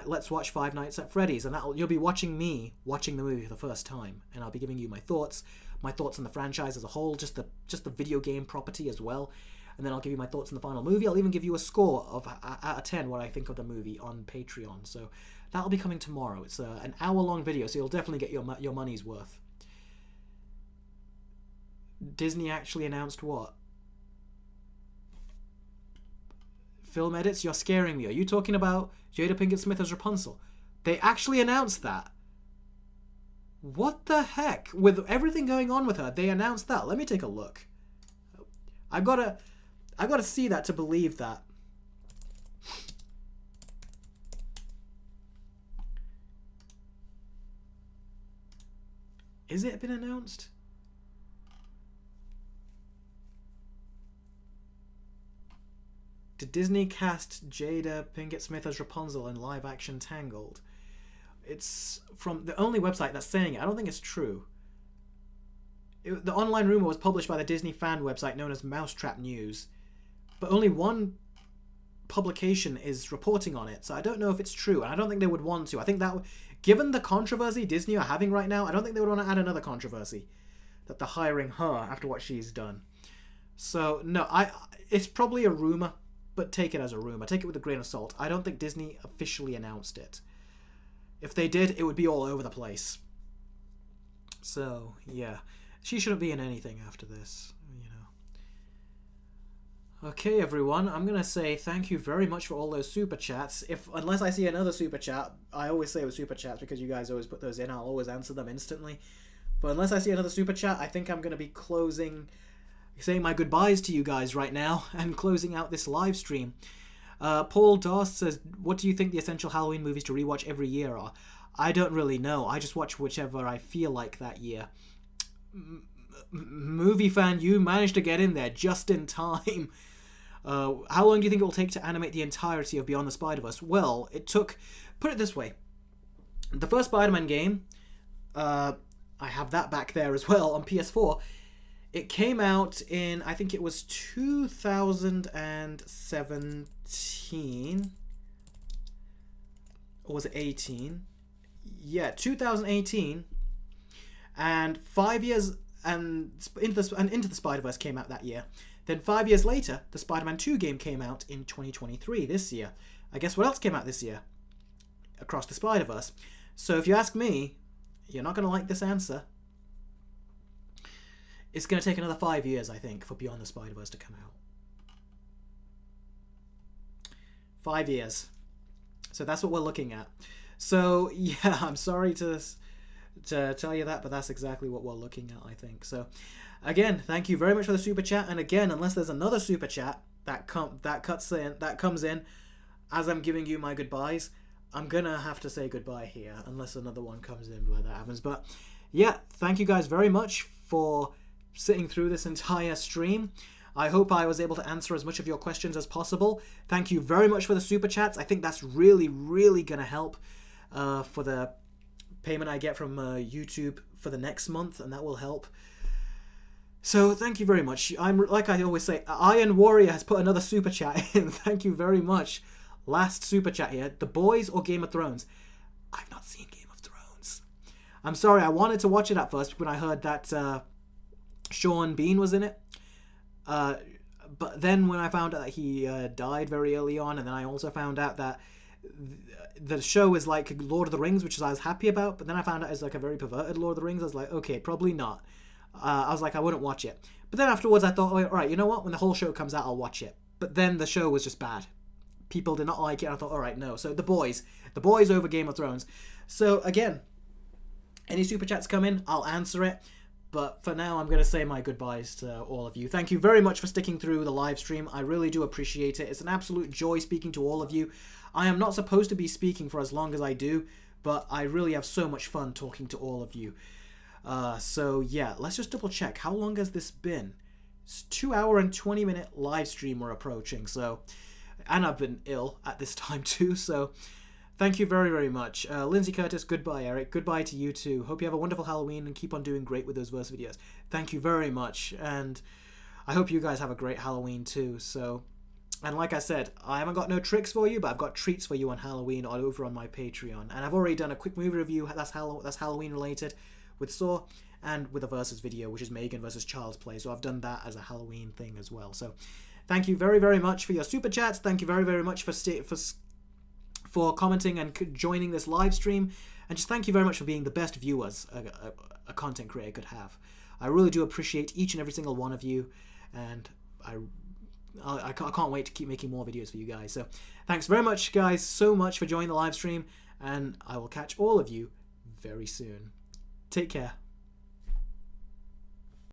Let's watch Five Nights at Freddy's, and you'll be watching me watching the movie for the first time, and I'll be giving you my thoughts on the franchise as a whole, just the video game property as well, and then I'll give you my thoughts on the final movie. I'll even give you a score of out of 10 what I think of the movie on Patreon. So that'll be coming tomorrow. It's an hour-long video, so you'll definitely get your money's worth. Disney actually announced what? Film edits? You're scaring me. Are you talking about Jada Pinkett Smith as Rapunzel? They actually announced that. What the heck? With everything going on with her, they announced that. Let me take a look. I gotta see that to believe that. Is it been announced? Did Disney cast Jada Pinkett Smith as Rapunzel in live action Tangled? It's from the only website that's saying it. I don't think it's true. The online rumor was published by the Disney fan website known as Mousetrap News, but only one publication is reporting on it, so I don't know if it's true, and I don't think they would want to. I think that, given the controversy Disney are having right now, I don't think they would want to add another controversy, that they're hiring her after what she's done. So, no, it's probably a rumor, but take it as a rumor. Take it with a grain of salt. I don't think Disney officially announced it. If they did, it would be all over the place. So, yeah. She shouldn't be in anything after this, you know. Okay, everyone, I'm going to say thank you very much for all those super chats. Unless I see another super chat, I always say with super chats because you guys always put those in, I'll always answer them instantly. But unless I see another super chat, I think I'm going to be saying my goodbyes to you guys right now and closing out this live stream. Paul Darst says, what do you think the essential Halloween movies to rewatch every year are? I don't really know. I just watch whichever I feel like that year. Movie fan, you managed to get in there just in time. How long do you think it will take to animate the entirety of Beyond the Spider-Verse? Well, it took... Put it this way. The first Spider-Man game, I have that back there as well on PS4. It came out in, I think it was 2017. Or was it 18? Yeah, 2018. And 5 years, and Into the Spider-Verse came out that year. Then 5 years later, the Spider-Man 2 game came out in 2023, this year. I guess what else came out this year? Across the Spider-Verse. So if you ask me, you're not going to like this answer. It's going to take another 5 years, I think, for Beyond the Spider-Verse to come out. 5 years. So that's what we're looking at. So, yeah, I'm sorry to tell you that, but that's exactly what we're looking at, I think. So, again, thank you very much for the super chat. And again, unless there's another super chat that comes in as I'm giving you my goodbyes, I'm gonna have to say goodbye here, unless another one comes in where that happens. But yeah, thank you guys very much for sitting through this entire stream. I hope I was able to answer as much of your questions as possible. Thank you very much for the super chats. I think that's really, really gonna help for the payment I get from YouTube for the next month, and that will help. So thank you very much. Like I always say, Iron Warrior has put another super chat in. Thank you very much. Last super chat here. The Boys or Game of Thrones? I've not seen Game of Thrones. I'm sorry, I wanted to watch it at first when I heard that Sean Bean was in it. But then when I found out that he died very early on, and then I also found out that the show is like Lord of the Rings, which I was happy about, but then I found out it's like a very perverted Lord of the Rings. I was like, okay, probably not. I was like, I wouldn't watch it. But then afterwards I thought, all right, you know what? When the whole show comes out, I'll watch it. But then the show was just bad. People did not like it. I thought, all right, no. So The Boys over Game of Thrones. So again, any super chats come in, I'll answer it. But for now, I'm going to say my goodbyes to all of you. Thank you very much for sticking through the live stream. I really do appreciate it. It's an absolute joy speaking to all of you. I am not supposed to be speaking for as long as I do, but I really have so much fun talking to all of you. So yeah, let's just double check. How long has this been? It's 2 hour and 20 minute live stream we're approaching. So, and I've been ill at this time too. So thank you very, very much. Lindsay Curtis, goodbye, Eric. Goodbye to you too. Hope you have a wonderful Halloween and keep on doing great with those verse videos. Thank you very much. And I hope you guys have a great Halloween too. So, and like I said, I haven't got no tricks for you, but I've got treats for you on Halloween all over on my Patreon. And I've already done a quick movie review that's Halloween related with Saw, and with a versus video, which is Megan versus Child's Play. So I've done that as a Halloween thing as well. So thank you very, very much for your super chats. Thank you very, very much for commenting and joining this live stream. And just thank you very much for being the best viewers a content creator could have. I really do appreciate each and every single one of you. And I can't wait to keep making more videos for you guys. So thanks very much, guys, so much for joining the live stream. And I will catch all of you very soon. Take care.